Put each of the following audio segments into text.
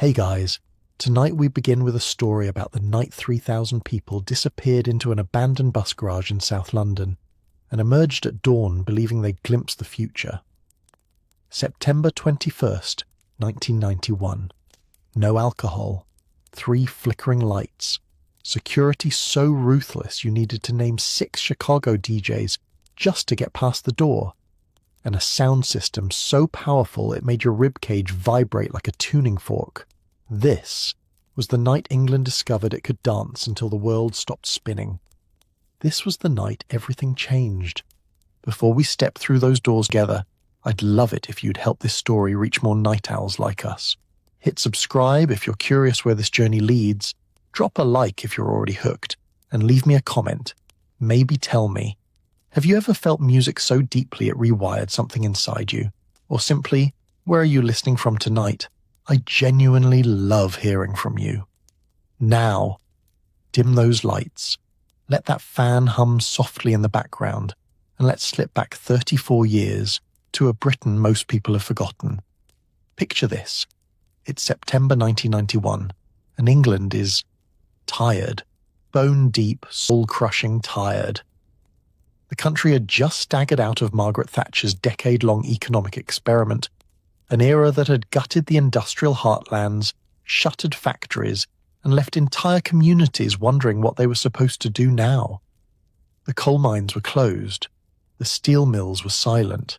Hey guys, tonight we begin with a story about the night 3,000 people disappeared into an abandoned bus garage in South London and emerged at dawn believing they'd glimpsed the future. September 21st, 1991. No alcohol. 3 flickering lights. Security so ruthless you needed to name 6 Chicago DJs just to get past the door. And a sound system so powerful it made your ribcage vibrate like a tuning fork. This was the night England discovered it could dance until the world stopped spinning. This was the night everything changed. Before we step through those doors together, I'd love it if you'd help this story reach more night owls like us. Hit subscribe if you're curious where this journey leads, drop a like if you're already hooked, and leave me a comment. Maybe tell me, have you ever felt music so deeply it rewired something inside you? Or simply, where are you listening from tonight? I genuinely love hearing from you. Now, dim those lights. Let that fan hum softly in the background, and let's slip back 34 years to a Britain most people have forgotten. Picture this. It's September 1991, and England is tired. Bone-deep, soul-crushing tired. The country had just staggered out of Margaret Thatcher's decade-long economic experiment, an era that had gutted the industrial heartlands, shuttered factories, and left entire communities wondering what they were supposed to do now. The coal mines were closed. The steel mills were silent.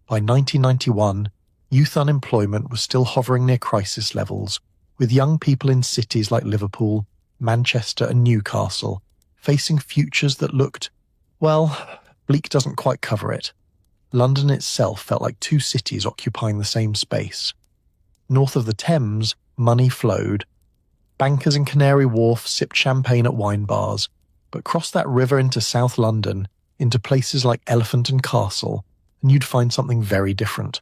By 1991, youth unemployment was still hovering near crisis levels, with young people in cities like Liverpool, Manchester, and Newcastle facing futures that looked, well, bleak doesn't quite cover it. London itself felt like 2 cities occupying the same space. North of the Thames, money flowed. Bankers in Canary Wharf sipped champagne at wine bars, but cross that river into South London, into places like Elephant and Castle, and you'd find something very different.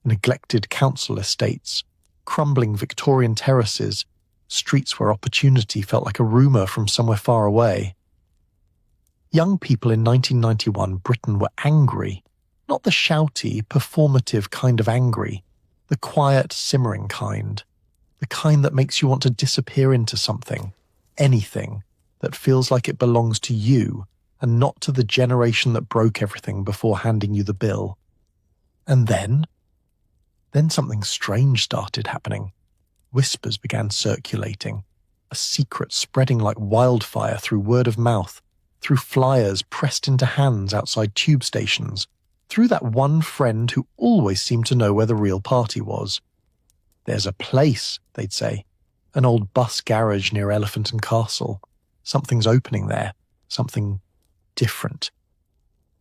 Neglected council estates, crumbling Victorian terraces, streets where opportunity felt like a rumour from somewhere far away. Young people in 1991 Britain were angry, not the shouty, performative kind of angry, the quiet, simmering kind, the kind that makes you want to disappear into something, anything, that feels like it belongs to you and not to the generation that broke everything before handing you the bill. And then something strange started happening. Whispers began circulating, a secret spreading like wildfire through word of mouth, through flyers pressed into hands outside tube stations, through that one friend who always seemed to know where the real party was. There's a place, they'd say, an old bus garage near Elephant and Castle. Something's opening there, something different.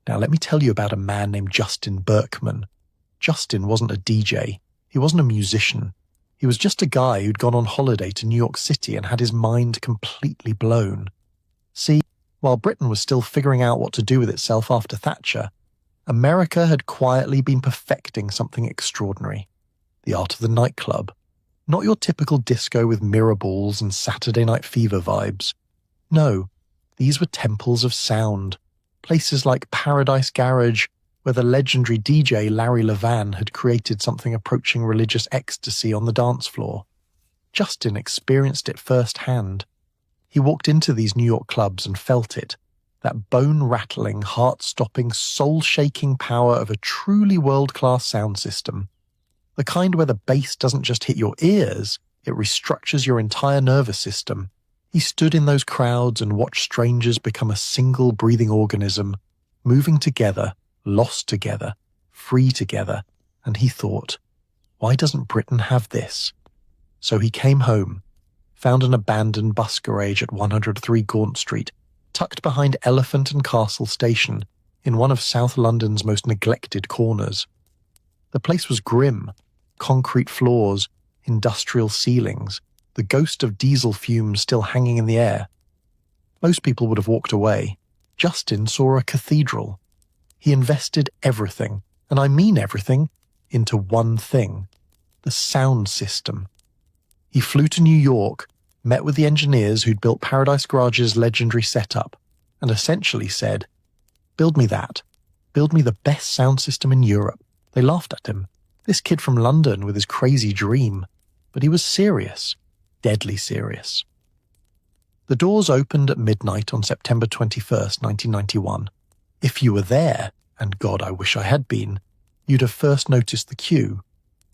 Now let me tell you about a man named Justin Berkman. Justin wasn't a DJ. He wasn't a musician. He was just a guy who'd gone on holiday to New York City and had his mind completely blown. See, while Britain was still figuring out what to do with itself after Thatcher, America had quietly been perfecting something extraordinary. The art of the nightclub. Not your typical disco with mirror balls and Saturday Night Fever vibes. No, these were temples of sound. Places like Paradise Garage, where the legendary DJ Larry Levan had created something approaching religious ecstasy on the dance floor. Justin experienced it firsthand. He walked into these New York clubs and felt it, that bone-rattling, heart-stopping, soul-shaking power of a truly world-class sound system. The kind where the bass doesn't just hit your ears, it restructures your entire nervous system. He stood in those crowds and watched strangers become a single breathing organism, moving together, lost together, free together, and he thought, why doesn't Britain have this? So he came home, found an abandoned bus garage at 103 Gaunt Street, tucked behind Elephant and Castle Station, in one of South London's most neglected corners. The place was grim, concrete floors, industrial ceilings, the ghost of diesel fumes still hanging in the air. Most people would have walked away. Justin saw a cathedral. He invested everything, and I mean everything, into one thing, the sound system. He flew to New York, met with the engineers who'd built Paradise Garage's legendary setup, and essentially said, build me that. Build me the best sound system in Europe. They laughed at him. This kid from London with his crazy dream. But he was serious, deadly serious. The doors opened at midnight on September 21st, 1991. If you were there, and God, I wish I had been, you'd have first noticed the queue.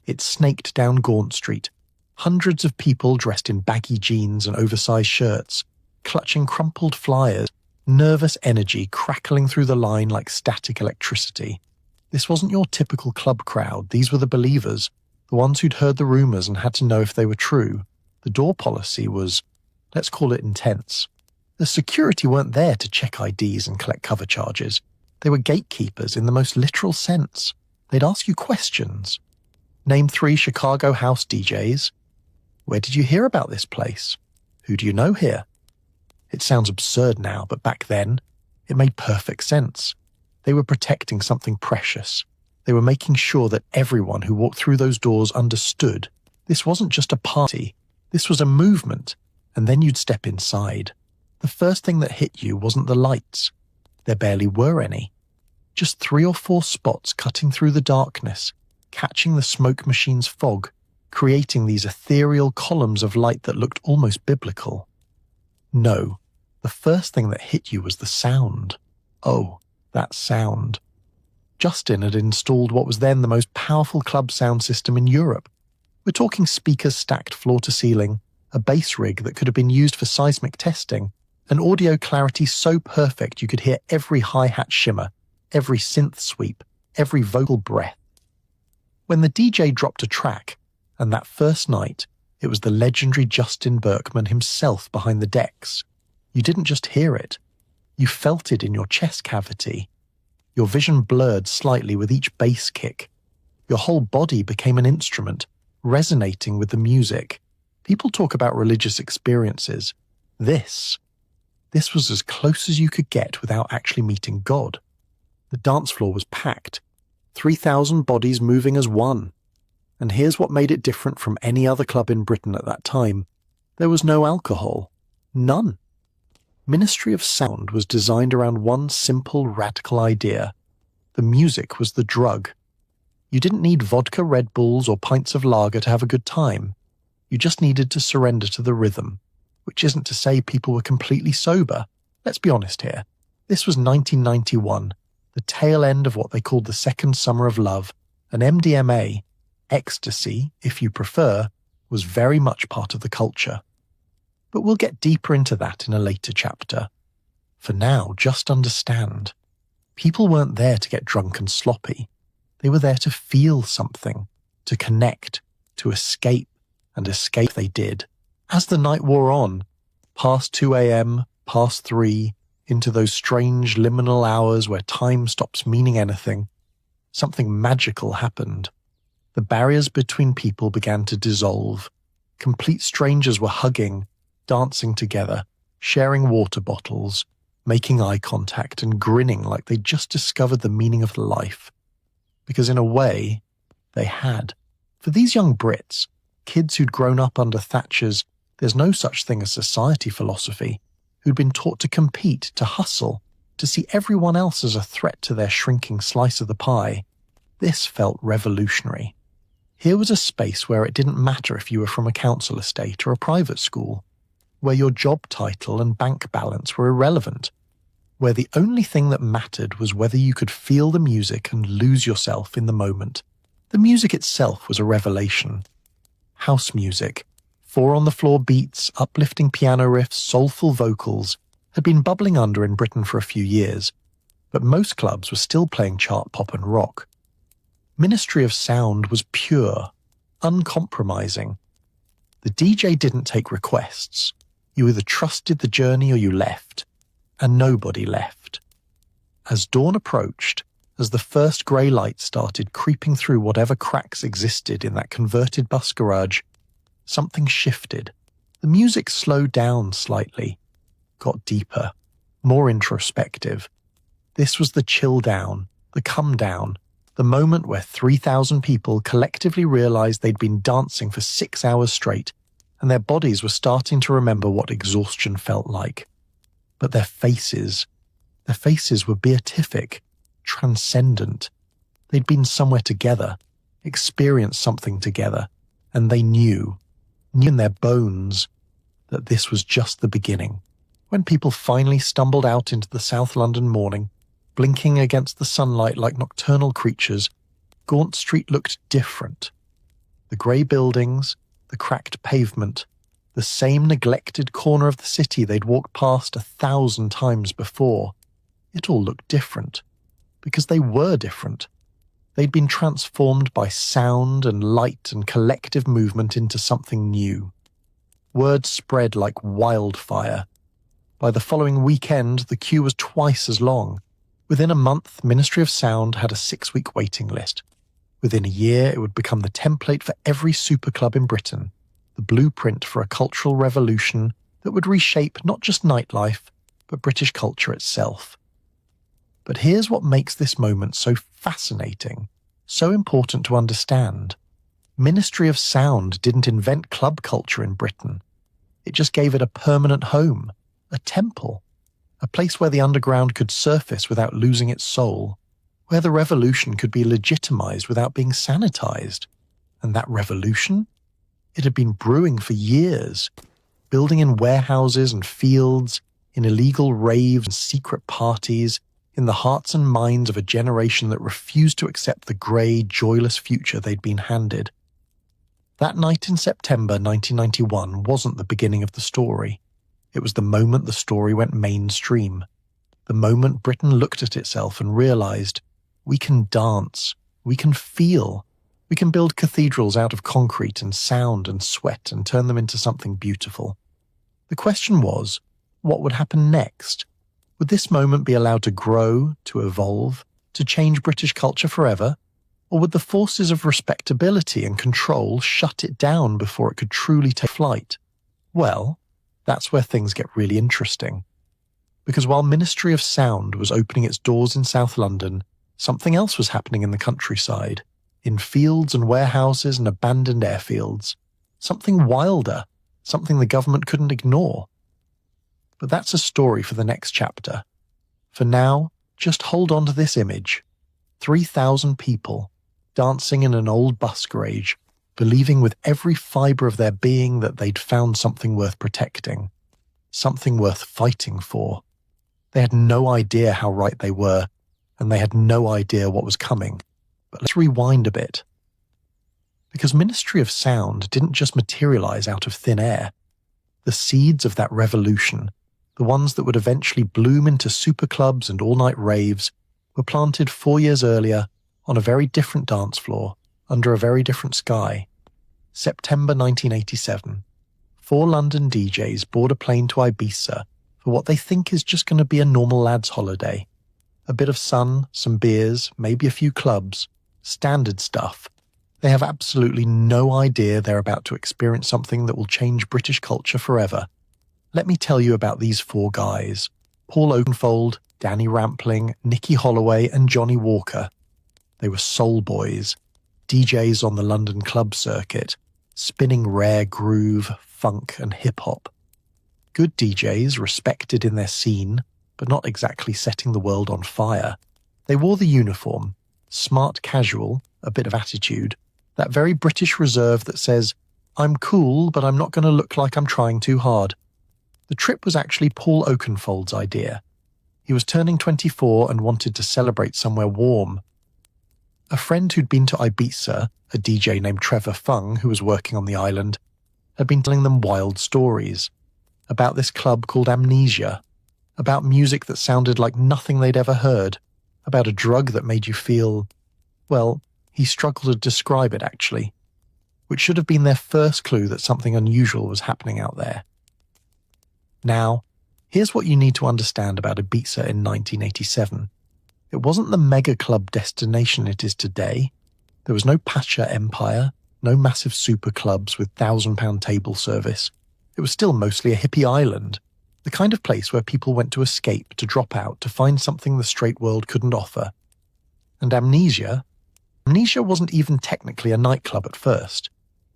It snaked down Gaunt Street, hundreds of people dressed in baggy jeans and oversized shirts, clutching crumpled flyers, nervous energy crackling through the line like static electricity. This wasn't your typical club crowd. These were the believers, the ones who'd heard the rumors and had to know if they were true. The door policy was, let's call it, intense. The security weren't there to check IDs and collect cover charges. They were gatekeepers in the most literal sense. They'd ask you questions. Name 3 Chicago house DJs. Where did you hear about this place? Who do you know here? It sounds absurd now, but back then, it made perfect sense. They were protecting something precious. They were making sure that everyone who walked through those doors understood. This wasn't just a party. This was a movement. And then you'd step inside. The first thing that hit you wasn't the lights. There barely were any. Just 3 or 4 spots cutting through the darkness, catching the smoke machine's fog, creating these ethereal columns of light that looked almost biblical. No, the first thing that hit you was the sound. Oh, that sound. Justin had installed what was then the most powerful club sound system in Europe. We're talking speakers stacked floor to ceiling, a bass rig that could have been used for seismic testing, an audio clarity so perfect you could hear every hi-hat shimmer, every synth sweep, every vocal breath. When the DJ dropped a track, and that first night, it was the legendary Justin Berkman himself behind the decks, you didn't just hear it. You felt it in your chest cavity. Your vision blurred slightly with each bass kick. Your whole body became an instrument, resonating with the music. People talk about religious experiences. This was as close as you could get without actually meeting God. The dance floor was packed, 3,000 bodies moving as one. And here's what made it different from any other club in Britain at that time. There was no alcohol. None. Ministry of Sound was designed around one simple, radical idea. The music was the drug. You didn't need vodka Red Bulls or pints of lager to have a good time. You just needed to surrender to the rhythm, which isn't to say people were completely sober. Let's be honest here. This was 1991, the tail end of what they called the second summer of love, and MDMA, ecstasy, if you prefer, was very much part of the culture. But we'll get deeper into that in a later chapter. For now, just understand. People weren't there to get drunk and sloppy. They were there to feel something, to connect, to escape, and escape they did. As the night wore on, past 2 a.m., past 3, into those strange liminal hours where time stops meaning anything, something magical happened. The barriers between people began to dissolve. Complete strangers were hugging, dancing together, sharing water bottles, making eye contact and grinning like they'd just discovered the meaning of life. Because in a way, they had. For these young Brits, kids who'd grown up under Thatcher's "there's no such thing as society" philosophy, who'd been taught to compete, to hustle, to see everyone else as a threat to their shrinking slice of the pie, this felt revolutionary. Here was a space where it didn't matter if you were from a council estate or a private school, where your job title and bank balance were irrelevant, where the only thing that mattered was whether you could feel the music and lose yourself in the moment. The music itself was a revelation. House music, 4-on-the-floor beats, uplifting piano riffs, soulful vocals, had been bubbling under in Britain for a few years, but most clubs were still playing chart pop and rock. Ministry of Sound was pure, uncompromising. The DJ didn't take requests. You either trusted the journey or you left. And nobody left. As dawn approached, as the first grey light started creeping through whatever cracks existed in that converted bus garage, something shifted. The music slowed down slightly, got deeper, more introspective. This was the chill down, the come down, the moment where 3,000 people collectively realized they'd been dancing for 6 hours straight, and their bodies were starting to remember what exhaustion felt like. But their faces were beatific, transcendent. They'd been somewhere together, experienced something together, and they knew knew in their bones that this was just the beginning. When people finally stumbled out into the South London morning, blinking against the sunlight like nocturnal creatures, Gaunt Street looked different. The grey buildings, the cracked pavement, the same neglected corner of the city they'd walked past 1,000 times before. It all looked different, because they were different. They'd been transformed by sound and light and collective movement into something new. Word spread like wildfire. By the following weekend, the queue was twice as long. Within a month, Ministry of Sound had a 6-week waiting list. Within a year, it would become the template for every super club in Britain, the blueprint for a cultural revolution that would reshape not just nightlife, but British culture itself. But here's what makes this moment so fascinating, so important to understand. Ministry of Sound didn't invent club culture in Britain. It just gave it a permanent home, a temple, a place where the underground could surface without losing its soul, where the revolution could be legitimized without being sanitized. And that revolution? It had been brewing for years, building in warehouses and fields, in illegal raves and secret parties, in the hearts and minds of a generation that refused to accept the grey, joyless future they'd been handed. That night in September 1991 wasn't the beginning of the story. It was the moment the story went mainstream. The moment Britain looked at itself and realised, we can dance, we can feel, we can build cathedrals out of concrete and sound and sweat and turn them into something beautiful. The question was, what would happen next? Would this moment be allowed to grow, to evolve, to change British culture forever? Or would the forces of respectability and control shut it down before it could truly take flight? Well, that's where things get really interesting. Because while Ministry of Sound was opening its doors in South London, something else was happening in the countryside, in fields and warehouses and abandoned airfields. Something wilder, something the government couldn't ignore. But that's a story for the next chapter. For now, just hold on to this image. 3,000 people, dancing in an old bus garage, believing with every fibre of their being that they'd found something worth protecting, something worth fighting for. They had no idea how right they were, and they had no idea what was coming. But let's rewind a bit. Because Ministry of Sound didn't just materialise out of thin air. The seeds of that revolution, the ones that would eventually bloom into super clubs and all-night raves, were planted 4 years earlier on a very different dance floor, under a very different sky. September 1987. 4 London DJs board a plane to Ibiza for what they think is just going to be a normal lads' holiday. A bit of sun, some beers, maybe a few clubs. Standard stuff. They have absolutely no idea they're about to experience something that will change British culture forever. Let me tell you about these 4 guys. Paul Oakenfold, Danny Rampling, Nicky Holloway and Johnny Walker. They were soul boys, DJs on the London club circuit, spinning rare groove, funk and hip-hop. Good DJs, respected in their scene, but not exactly setting the world on fire. They wore the uniform, smart casual, a bit of attitude, that very British reserve that says, I'm cool, but I'm not going to look like I'm trying too hard. The trip was actually Paul Oakenfold's idea. He was turning 24 and wanted to celebrate somewhere warm. A friend who'd been to Ibiza, a DJ named Trevor Fung, who was working on the island, had been telling them wild stories about this club called Amnesia, about music that sounded like nothing they'd ever heard, about a drug that made you feel, well, he struggled to describe it actually, which should have been their first clue that something unusual was happening out there. Now, here's what you need to understand about Ibiza in 1987. It wasn't the mega club destination it is today. There was no Pacha empire, no massive super clubs with £1,000 table service. It was still mostly a hippie island, the kind of place where people went to escape, to drop out, to find something the straight world couldn't offer. And Amnesia wasn't even technically a nightclub at first.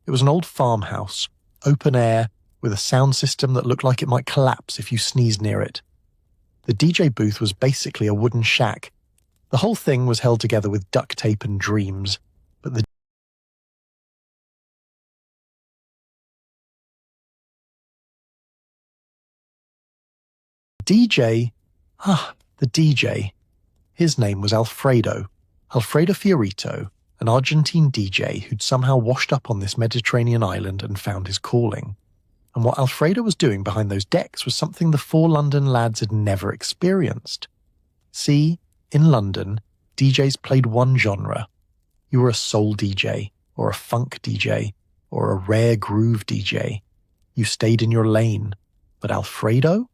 It was an old farmhouse, open air, with a sound system that looked like it might collapse if you sneezed near it. The DJ booth was basically a wooden shack. The whole thing was held together with duct tape and dreams, but the The DJ. His name was Alfredo Fiorito, an Argentine DJ who'd somehow washed up on this Mediterranean island and found his calling. And what Alfredo was doing behind those decks was something the four London lads had never experienced. See, in London, DJs played one genre. You were a soul DJ, or a funk DJ, or a rare groove DJ. You stayed in your lane. But Alfredo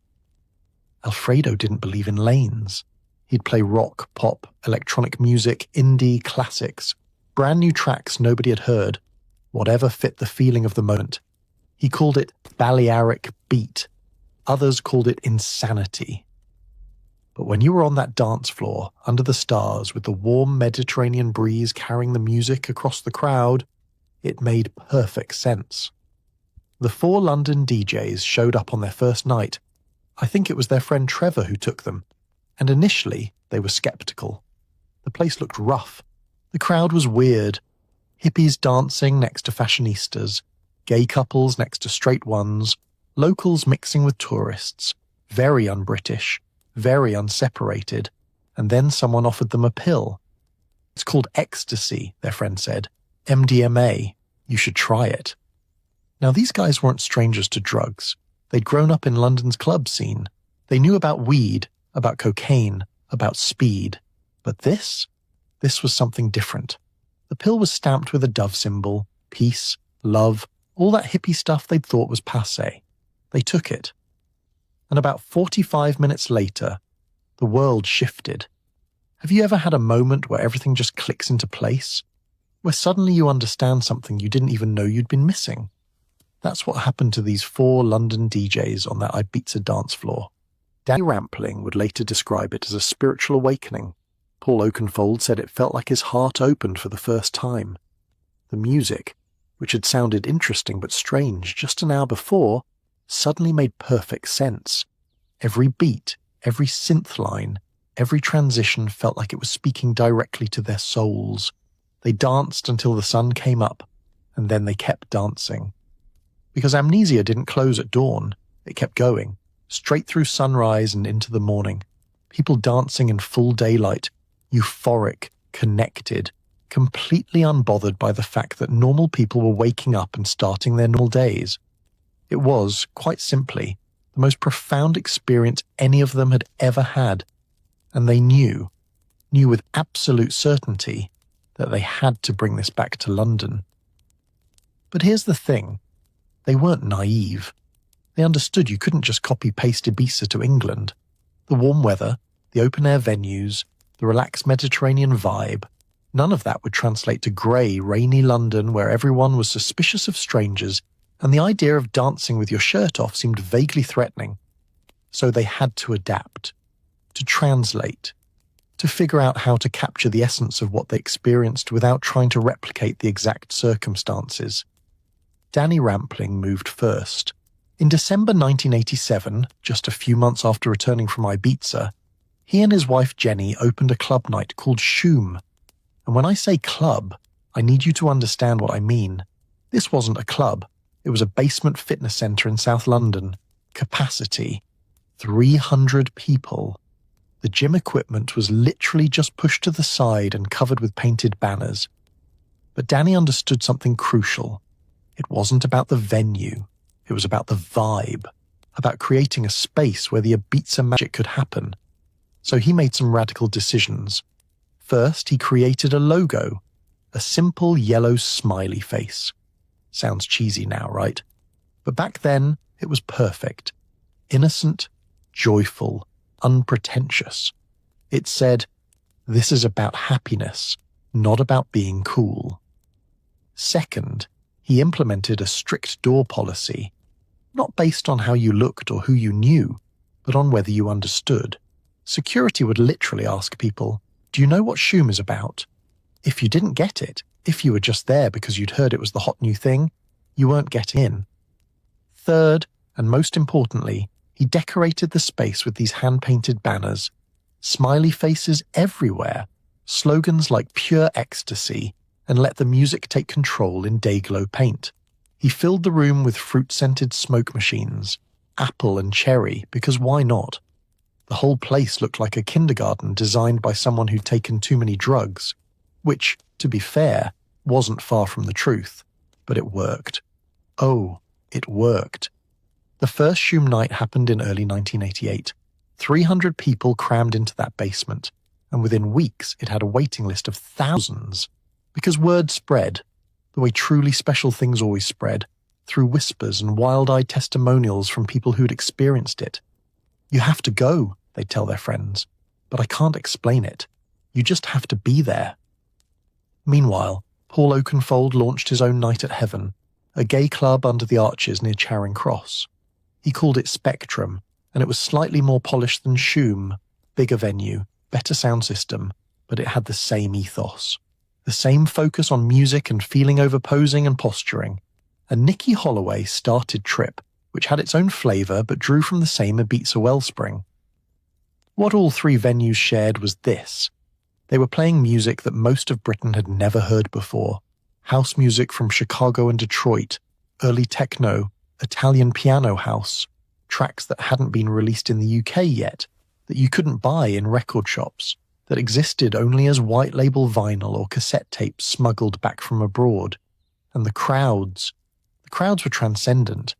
didn't believe in lanes. He'd play rock, pop, electronic music, indie, classics, brand new tracks nobody had heard, whatever fit the feeling of the moment. He called it Balearic beat. Others called it insanity. But when you were on that dance floor, under the stars, with the warm Mediterranean breeze carrying the music across the crowd, it made perfect sense. The four London DJs showed up on their first night. I think it was their friend Trevor who took them, and initially they were skeptical. The place looked rough. The crowd was weird. Hippies dancing next to fashionistas, gay couples next to straight ones, locals mixing with tourists, very un-British, very unseparated, and then someone offered them a pill. It's called ecstasy, their friend said. MDMA. You should try it. Now, these guys weren't strangers to drugs. They'd grown up in London's club scene. They knew about weed, about cocaine, about speed. But this was something different. The pill was stamped with a dove symbol, peace, love, all that hippie stuff they'd thought was passé. They took it. And about 45 minutes later, the world shifted. Have you ever had a moment where everything just clicks into place? Where suddenly you understand something you didn't even know you'd been missing? That's what happened to these four London DJs on that Ibiza dance floor. Danny Rampling would later describe it as a spiritual awakening. Paul Oakenfold said it felt like his heart opened for the first time. The music, which had sounded interesting but strange just an hour before, suddenly made perfect sense. Every beat, every synth line, every transition felt like it was speaking directly to their souls. They danced until the sun came up, and then they kept dancing. Because amnesia didn't close at dawn, it kept going, straight through sunrise and into the morning. People dancing in full daylight, euphoric, connected, completely unbothered by the fact that normal people were waking up and starting their normal days. It was, quite simply, the most profound experience any of them had ever had, and they knew with absolute certainty, that they had to bring this back to London. But here's the thing. They weren't naive. They understood you couldn't just copy-paste Ibiza to England. The warm weather, the open-air venues, the relaxed Mediterranean vibe, none of that would translate to grey, rainy London where everyone was suspicious of strangers, and the idea of dancing with your shirt off seemed vaguely threatening. So they had to adapt, to translate, to figure out how to capture the essence of what they experienced without trying to replicate the exact circumstances. Danny Rampling moved first. In December 1987, just a few months after returning from Ibiza, he and his wife Jenny opened a club night called Shoom. And when I say club, I need you to understand what I mean. This wasn't a club. It was a basement fitness centre in South London. Capacity: 300 people. The gym equipment was literally just pushed to the side and covered with painted banners. But Danny understood something crucial. It wasn't about the venue. It was about the vibe, about creating a space where the Ibiza magic could happen. So he made some radical decisions. First, he created a logo, a simple yellow smiley face. Sounds cheesy now, right? But back then, it was perfect. Innocent, joyful, unpretentious. It said, "This is about happiness, not about being cool." Second, he implemented a strict door policy, not based on how you looked or who you knew, but on whether you understood. Security would literally ask people, "Do you know what Shoom is about?" If you didn't get it, if you were just there because you'd heard it was the hot new thing, you weren't getting in. Third, and most importantly, he decorated the space with these hand-painted banners, smiley faces everywhere, slogans like "pure ecstasy" and "let the music take control" in day-glow paint. He filled the room with fruit-scented smoke machines, apple and cherry, because why not? The whole place looked like a kindergarten designed by someone who'd taken too many drugs, which, to be fair, wasn't far from the truth, but it worked. Oh, it worked. The first Shoom night happened in early 1988. 300 people crammed into that basement, and within weeks it had a waiting list of thousands, because word spread, the way truly special things always spread, through whispers and wild-eyed testimonials from people who'd experienced it. You have to go, they'd tell their friends, but I can't explain it. You just have to be there. Meanwhile, Paul Oakenfold launched his own night at Heaven, a gay club under the arches near Charing Cross. He called it Spectrum, and it was slightly more polished than Shoom, bigger venue, better sound system, but it had the same ethos. The same focus on music and feeling over posing and posturing. And Nikki Holloway started Trip, which had its own flavour but drew from the same Ibiza wellspring. What all three venues shared was this. They were playing music that most of Britain had never heard before. House music from Chicago and Detroit, early techno, Italian piano house, tracks that hadn't been released in the UK yet, that you couldn't buy in record shops, that existed only as white label vinyl or cassette tapes smuggled back from abroad. And the crowds were transcendent,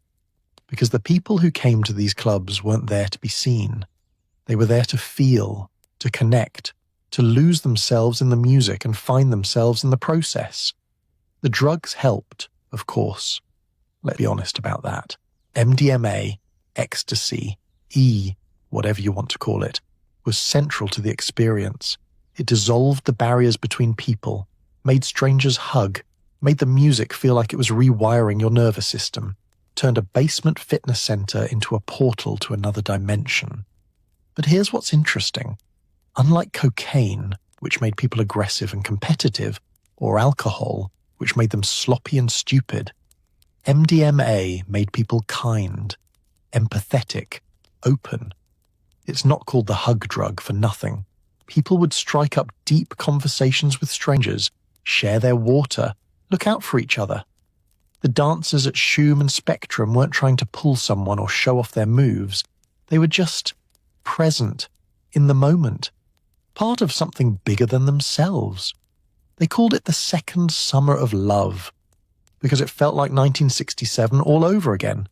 because the people who came to these clubs weren't there to be seen. They were there to feel, to connect, to lose themselves in the music and find themselves in the process. The drugs helped, of course. Let's be honest about that. MDMA, ecstasy, whatever you want to call it, was central to the experience. It dissolved the barriers between people, made strangers hug, made the music feel like it was rewiring your nervous system, turned a basement fitness center into a portal to another dimension. But here's what's interesting. Unlike cocaine, which made people aggressive and competitive, or alcohol, which made them sloppy and stupid, MDMA made people kind, empathetic, open. It's not called the hug drug for nothing. People would strike up deep conversations with strangers, share their water, look out for each other. The dancers at Shoom and Spectrum weren't trying to pull someone or show off their moves. They were just present, in the moment, part of something bigger than themselves. They called it the second summer of love, because it felt like 1967 all over again.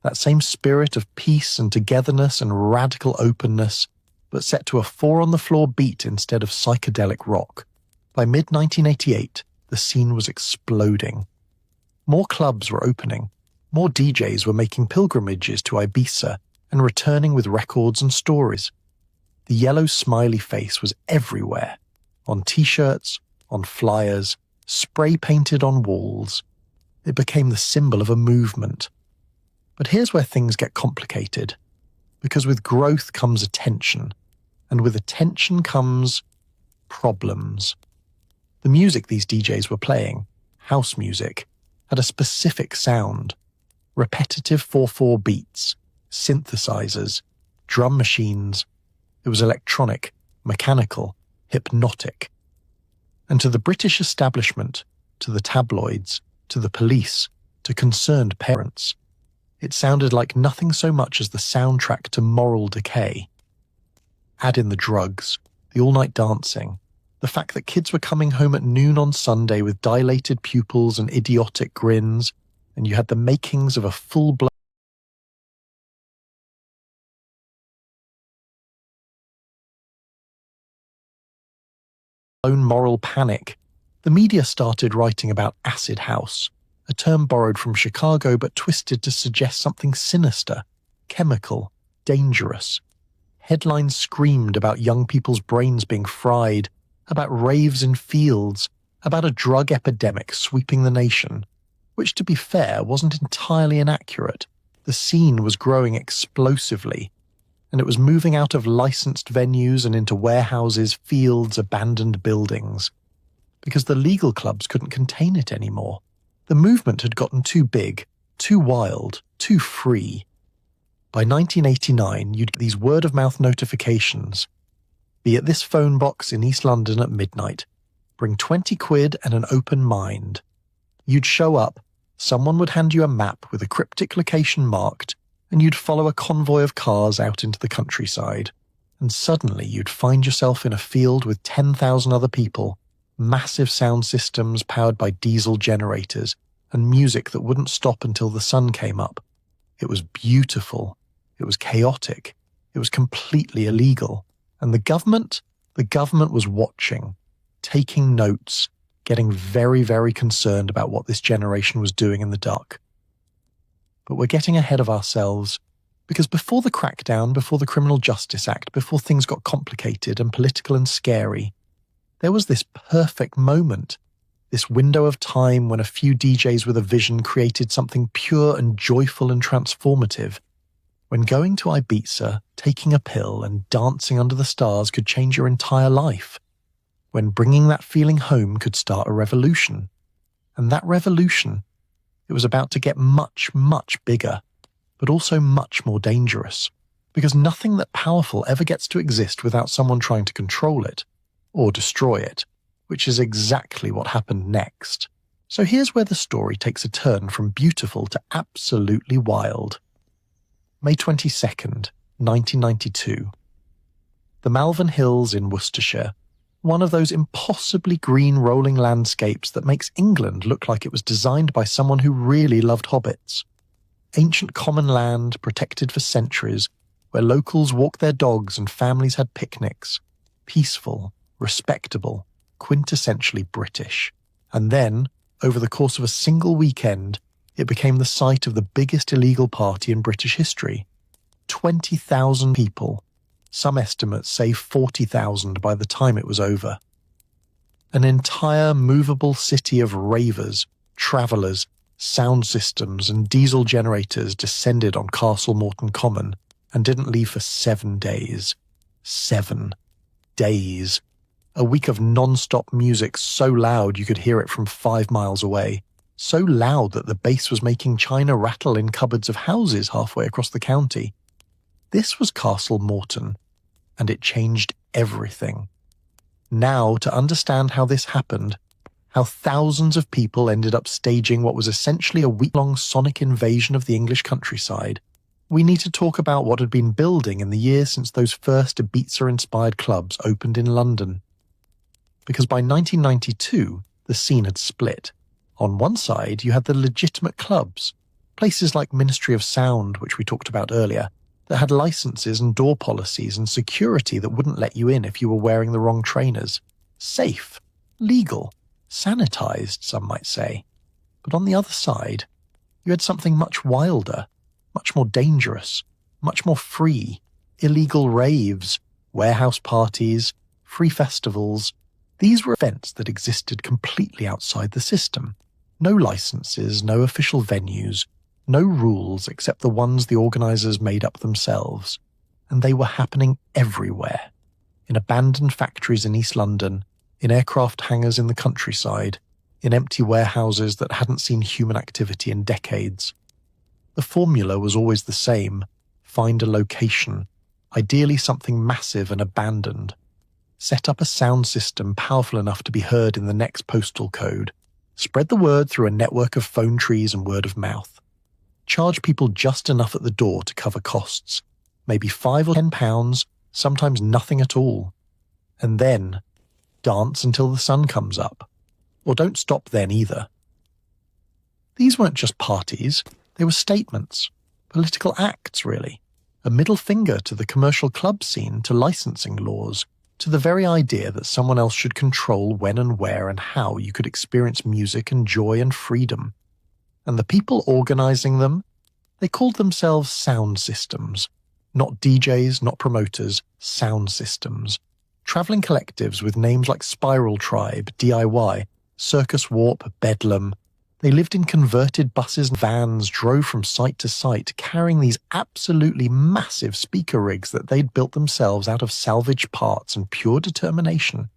That same spirit of peace and togetherness and radical openness, but set to a four-on-the-floor beat instead of psychedelic rock. By mid-1988, the scene was exploding. More clubs were opening. More DJs were making pilgrimages to Ibiza and returning with records and stories. The yellow smiley face was everywhere, on t-shirts, on flyers, spray-painted on walls. It became the symbol of a movement. But here's where things get complicated, because with growth comes attention, and with attention comes problems. The music these DJs were playing, house music, had a specific sound. Repetitive 4/4 beats, synthesizers, drum machines. It was electronic, mechanical, hypnotic. And to the British establishment, to the tabloids, to the police, to concerned parents, it sounded like nothing so much as the soundtrack to moral decay. Add in the drugs, the all-night dancing, the fact that kids were coming home at noon on Sunday with dilated pupils and idiotic grins, and you had the makings of a full-blown moral panic. The media started writing about acid house, a term borrowed from Chicago but twisted to suggest something sinister, chemical, dangerous. Headlines screamed about young people's brains being fried, about raves in fields, about a drug epidemic sweeping the nation, which, to be fair, wasn't entirely inaccurate. The scene was growing explosively, and it was moving out of licensed venues and into warehouses, fields, abandoned buildings, because the legal clubs couldn't contain it anymore. The movement had gotten too big, too wild, too free. By 1989, you'd get these word-of-mouth notifications. Be at this phone box in East London at midnight. Bring 20 quid and an open mind. You'd show up, someone would hand you a map with a cryptic location marked, and you'd follow a convoy of cars out into the countryside. And suddenly you'd find yourself in a field with 10,000 other people, massive sound systems powered by diesel generators, and music that wouldn't stop until the sun came up. It was beautiful. It was chaotic. It was completely illegal. And the government was watching, taking notes, getting very, very concerned about what this generation was doing in the dark. But we're getting ahead of ourselves, because before the crackdown, before the Criminal Justice Act, before things got complicated and political and scary, there was this perfect moment, this window of time when a few DJs with a vision created something pure and joyful and transformative, when going to Ibiza, taking a pill and dancing under the stars could change your entire life, when bringing that feeling home could start a revolution. And that revolution, it was about to get much, much bigger, but also much more dangerous, because nothing that powerful ever gets to exist without someone trying to control it, or destroy it, which is exactly what happened next. So here's where the story takes a turn from beautiful to absolutely wild. May 22nd, 1992. The Malvern Hills in Worcestershire, one of those impossibly green rolling landscapes that makes England look like it was designed by someone who really loved hobbits. Ancient common land protected for centuries, where locals walked their dogs and families had picnics. Peaceful, respectable, quintessentially British. And then, over the course of a single weekend, it became the site of the biggest illegal party in British history. 20,000 people. Some estimates say 40,000 by the time it was over. An entire movable city of ravers, travellers, sound systems and diesel generators descended on Castle Morton Common and didn't leave for 7 days. 7 days. A week of non-stop music so loud you could hear it from 5 miles away. So loud that the bass was making china rattle in cupboards of houses halfway across the county. This was Castle Morton, and it changed everything. Now, to understand how this happened, how thousands of people ended up staging what was essentially a week-long sonic invasion of the English countryside, we need to talk about what had been building in the years since those first Ibiza-inspired clubs opened in London. Because by 1992, the scene had split. On one side, you had the legitimate clubs, places like Ministry of Sound, which we talked about earlier, that had licenses and door policies and security that wouldn't let you in if you were wearing the wrong trainers. Safe, legal, sanitized, some might say. But on the other side, you had something much wilder, much more dangerous, much more free, illegal raves, warehouse parties, free festivals. These were events that existed completely outside the system. No licenses, no official venues, no rules except the ones the organisers made up themselves. And they were happening everywhere. In abandoned factories in East London, in aircraft hangars in the countryside, in empty warehouses that hadn't seen human activity in decades. The formula was always the same: find a location, ideally something massive and abandoned. Set up a sound system powerful enough to be heard in the next postal code. Spread the word through a network of phone trees and word of mouth. Charge people just enough at the door to cover costs, maybe £5 or £10, sometimes nothing at all. And then, dance until the sun comes up. Or don't stop then either. These weren't just parties, they were statements, political acts really. A middle finger to the commercial club scene, to licensing laws, to the very idea that someone else should control when and where and how you could experience music and joy and freedom. And the people organising them, they called themselves sound systems. Not DJs, not promoters, sound systems. Travelling collectives with names like Spiral Tribe, DIY, Circus Warp, Bedlam. They lived in converted buses and vans, drove from site to site, carrying these absolutely massive speaker rigs that they'd built themselves out of salvaged parts and pure determination.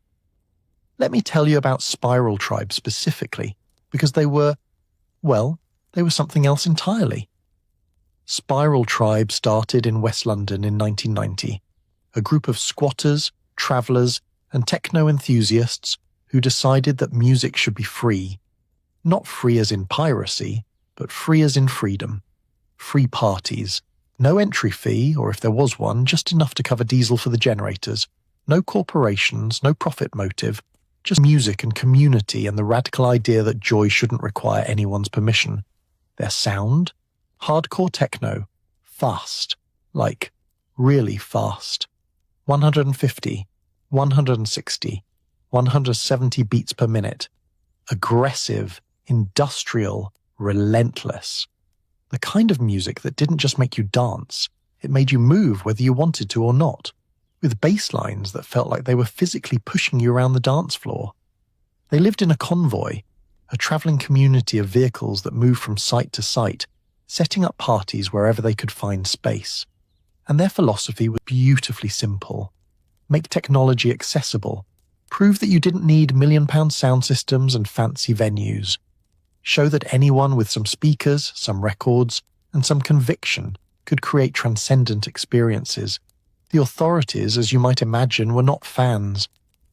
Let me tell you about Spiral Tribe specifically, because they were something else entirely. Spiral Tribe started in West London in 1990, a group of squatters, travellers, and techno enthusiasts who decided that music should be free. Not free as in piracy, but free as in freedom. Free parties, No entry fee, or if there was one, just enough to cover diesel for the generators. No corporations, no profit motive, just music and community and the radical idea that joy shouldn't require anyone's permission. Their sound? Hardcore techno. Fast. Like, really fast. 150, 160, 170 beats per minute. Aggressive, industrial, relentless. The kind of music that didn't just make you dance, it made you move whether you wanted to or not, with bass lines that felt like they were physically pushing you around the dance floor. They lived in a convoy, a travelling community of vehicles that moved from site to site, setting up parties wherever they could find space. And their philosophy was beautifully simple. Make technology accessible. Prove that you didn't need million-pound sound systems and fancy venues. Show that anyone with some speakers, some records, and some conviction could create transcendent experiences. The authorities, as you might imagine, were not fans.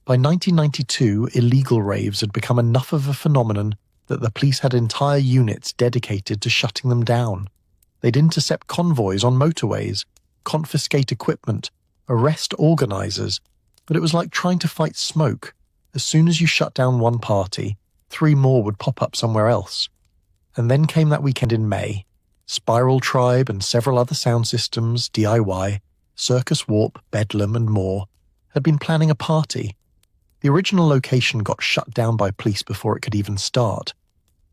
By 1992, illegal raves had become enough of a phenomenon that the police had entire units dedicated to shutting them down. They'd intercept convoys on motorways, confiscate equipment, arrest organisers, but it was like trying to fight smoke. As soon as you shut down one party, 3 more would pop up somewhere else. And then came that weekend in May. Spiral Tribe and several other sound systems, DIY, Circus Warp, Bedlam and more, had been planning a party. The original location got shut down by police before it could even start.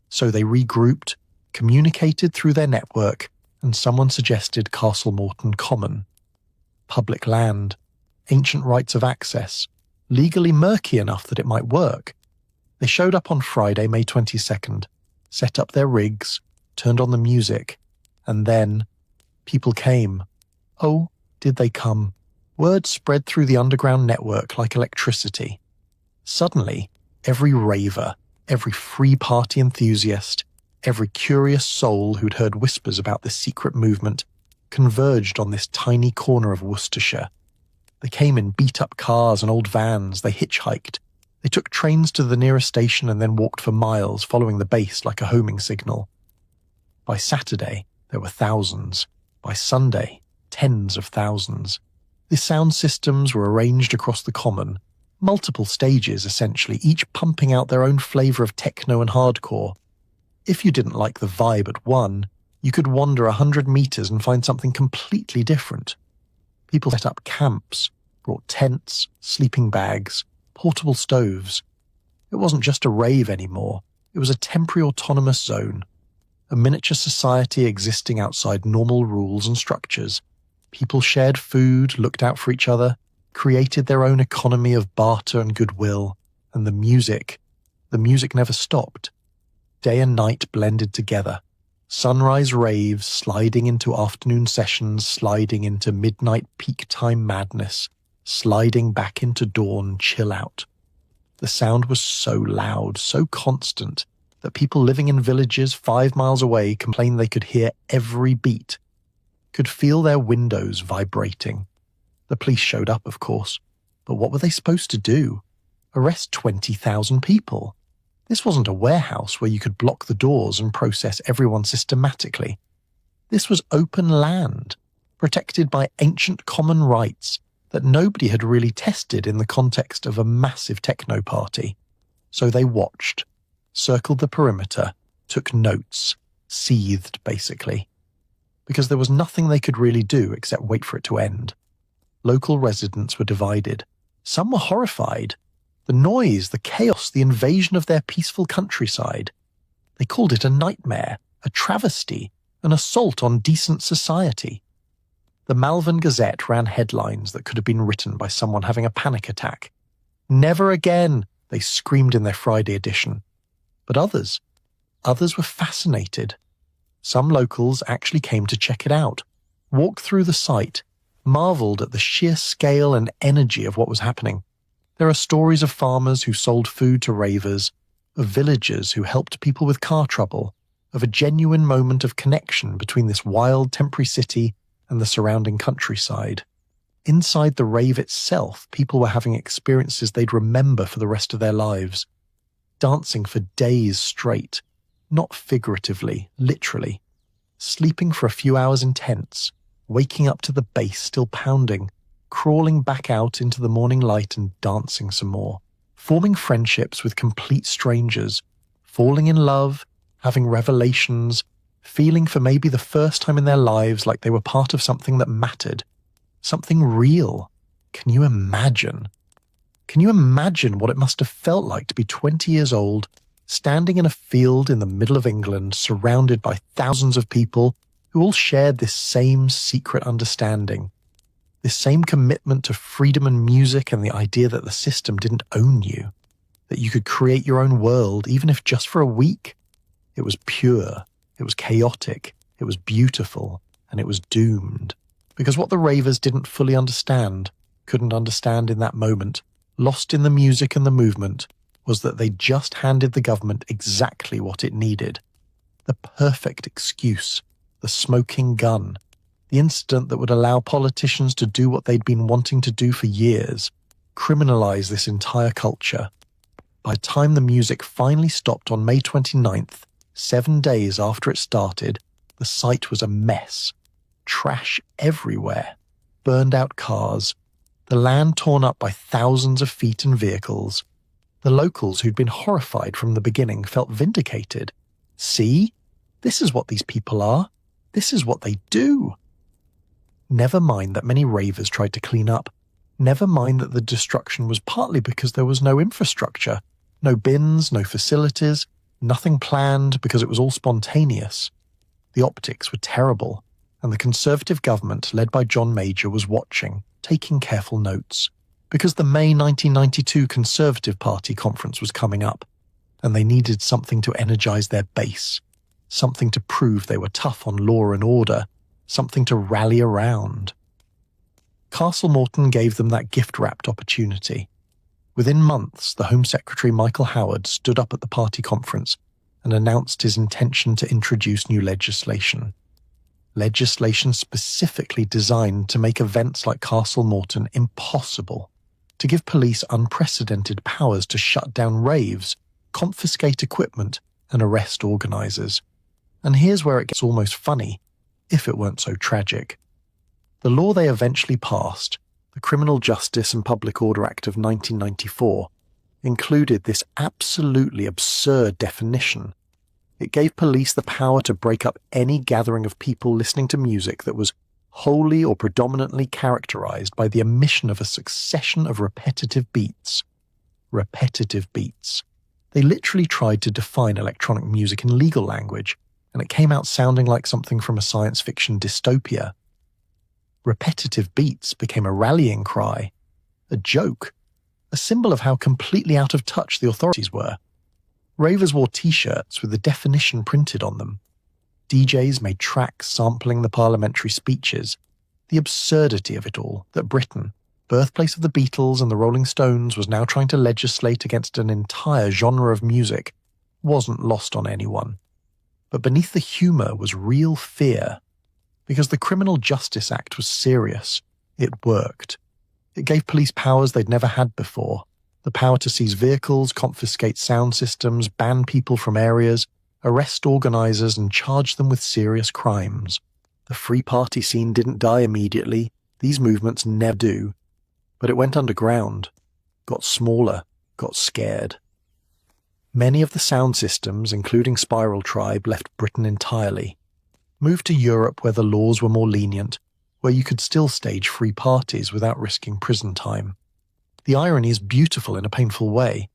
So they regrouped, communicated through their network, and someone suggested Castle Morton Common. Public land, ancient rights of access, legally murky enough that it might work. They showed up on Friday, May 22nd, set up their rigs, turned on the music, and then people came. Oh, did they come? Word spread through the underground network like electricity. Suddenly, every raver, every free party enthusiast, every curious soul who'd heard whispers about this secret movement converged on this tiny corner of Worcestershire. They came in beat-up cars and old vans, they hitchhiked. They took trains to the nearest station and then walked for miles, following the base like a homing signal. By Saturday, there were thousands. By Sunday, tens of thousands. The sound systems were arranged across the common, multiple stages essentially, each pumping out their own flavour of techno and hardcore. If you didn't like the vibe at one, you could wander 100 metres and find something completely different. People set up camps, brought tents, sleeping bags, portable stoves. It wasn't just a rave anymore, it was a temporary autonomous zone, a miniature society existing outside normal rules and structures. People shared food, looked out for each other, created their own economy of barter and goodwill, and the music never stopped. Day and night blended together. Sunrise raves sliding into afternoon sessions, sliding into midnight peak time madness, sliding back into dawn chill out. The sound was so loud, so constant, that people living in villages 5 miles away complained they could hear every beat, could feel their windows vibrating. The police showed up, of course, but what were they supposed to do? Arrest 20,000 people? This wasn't a warehouse where you could block the doors and process everyone systematically. This was open land, protected by ancient common rights that nobody had really tested in the context of a massive techno party. So they watched, circled the perimeter, took notes, seethed basically. Because there was nothing they could really do except wait for it to end. Local residents were divided. Some were horrified. The noise, the chaos, the invasion of their peaceful countryside. They called it a nightmare, a travesty, an assault on decent society. The Malvern Gazette ran headlines that could have been written by someone having a panic attack. Never again, they screamed in their Friday edition. But others were fascinated. Some locals actually came to check it out, walked through the site, marvelled at the sheer scale and energy of what was happening. There are stories of farmers who sold food to ravers, of villagers who helped people with car trouble, of a genuine moment of connection between this wild temporary city and the surrounding countryside. Inside the rave itself, people were having experiences they'd remember for the rest of their lives. Dancing for days straight, not figuratively, literally. Sleeping for a few hours in tents, waking up to the bass still pounding, crawling back out into the morning light and dancing some more, forming friendships with complete strangers, falling in love, having revelations, feeling for maybe the first time in their lives like they were part of something that mattered, something real. Can you imagine? Can you imagine what it must have felt like to be 20 years old, standing in a field in the middle of England, surrounded by thousands of people who all shared this same secret understanding, this same commitment to freedom and music and the idea that the system didn't own you, that you could create your own world even if just for a week? It was pure, it was chaotic, it was beautiful, and it was doomed. Because what the ravers didn't fully understand, couldn't understand in that moment, lost in the music and the movement, was that they just handed the government exactly what it needed. The perfect excuse, the smoking gun, the incident that would allow politicians to do what they'd been wanting to do for years, criminalize this entire culture. By the time the music finally stopped on May 29th, 7 days after it started, the site was a mess. Trash everywhere, burned out cars, the land torn up by thousands of feet and vehicles. The locals who'd been horrified from the beginning felt vindicated. See? This is what these people are. This is what they do. Never mind that many ravers tried to clean up. Never mind that the destruction was partly because there was no infrastructure, no bins, no facilities, nothing planned because it was all spontaneous. The optics were terrible, and the Conservative government led by John Major was watching, taking careful notes, because the May 1992 Conservative Party conference was coming up, and they needed something to energise their base, something to prove they were tough on law and order, something to rally around. Castle Morton gave them that gift-wrapped opportunity. Within months, the Home Secretary Michael Howard stood up at the party conference and announced his intention to introduce new legislation. Legislation specifically designed to make events like Castle Morton impossible, to give police unprecedented powers to shut down raves, confiscate equipment, and arrest organisers. And here's where it gets almost funny, if it weren't so tragic. The law they eventually passed, the Criminal Justice and Public Order Act of 1994, included this absolutely absurd definition. It gave police the power to break up any gathering of people listening to music that was wholly or predominantly characterized by the emission of a succession of repetitive beats. Repetitive beats. They literally tried to define electronic music in legal language, and it came out sounding like something from a science fiction dystopia. Repetitive beats became a rallying cry, a joke, a symbol of how completely out of touch the authorities were. Ravers wore t-shirts with the definition printed on them. DJs made tracks sampling the parliamentary speeches. The absurdity of it all, that Britain, birthplace of the Beatles and the Rolling Stones, was now trying to legislate against an entire genre of music, wasn't lost on anyone. But beneath the humour was real fear. Because the Criminal Justice Act was serious, it worked. It gave police powers they'd never had before. The power to seize vehicles, confiscate sound systems, ban people from areas, arrest organisers and charge them with serious crimes. The free party scene didn't die immediately. These movements never do. But it went underground, got smaller, got scared. Many of the sound systems, including Spiral Tribe, left Britain entirely. Moved to Europe where the laws were more lenient, where you could still stage free parties without risking prison time. The irony is beautiful in a painful way.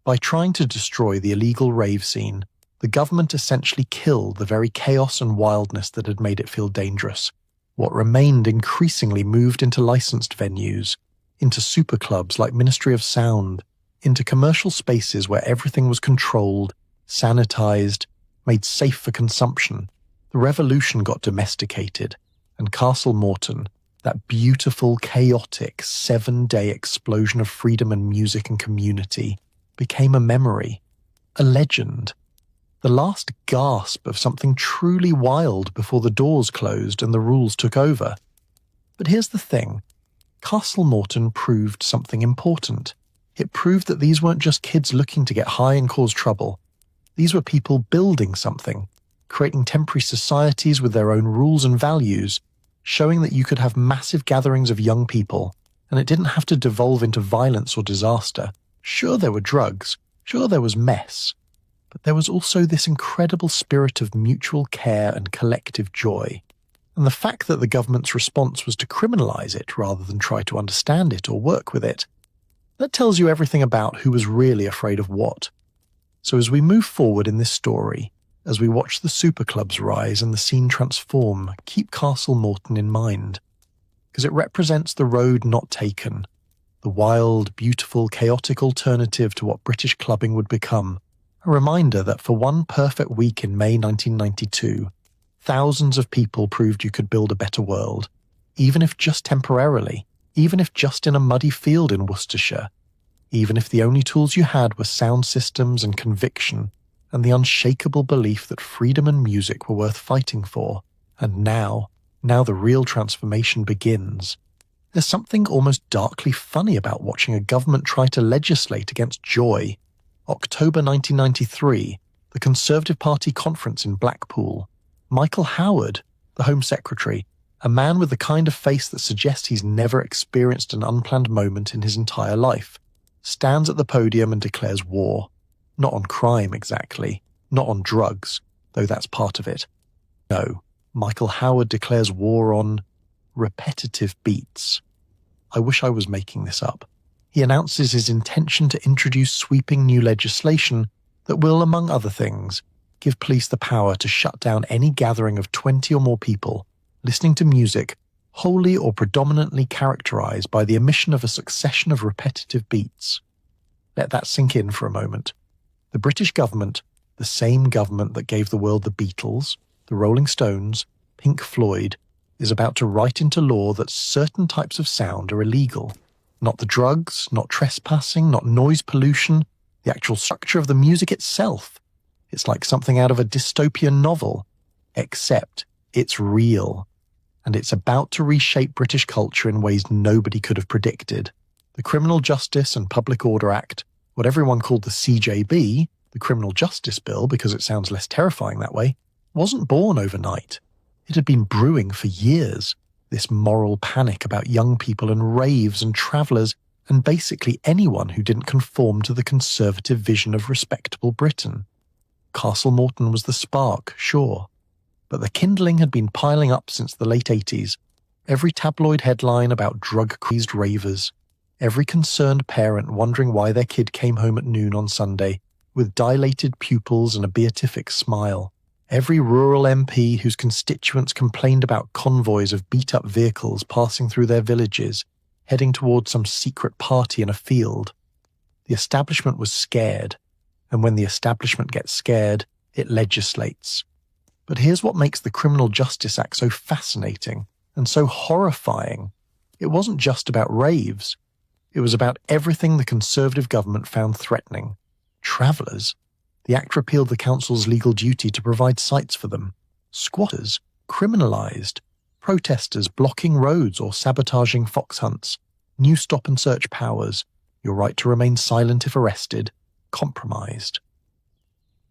By trying to destroy the illegal rave scene, the government essentially killed the very chaos and wildness that had made it feel dangerous. What remained increasingly moved into licensed venues, into superclubs like Ministry of Sound, into commercial spaces where everything was controlled, sanitized, made safe for consumption. The revolution got domesticated, and Castle Morton, that beautiful, chaotic, 7-day explosion of freedom and music and community, became a memory, a legend, the last gasp of something truly wild before the doors closed and the rules took over. But here's the thing. Castle Morton proved something important. It proved that these weren't just kids looking to get high and cause trouble. These were people building something, creating temporary societies with their own rules and values, showing that you could have massive gatherings of young people, and it didn't have to devolve into violence or disaster. Sure, there were drugs, sure, there was mess, but there was also this incredible spirit of mutual care and collective joy. And the fact that the government's response was to criminalize it rather than try to understand it or work with it, that tells you everything about who was really afraid of what. So as we move forward in this story, as we watch the superclubs rise and the scene transform, keep Castle Morton in mind, because it represents the road not taken, the wild, beautiful, chaotic alternative to what British clubbing would become, a reminder that for one perfect week in May 1992, thousands of people proved you could build a better world, even if just temporarily, even if just in a muddy field in Worcestershire, even if the only tools you had were sound systems and conviction, and the unshakable belief that freedom and music were worth fighting for. And now the real transformation begins. There's something almost darkly funny about watching a government try to legislate against joy. October 1993, the Conservative Party conference in Blackpool. Michael Howard, the Home Secretary, a man with the kind of face that suggests he's never experienced an unplanned moment in his entire life, stands at the podium and declares war. Not on crime exactly, not on drugs, though that's part of it. No, Michael Howard declares war on repetitive beats. I wish I was making this up. He announces his intention to introduce sweeping new legislation that will, among other things, give police the power to shut down any gathering of 20 or more people listening to music wholly or predominantly characterized by the emission of a succession of repetitive beats. Let that sink in for a moment. The British government, the same government that gave the world the Beatles, the Rolling Stones, Pink Floyd, is about to write into law that certain types of sound are illegal. Not the drugs, not trespassing, not noise pollution, the actual structure of the music itself. It's like something out of a dystopian novel, except it's real. And it's about to reshape British culture in ways nobody could have predicted. The Criminal Justice and Public Order Act, what everyone called the CJB, the Criminal Justice Bill because it sounds less terrifying that way, wasn't born overnight. It had been brewing for years, this moral panic about young people and raves and travellers and basically anyone who didn't conform to the conservative vision of respectable Britain. Castle Morton was the spark, sure, but the kindling had been piling up since the late 80s. Every tabloid headline about drug-crazed ravers, every concerned parent wondering why their kid came home at noon on Sunday with dilated pupils and a beatific smile. Every rural MP whose constituents complained about convoys of beat-up vehicles passing through their villages, heading towards some secret party in a field. The establishment was scared, and when the establishment gets scared, it legislates. But here's what makes the Criminal Justice Act so fascinating and so horrifying. It wasn't just about raves. It was about everything the Conservative government found threatening. Travellers. The Act repealed the council's legal duty to provide sites for them. Squatters. Criminalised. Protesters blocking roads or sabotaging fox hunts. New stop-and-search powers. Your right to remain silent if arrested. Compromised.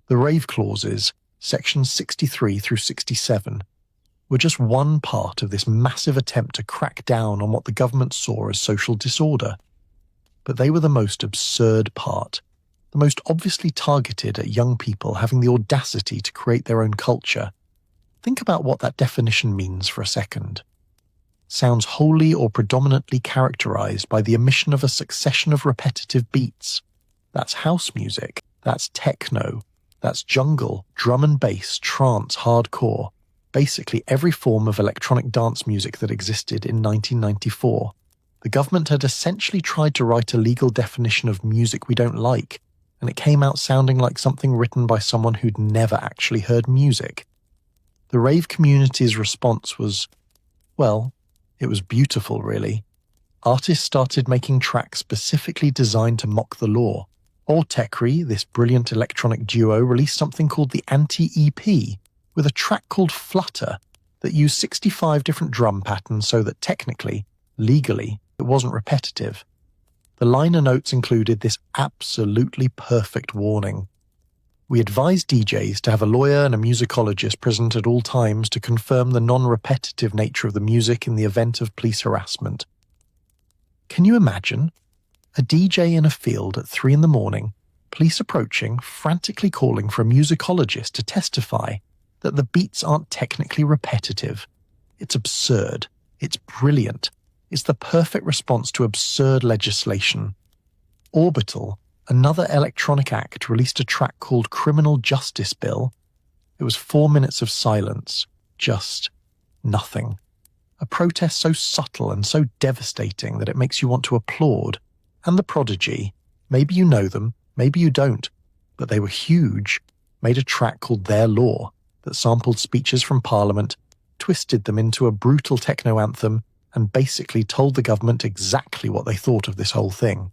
The rave clauses, sections 63 through 67, were just one part of this massive attempt to crack down on what the government saw as social disorder. But they were the most absurd part, the most obviously targeted at young people having the audacity to create their own culture. Think about what that definition means for a second. Sounds wholly or predominantly characterized by the emission of a succession of repetitive beats. That's house music, that's techno, that's jungle, drum and bass, trance, hardcore, basically every form of electronic dance music that existed in 1994. The government had essentially tried to write a legal definition of music we don't like, and it came out sounding like something written by someone who'd never actually heard music. The rave community's response was, well, it was beautiful, really. Artists started making tracks specifically designed to mock the law. Alltechry, this brilliant electronic duo, released something called the Anti-EP, with a track called Flutter that used 65 different drum patterns so that technically, legally, it wasn't repetitive. The liner notes included this absolutely perfect warning. We advise DJs to have a lawyer and a musicologist present at all times to confirm the non-repetitive nature of the music in the event of police harassment. Can you imagine? A DJ in a field at 3 a.m, police approaching, frantically calling for a musicologist to testify that the beats aren't technically repetitive. It's absurd. It's brilliant. It's the perfect response to absurd legislation. Orbital, another electronic act, released a track called Criminal Justice Bill. It was 4 minutes of silence. Just nothing. A protest so subtle and so devastating that it makes you want to applaud. And The Prodigy, maybe you know them, maybe you don't, but they were huge, made a track called Their Law that sampled speeches from Parliament, twisted them into a brutal techno anthem, and basically told the government exactly what they thought of this whole thing.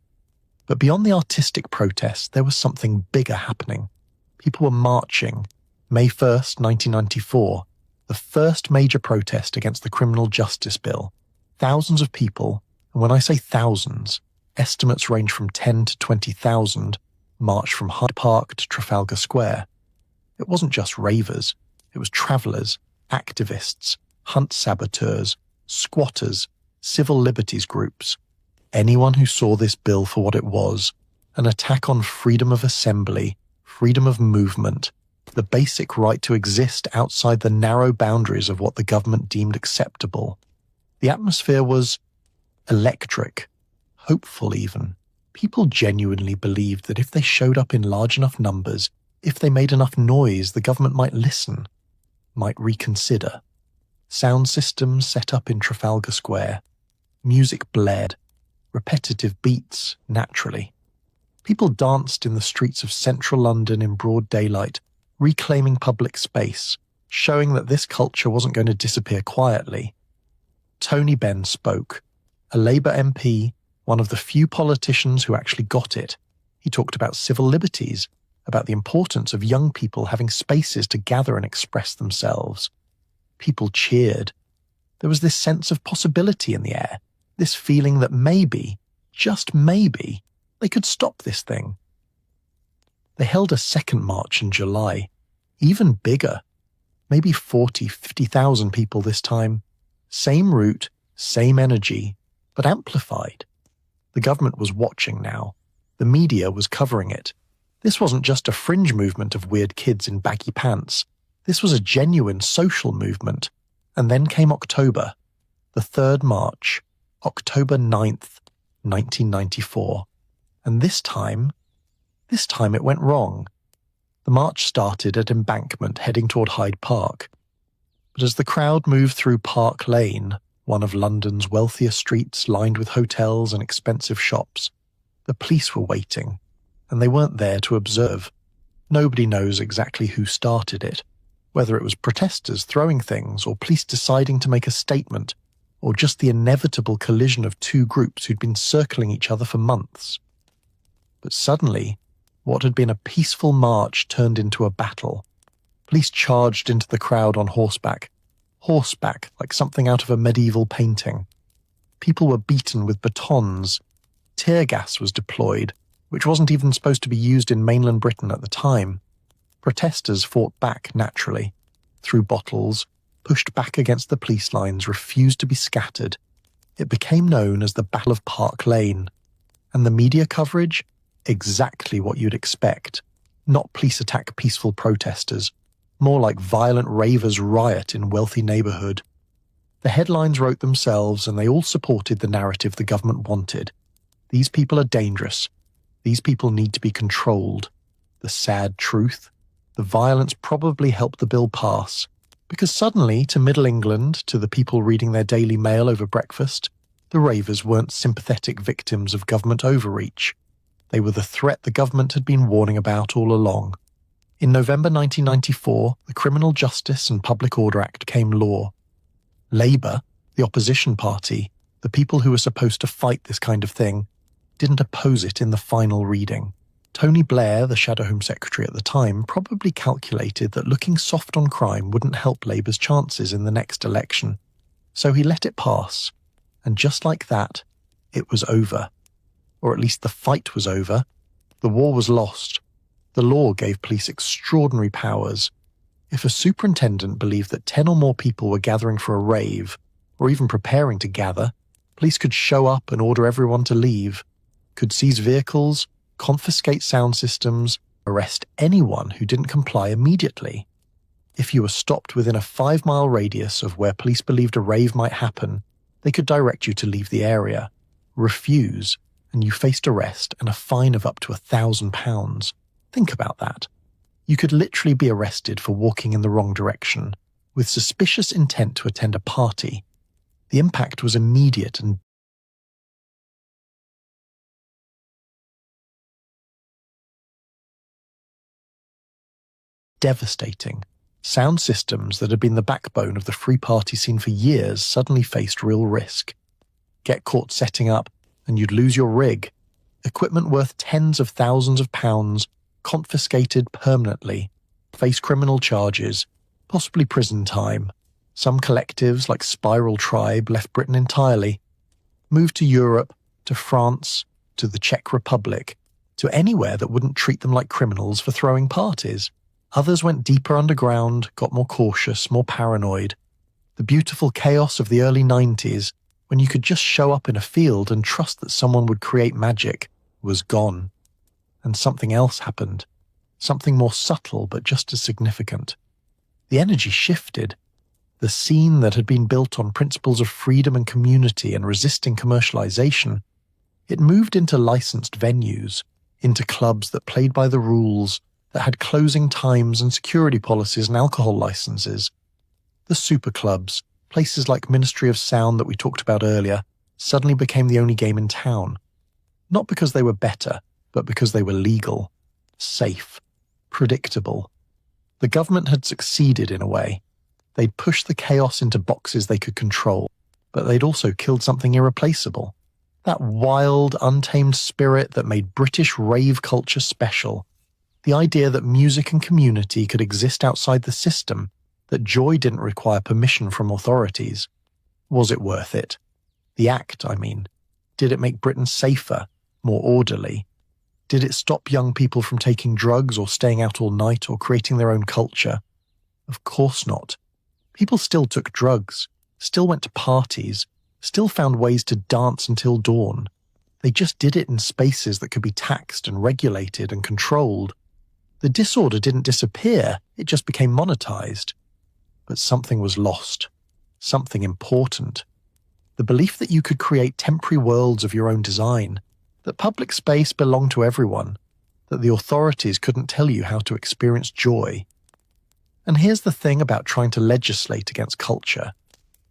But beyond the artistic protest, there was something bigger happening. People were marching. May 1st, 1994, the first major protest against the Criminal Justice Bill. Thousands of people, and when I say thousands, estimates range from 10 to 20,000, marched from Hyde Park to Trafalgar Square. It wasn't just ravers, it was travellers, activists, hunt saboteurs, squatters, civil liberties groups. Anyone who saw this bill for what it was, an attack on freedom of assembly, freedom of movement, the basic right to exist outside the narrow boundaries of what the government deemed acceptable. The atmosphere was electric, hopeful even. People genuinely believed that if they showed up in large enough numbers, if they made enough noise, the government might listen, might reconsider. Sound systems set up in Trafalgar Square. Music blared. Repetitive beats, naturally. People danced in the streets of central London in broad daylight, reclaiming public space, showing that this culture wasn't going to disappear quietly. Tony Benn spoke, a Labour MP, one of the few politicians who actually got it. He talked about civil liberties, about the importance of young people having spaces to gather and express themselves. People cheered. There was this sense of possibility in the air, this feeling that maybe, just maybe, they could stop this thing. They held a second march in July, even bigger, maybe 40, 50,000 people this time. Same route, same energy, but amplified. The government was watching now. The media was covering it. This wasn't just a fringe movement of weird kids in baggy pants. This was a genuine social movement. And then came October, the third march, October 9th, 1994. And this time it went wrong. The march started at Embankment heading toward Hyde Park. But as the crowd moved through Park Lane, one of London's wealthiest streets lined with hotels and expensive shops, the police were waiting, and they weren't there to observe. Nobody knows exactly who started it, whether it was protesters throwing things or police deciding to make a statement, or just the inevitable collision of two groups who'd been circling each other for months. But suddenly, what had been a peaceful march turned into a battle. Police charged into the crowd on horseback like something out of a medieval painting. People were beaten with batons. Tear gas was deployed, which wasn't even supposed to be used in mainland Britain at the time. Protesters fought back naturally, threw bottles, pushed back against the police lines, refused to be scattered. It became known as the Battle of Park Lane. And the media coverage? Exactly what you'd expect. Not police attack peaceful protesters, more like violent ravers riot in wealthy neighbourhood. The headlines wrote themselves, and they all supported the narrative the government wanted. These people are dangerous. These people need to be controlled. The sad truth? The violence probably helped the bill pass, because suddenly, to Middle England, to the people reading their Daily Mail over breakfast, the ravers weren't sympathetic victims of government overreach. They were the threat the government had been warning about all along. In November 1994, the Criminal Justice and Public Order Act became law. Labour, the opposition party, the people who were supposed to fight this kind of thing, didn't oppose it in the final reading. Tony Blair, the Shadow Home Secretary at the time, probably calculated that looking soft on crime wouldn't help Labour's chances in the next election. So he let it pass. And just like that, it was over. Or at least the fight was over. The war was lost. The law gave police extraordinary powers. If a superintendent believed that 10 or more people were gathering for a rave, or even preparing to gather, police could show up and order everyone to leave, could seize vehicles, confiscate sound systems, arrest anyone who didn't comply immediately. If you were stopped within a 5-mile radius of where police believed a rave might happen, they could direct you to leave the area. Refuse, and you faced arrest and a fine of up to £1,000. Think about that. You could literally be arrested for walking in the wrong direction, with suspicious intent to attend a party. The impact was immediate and devastating. Sound systems that had been the backbone of the free party scene for years suddenly faced real risk. Get caught setting up, and you'd lose your rig. Equipment worth tens of thousands of pounds, confiscated permanently, face criminal charges, possibly prison time. Some collectives, like Spiral Tribe, left Britain entirely, moved to Europe, to France, to the Czech Republic, to anywhere that wouldn't treat them like criminals for throwing parties. Others went deeper underground, got more cautious, more paranoid. The beautiful chaos of the early 90s, when you could just show up in a field and trust that someone would create magic, was gone. And something else happened. Something more subtle but just as significant. The energy shifted. The scene that had been built on principles of freedom and community and resisting commercialization, it moved into licensed venues, into clubs that played by the rules, that had closing times and security policies and alcohol licenses. The super clubs, places like Ministry of Sound that we talked about earlier, suddenly became the only game in town. Not because they were better, but because they were legal, safe, predictable. The government had succeeded in a way. They'd pushed the chaos into boxes they could control, but they'd also killed something irreplaceable. That wild, untamed spirit that made British rave culture special. The idea that music and community could exist outside the system, that joy didn't require permission from authorities. Was it worth it? The act, I mean. Did it make Britain safer, more orderly? Did it stop young people from taking drugs or staying out all night or creating their own culture? Of course not. People still took drugs, still went to parties, still found ways to dance until dawn. They just did it in spaces that could be taxed and regulated and controlled. The disorder didn't disappear, it just became monetized. But something was lost. Something important. The belief that you could create temporary worlds of your own design, that public space belonged to everyone, that the authorities couldn't tell you how to experience joy. And here's the thing about trying to legislate against culture.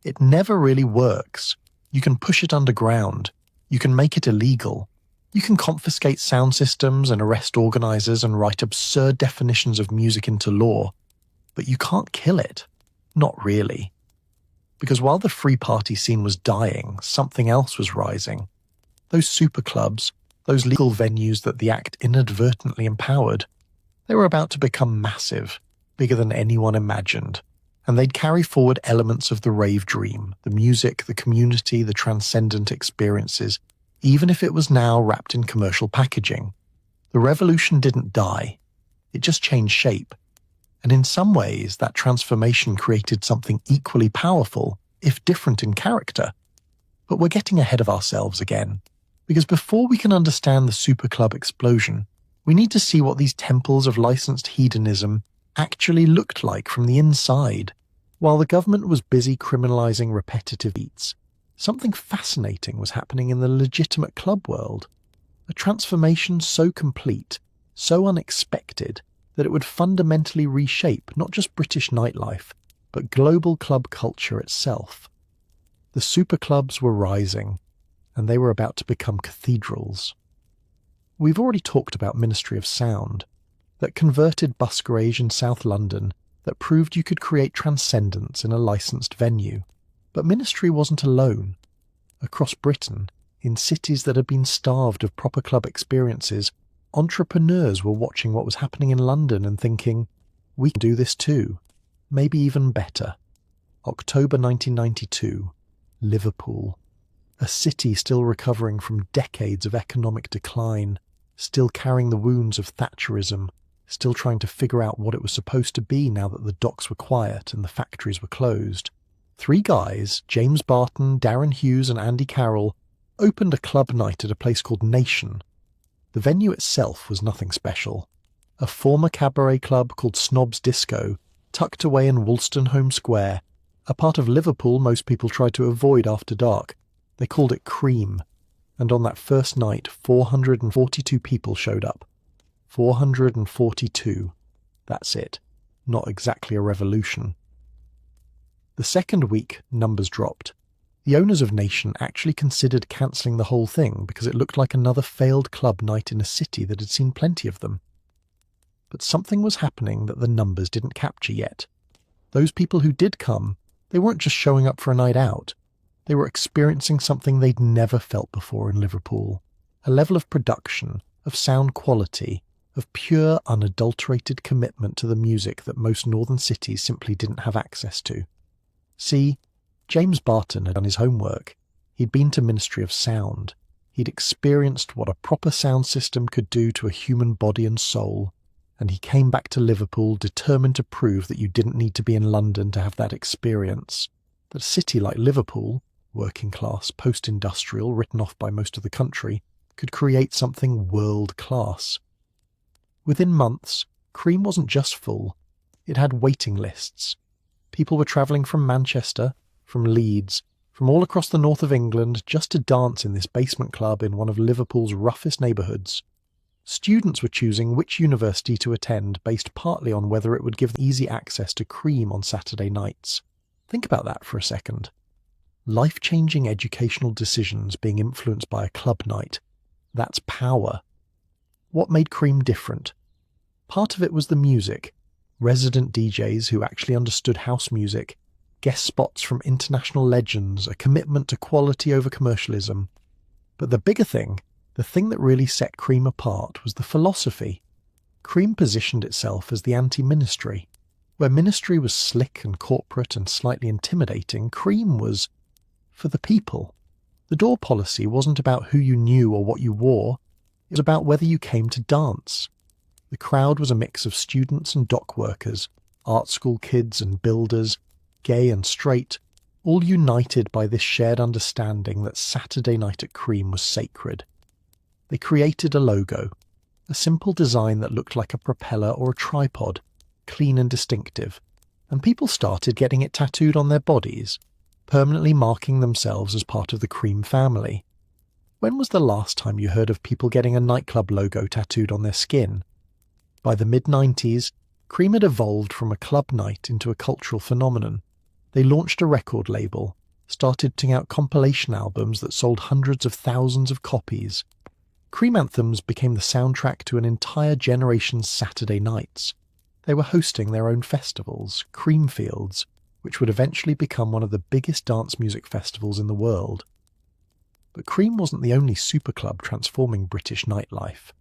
It never really works. You can push it underground. You can make it illegal. You can confiscate sound systems and arrest organizers and write absurd definitions of music into law. But you can't kill it. Not really. Because while the free party scene was dying, something else was rising. Those super clubs, those legal venues that the Act inadvertently empowered, they were about to become massive, bigger than anyone imagined. And they'd carry forward elements of the rave dream, the music, the community, the transcendent experiences, even if it was now wrapped in commercial packaging. The revolution didn't die. It just changed shape. And in some ways, that transformation created something equally powerful, if different in character. But we're getting ahead of ourselves again. Because before we can understand the superclub explosion, we need to see what these temples of licensed hedonism actually looked like from the inside. While the government was busy criminalizing repetitive eats, something fascinating was happening in the legitimate club world. A transformation so complete, so unexpected, that it would fundamentally reshape not just British nightlife, but global club culture itself. The superclubs were rising, and they were about to become cathedrals. We've already talked about Ministry of Sound, that converted busgarage in South London, that proved you could create transcendence in a licensed venue. But Ministry wasn't alone. Across Britain, in cities that had been starved of proper club experiences, entrepreneurs were watching what was happening in London and thinking, we can do this too, maybe even better. October 1992, Liverpool. A city still recovering from decades of economic decline, still carrying the wounds of Thatcherism, still trying to figure out what it was supposed to be now that the docks were quiet and the factories were closed. 3 guys, James Barton, Darren Hughes and Andy Carroll, opened a club night at a place called Nation. The venue itself was nothing special. A former cabaret club called Snob's Disco, tucked away in Wolstenholme Square, a part of Liverpool most people tried to avoid after dark. They called it Cream, and on that first night 442 people showed up. 442. That's it. Not exactly a revolution. The second week, numbers dropped. The owners of Nation actually considered cancelling the whole thing because it looked like another failed club night in a city that had seen plenty of them. But something was happening that the numbers didn't capture yet. Those people who did come, they weren't just showing up for a night out. They were experiencing something they'd never felt before in Liverpool. A level of production, of sound quality, of pure, unadulterated commitment to the music that most northern cities simply didn't have access to. See, James Barton had done his homework. He'd been to Ministry of Sound. He'd experienced what a proper sound system could do to a human body and soul. And he came back to Liverpool determined to prove that you didn't need to be in London to have that experience. That a city like Liverpool, working class, post-industrial, written off by most of the country, could create something world-class. Within months, Cream wasn't just full. It had waiting lists. People were travelling from Manchester, from Leeds, from all across the north of England just to dance in this basement club in one of Liverpool's roughest neighbourhoods. Students were choosing which university to attend based partly on whether it would give them easy access to Cream on Saturday nights. Think about that for a second. Life-changing educational decisions being influenced by a club night. That's power. What made Cream different? Part of it was the music. Resident DJs who actually understood house music, guest spots from international legends, a commitment to quality over commercialism. But the bigger thing, the thing that really set Cream apart, was the philosophy. Cream positioned itself as the anti-Ministry. Where Ministry was slick and corporate and slightly intimidating, Cream was for the people. The door policy wasn't about who you knew or what you wore, it was about whether you came to dance. The crowd was a mix of students and dock workers, art school kids and builders, gay and straight, all united by this shared understanding that Saturday night at Cream was sacred. They created a logo, a simple design that looked like a propeller or a tripod, clean and distinctive, and people started getting it tattooed on their bodies, permanently marking themselves as part of the Cream family. When was the last time you heard of people getting a nightclub logo tattooed on their skin? By the mid-90s, Cream had evolved from a club night into a cultural phenomenon. They launched a record label, started putting out compilation albums that sold hundreds of thousands of copies. Cream anthems became the soundtrack to an entire generation's Saturday nights. They were hosting their own festivals, Creamfields, which would eventually become one of the biggest dance music festivals in the world. But Cream wasn't the only superclub transforming British nightlife.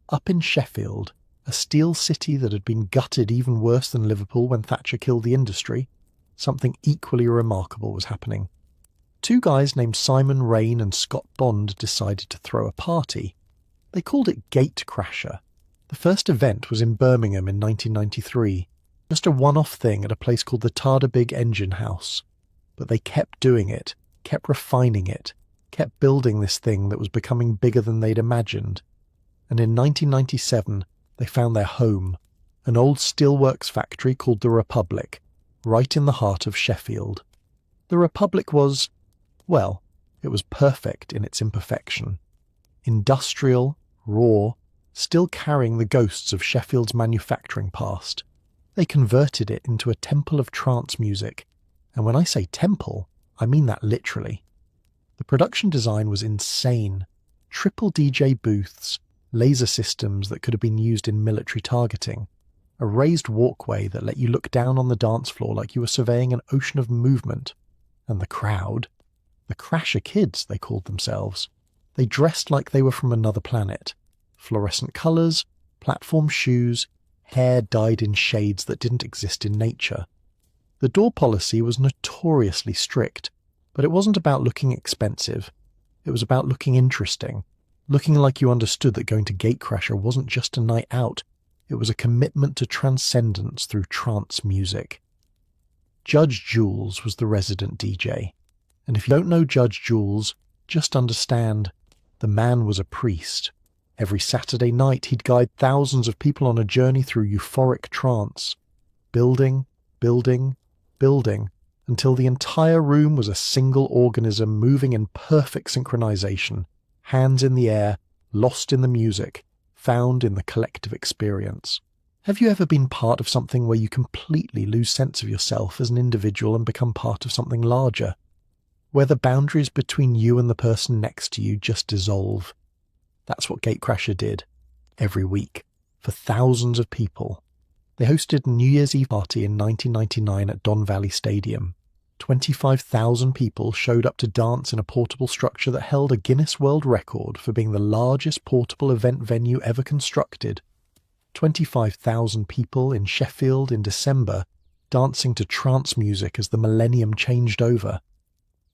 Up in Sheffield, a steel city that had been gutted even worse than Liverpool when Thatcher killed the industry, something equally remarkable was happening. 2 guys named Simon Rain and Scott Bond decided to throw a party. They called it Gate Crasher. The first event was in Birmingham in 1993, just a one-off thing at a place called the Tardebigge Engine House. But they kept doing it, kept refining it, kept building this thing that was becoming bigger than they'd imagined. And in 1997, they found their home, an old steelworks factory called the Republic, right in the heart of Sheffield. The Republic was, well, it was perfect in its imperfection. Industrial, raw, still carrying the ghosts of Sheffield's manufacturing past. They converted it into a temple of trance music, and when I say temple, I mean that literally. The production design was insane. Triple DJ booths, laser systems that could have been used in military targeting, a raised walkway that let you look down on the dance floor like you were surveying an ocean of movement. And the crowd, the Crasher Kids, they called themselves. They dressed like they were from another planet. Fluorescent colours, platform shoes, hair dyed in shades that didn't exist in nature. The door policy was notoriously strict, but it wasn't about looking expensive. It was about looking interesting, looking like you understood that going to Gatecrasher wasn't just a night out, It was a commitment to transcendence through trance music. Judge Jules was the resident DJ. And if you don't know Judge Jules, just understand, the man was a priest. Every Saturday night he'd guide thousands of people on a journey through euphoric trance, building, building, building, until the entire room was a single organism moving in perfect synchronization, hands in the air, lost in the music, found in the collective experience. Have you ever been part of something where you completely lose sense of yourself as an individual and become part of something larger? Where the boundaries between you and the person next to you just dissolve? That's what Gatecrasher did, every week, for thousands of people. They hosted a New Year's Eve party in 1999 at Don Valley Stadium. 25,000 people showed up to dance in a portable structure that held a Guinness World Record for being the largest portable event venue ever constructed. 25,000 people in Sheffield in December, dancing to trance music as the millennium changed over.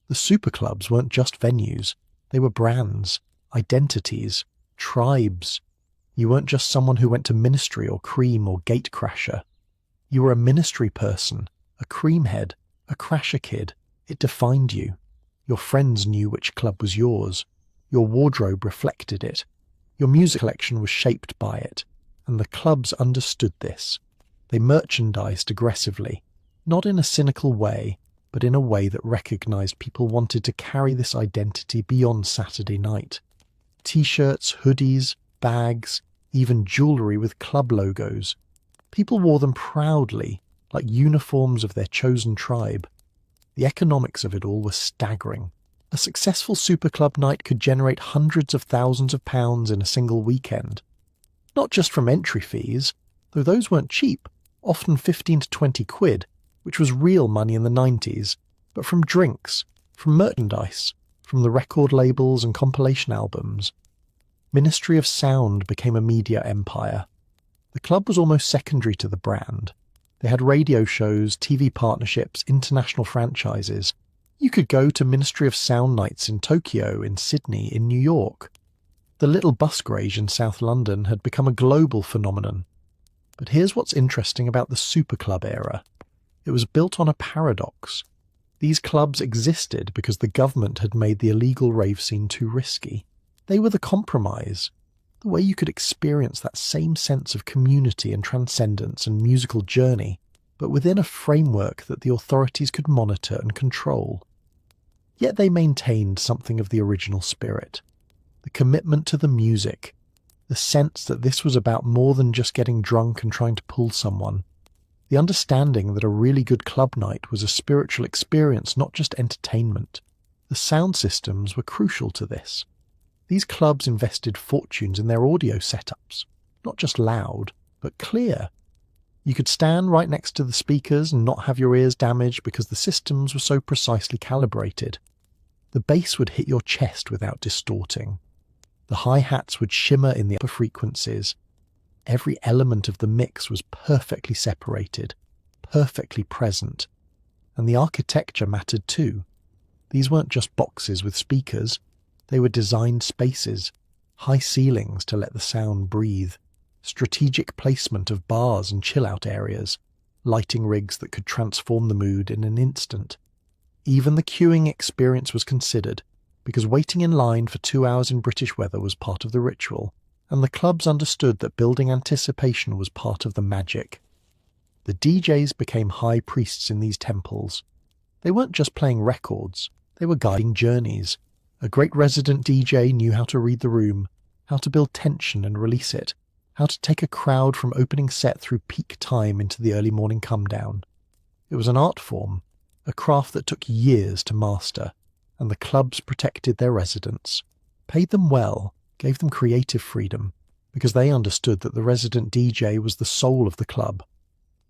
The superclubs weren't just venues, they were brands, identities, tribes. You weren't just someone who went to Ministry or Cream or Gatecrasher. You were a Ministry person, a Creamhead, a Crasher kid. It defined you. Your friends knew which club was yours. Your wardrobe reflected it. Your music collection was shaped by it. And the clubs understood this. They merchandised aggressively, not in a cynical way, but in a way that recognized people wanted to carry this identity beyond Saturday night. T-shirts, hoodies, bags, even jewellery with club logos. People wore them proudly, like uniforms of their chosen tribe. The economics of it all was staggering. A successful superclub night could generate hundreds of thousands of pounds in a single weekend. Not just from entry fees, though those weren't cheap, often 15 to 20 quid, which was real money in the 90s, but from drinks, from merchandise, from the record labels and compilation albums. Ministry of Sound became a media empire. The club was almost secondary to the brand. They had radio shows, TV partnerships, international franchises. You could go to Ministry of Sound nights in Tokyo, in Sydney, in New York. The little bus garage in South London had become a global phenomenon. But here's what's interesting about the superclub era. It was built on a paradox. These clubs existed because the government had made the illegal rave scene too risky. They were the compromise, the way you could experience that same sense of community and transcendence and musical journey, but within a framework that the authorities could monitor and control. Yet they maintained something of the original spirit. The commitment to the music, the sense that this was about more than just getting drunk and trying to pull someone, the understanding that a really good club night was a spiritual experience, not just entertainment. The sound systems were crucial to this. These clubs invested fortunes in their audio setups, not just loud, but clear. You could stand right next to the speakers and not have your ears damaged because the systems were so precisely calibrated. The bass would hit your chest without distorting. The hi-hats would shimmer in the upper frequencies. Every element of the mix was perfectly separated, perfectly present. And the architecture mattered too. These weren't just boxes with speakers. They were designed spaces, high ceilings to let the sound breathe, strategic placement of bars and chill-out areas, lighting rigs that could transform the mood in an instant. Even the queuing experience was considered, because waiting in line for 2 hours in British weather was part of the ritual, and the clubs understood that building anticipation was part of the magic. The DJs became high priests in these temples. They weren't just playing records, they were guiding journeys. A great resident DJ knew how to read the room, how to build tension and release it, how to take a crowd from opening set through peak time into the early morning come-down. It was an art form, a craft that took years to master, and the clubs protected their residents, paid them well, gave them creative freedom, because they understood that the resident DJ was the soul of the club.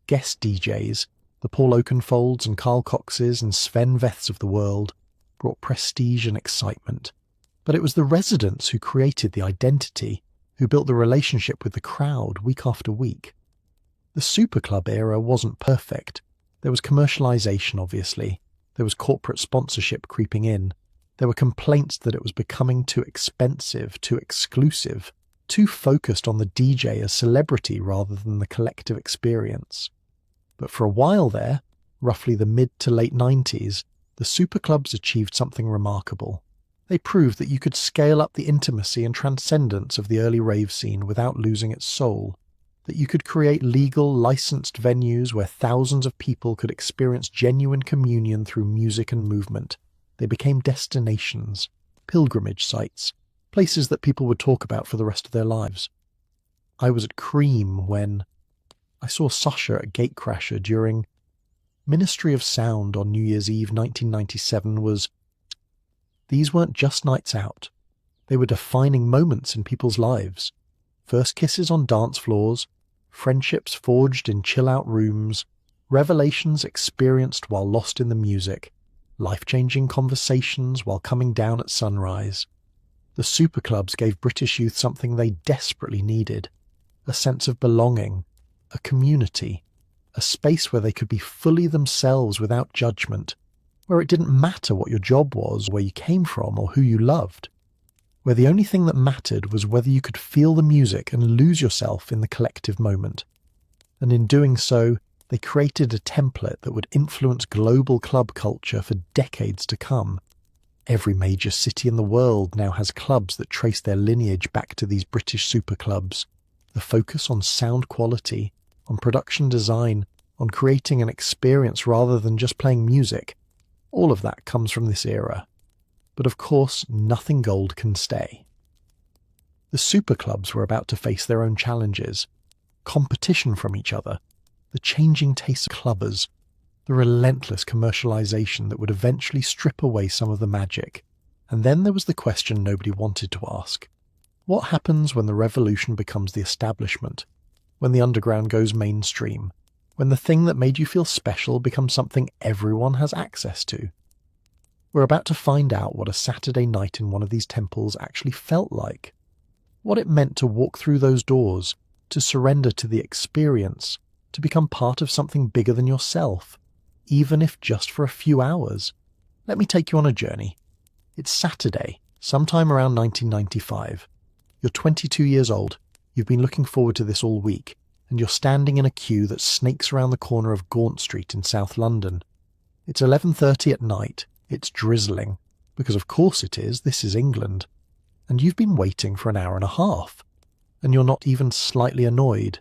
Guest DJs, the Paul Oakenfolds and Carl Coxes and Sven Veths of the world, brought prestige and excitement. But it was the residents who created the identity, who built the relationship with the crowd week after week. The superclub era wasn't perfect. There was commercialization, obviously. There was corporate sponsorship creeping in. There were complaints that it was becoming too expensive, too exclusive. too focused on the DJ as celebrity rather than the collective experience. But for a while there, roughly the mid to late 90s, the superclubs achieved something remarkable. They proved that you could scale up the intimacy and transcendence of the early rave scene without losing its soul, that you could create legal, licensed venues where thousands of people could experience genuine communion through music and movement. They became destinations, pilgrimage sites, places that people would talk about for the rest of their lives. I was at Cream when I saw Sasha at Gatecrasher during Ministry of Sound on New Year's Eve 1997. These weren't just nights out. They were defining moments in people's lives. First kisses on dance floors, friendships forged in chill-out rooms, revelations experienced while lost in the music, life-changing conversations while coming down at sunrise. The superclubs gave British youth something they desperately needed, a sense of belonging, a community, a space where they could be fully themselves without judgment, where it didn't matter what your job was, where you came from, or who you loved, where the only thing that mattered was whether you could feel the music and lose yourself in the collective moment. And in doing so, they created a template that would influence global club culture for decades to come. Every major city in the world now has clubs that trace their lineage back to these British superclubs. The focus on sound quality, on production design, on creating an experience rather than just playing music, all of that comes from this era. But of course, nothing gold can stay. The superclubs were about to face their own challenges, competition from each other, the changing tastes of clubbers, the relentless commercialization that would eventually strip away some of the magic. And then there was the question nobody wanted to ask. What happens when the revolution becomes the establishment? When the underground goes mainstream? When the thing that made you feel special becomes something everyone has access to? We're about to find out what a Saturday night in one of these temples actually felt like. What it meant to walk through those doors, to surrender to the experience, to become part of something bigger than yourself, even if just for a few hours. Let me take you on a journey. It's Saturday, sometime around 1995. You're 22 years old, you've been looking forward to this all week, and you're standing in a queue that snakes around the corner of Gaunt Street in South London. It's 11:30 at night, it's drizzling, because of course it is, this is England, and you've been waiting for an hour and a half, and you're not even slightly annoyed,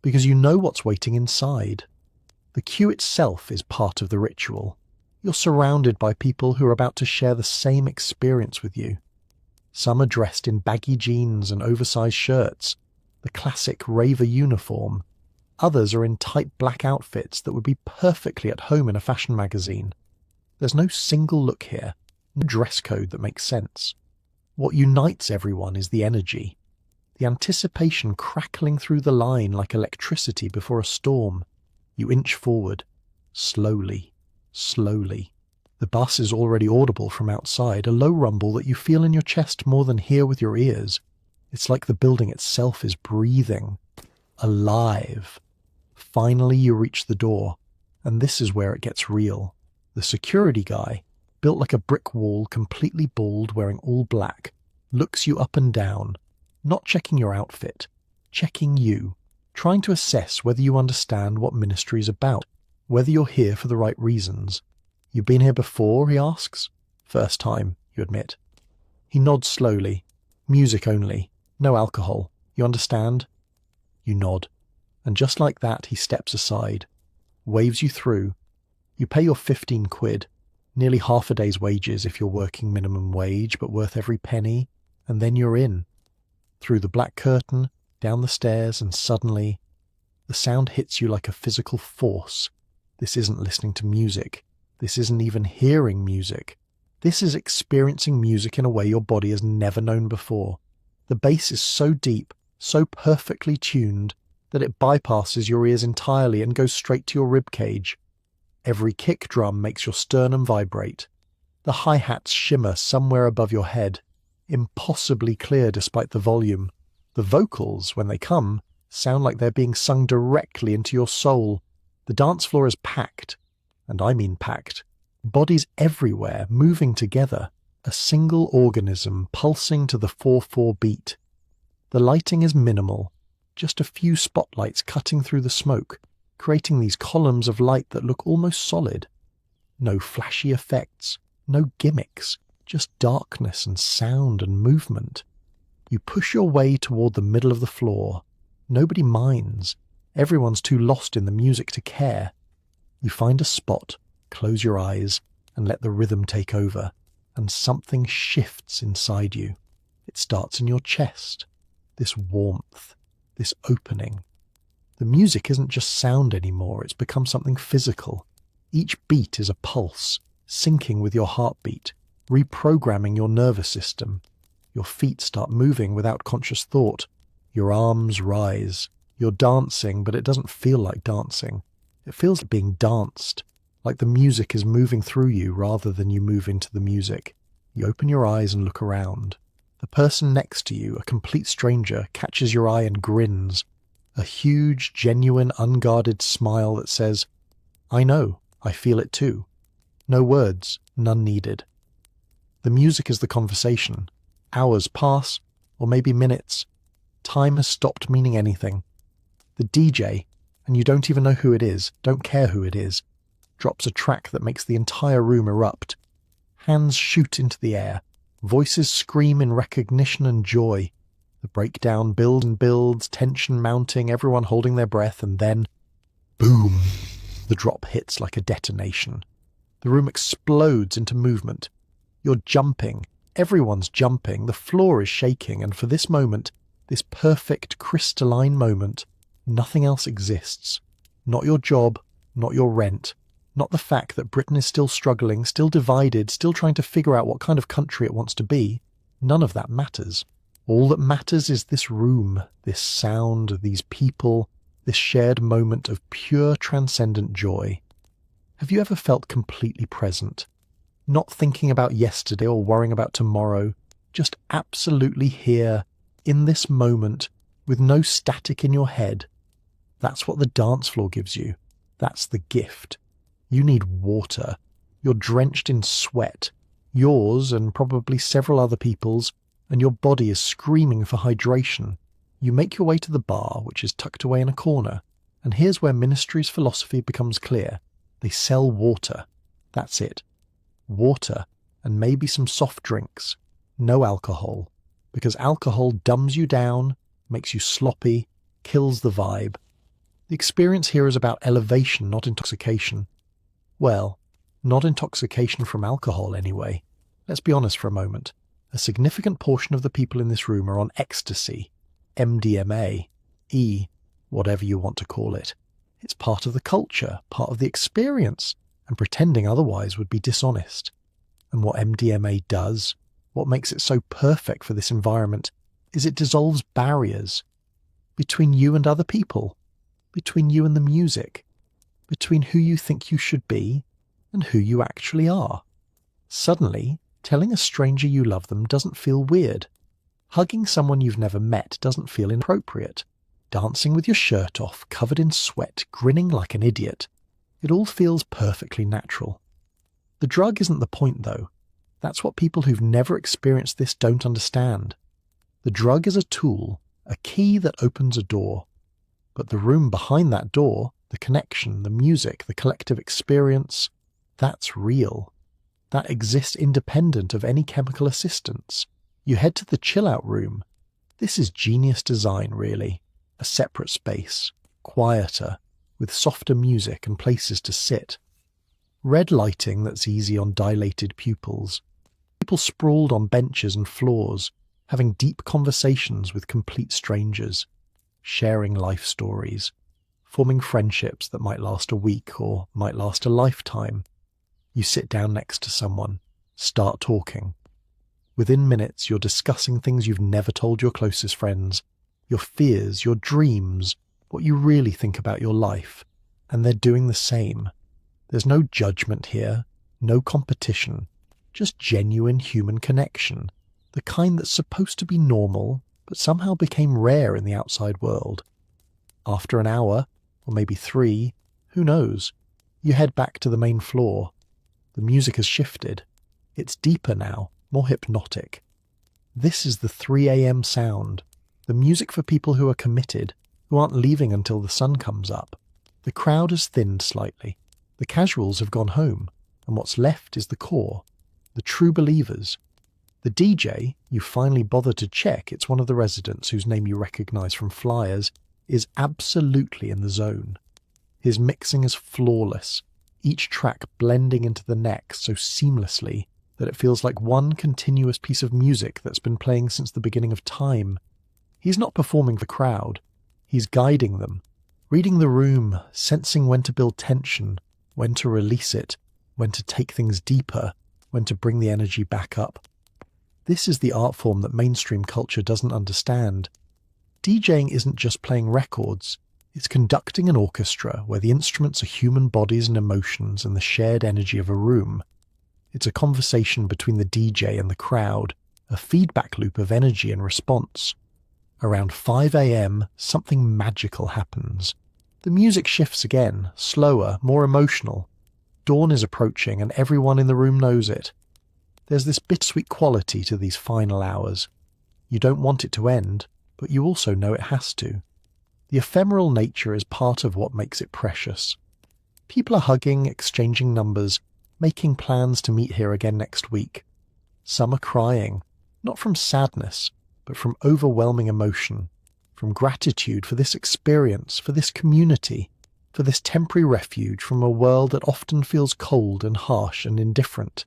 because you know what's waiting inside. The queue itself is part of the ritual. You're surrounded by people who are about to share the same experience with you. Some are dressed in baggy jeans and oversized shirts, the classic raver uniform. Others are in tight black outfits that would be perfectly at home in a fashion magazine. There's no single look here, no dress code that makes sense. What unites everyone is the energy, the anticipation crackling through the line like electricity before a storm. You inch forward, slowly, slowly. The bus is already audible from outside, a low rumble that you feel in your chest more than hear with your ears. It's like the building itself is breathing, alive. Finally you reach the door, and this is where it gets real. The security guy, built like a brick wall, completely bald, wearing all black, looks you up and down, not checking your outfit, checking you, trying to assess whether you understand what ministry is about, whether you're here for the right reasons. You've been here before, he asks. First time, you admit. He nods slowly. Music only. No alcohol. You understand? You nod. And just like that, he steps aside, waves you through. You pay your 15 quid, nearly half a day's wages if you're working minimum wage, but worth every penny, and then you're in. Through the black curtain, down the stairs, and suddenly, the sound hits you like a physical force. This isn't listening to music. This isn't even hearing music. This is experiencing music in a way your body has never known before. The bass is so deep, so perfectly tuned, that it bypasses your ears entirely and goes straight to your ribcage. Every kick drum makes your sternum vibrate. The hi-hats shimmer somewhere above your head, impossibly clear despite the volume. The vocals, when they come, sound like they're being sung directly into your soul. The dance floor is packed, and I mean packed. Bodies everywhere, moving together, a single organism pulsing to the 4/4 beat. The lighting is minimal, just a few spotlights cutting through the smoke, creating these columns of light that look almost solid. No flashy effects, no gimmicks, just darkness and sound and movement. You push your way toward the middle of the floor. Nobody minds. Everyone's too lost in the music to care. You find a spot, close your eyes, and let the rhythm take over, and something shifts inside you. It starts in your chest. This warmth, this opening. The music isn't just sound anymore, it's become something physical. Each beat is a pulse, syncing with your heartbeat, reprogramming your nervous system. Your feet start moving without conscious thought. Your arms rise. You're dancing, but it doesn't feel like dancing. It feels like being danced, like the music is moving through you rather than you move into the music. You open your eyes and look around. The person next to you, a complete stranger, catches your eye and grins. A huge, genuine, unguarded smile that says, "I know, I feel it too." No words, none needed. The music is the conversation. Hours pass, or maybe minutes. Time has stopped meaning anything. The DJ, and you don't even know who it is, don't care who it is, drops a track that makes the entire room erupt. Hands shoot into the air. Voices scream in recognition and joy. The breakdown builds and builds, tension mounting, everyone holding their breath, and then, boom, the drop hits like a detonation. The room explodes into movement. You're jumping. Everyone's jumping. The floor is shaking, and for this moment, this perfect crystalline moment, nothing else exists. Not your job, not your rent, not the fact that Britain is still struggling, still divided, still trying to figure out what kind of country it wants to be. None of that matters. All that matters is this room, this sound, these people, this shared moment of pure transcendent joy. Have you ever felt completely present? Not thinking about yesterday or worrying about tomorrow, just absolutely here, in this moment, with no static in your head. That's what the dance floor gives you. That's the gift. You need water. You're drenched in sweat. Yours and probably several other people's, and your body is screaming for hydration. You make your way to the bar, which is tucked away in a corner, and here's where Ministry's philosophy becomes clear. They sell water. That's it. Water, and maybe some soft drinks. No alcohol. Because alcohol dumbs you down, makes you sloppy, kills the vibe. The experience here is about elevation, not intoxication. Well, not intoxication from alcohol anyway. Let's be honest for a moment. A significant portion of the people in this room are on ecstasy, MDMA, whatever you want to call it. It's part of the culture, part of the experience, and pretending otherwise would be dishonest. And what MDMA does, what makes it so perfect for this environment, is it dissolves barriers between you and other people, between you and the music, between who you think you should be and who you actually are. Suddenly, telling a stranger you love them doesn't feel weird. Hugging someone you've never met doesn't feel inappropriate. Dancing with your shirt off, covered in sweat, grinning like an idiot. It all feels perfectly natural. The drug isn't the point, though. That's what people who've never experienced this don't understand. The drug is a tool, a key that opens a door. But the room behind that door, the connection, the music, the collective experience, that's real. That exists independent of any chemical assistance. You head to the chill-out room. This is genius design, really. A separate space, quieter, with softer music and places to sit. Red lighting that's easy on dilated pupils. People sprawled on benches and floors, having deep conversations with complete strangers, sharing life stories, forming friendships that might last a week or might last a lifetime. You sit down next to someone, start talking. Within minutes, you're discussing things you've never told your closest friends, your fears, your dreams, what you really think about your life, and they're doing the same. There's no judgment here, no competition, just genuine human connection, the kind that's supposed to be normal, but somehow became rare in the outside world. After an hour, or maybe 3, who knows, you head back to the main floor. The music has shifted. It's deeper now, more hypnotic. This is the 3 a.m. sound. The music for people who are committed, who aren't leaving until the sun comes up. The crowd has thinned slightly. The casuals have gone home, and what's left is the core, the true believers. The DJ, you finally bother to check it's one of the residents whose name you recognise from flyers, is absolutely in the zone. His mixing is flawless, each track blending into the next so seamlessly that it feels like one continuous piece of music that's been playing since the beginning of time. He's not performing for the crowd, he's guiding them, reading the room, sensing when to build tension, when to release it, when to take things deeper, when to bring the energy back up. This is the art form that mainstream culture doesn't understand. DJing isn't just playing records, it's conducting an orchestra where the instruments are human bodies and emotions and the shared energy of a room. It's a conversation between the DJ and the crowd, a feedback loop of energy and response. Around 5 a.m, something magical happens. The music shifts again, slower, more emotional. Dawn is approaching and everyone in the room knows it. There's this bittersweet quality to these final hours. You don't want it to end, but you also know it has to. The ephemeral nature is part of what makes it precious. People are hugging, exchanging numbers, making plans to meet here again next week. Some are crying, not from sadness, but from overwhelming emotion, from gratitude for this experience, for this community, for this temporary refuge from a world that often feels cold and harsh and indifferent.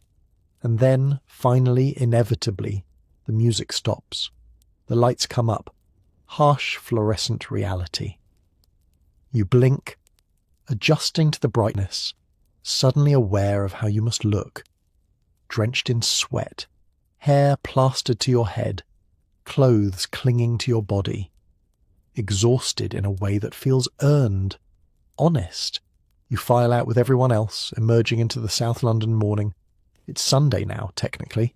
And then, finally, inevitably, the music stops. The lights come up. Harsh fluorescent reality. You blink, adjusting to the brightness, suddenly aware of how you must look. Drenched in sweat, hair plastered to your head, clothes clinging to your body. Exhausted in a way that feels earned, honest. You file out with everyone else, emerging into the South London morning. It's Sunday now, technically.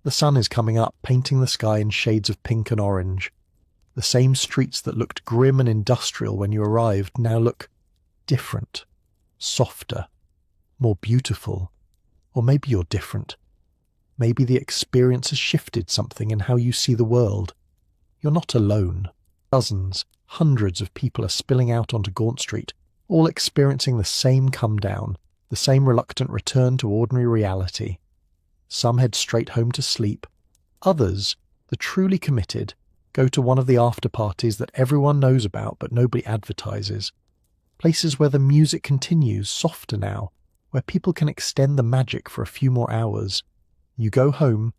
The sun is coming up, painting the sky in shades of pink and orange. The same streets that looked grim and industrial when you arrived now look different, softer, more beautiful. Or maybe you're different. Maybe the experience has shifted something in how you see the world. You're not alone. Dozens, hundreds of people are spilling out onto Gaunt Street, all experiencing the same come down, the same reluctant return to ordinary reality. Some head straight home to sleep. Others, the truly committed, go to one of the after parties that everyone knows about but nobody advertises. Places where the music continues, softer now, where people can extend the magic for a few more hours. You go home,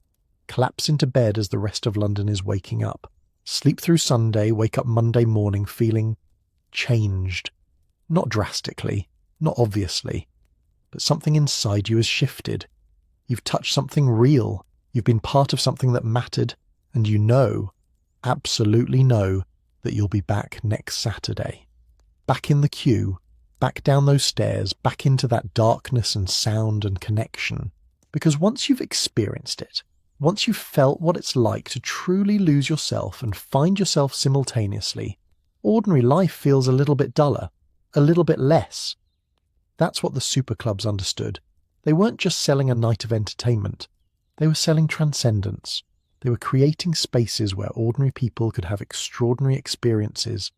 collapse into bed as the rest of London is waking up. Sleep through Sunday, wake up Monday morning feeling changed. Not drastically, not obviously, but something inside you has shifted. You've touched something real. You've been part of something that mattered, and you know, absolutely know, that you'll be back next Saturday. Back in the queue, back down those stairs, back into that darkness and sound and connection. Because once you've experienced it, once you've felt what it's like to truly lose yourself and find yourself simultaneously, ordinary life feels a little bit duller, a little bit less. That's what the superclubs understood. They weren't just selling a night of entertainment. They were selling transcendence. They were creating spaces where ordinary people could have extraordinary experiences,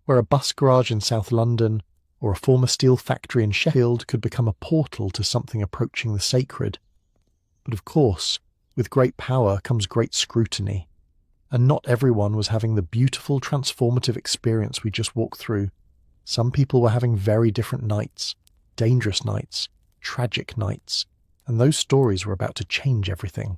where a bus garage in South London or a former steel factory in Sheffield could become a portal to something approaching the sacred. But of course, with great power comes great scrutiny, and not everyone was having the beautiful transformative experience we just walked through. Some people were having very different nights, dangerous nights, tragic nights, and those stories were about to change everything.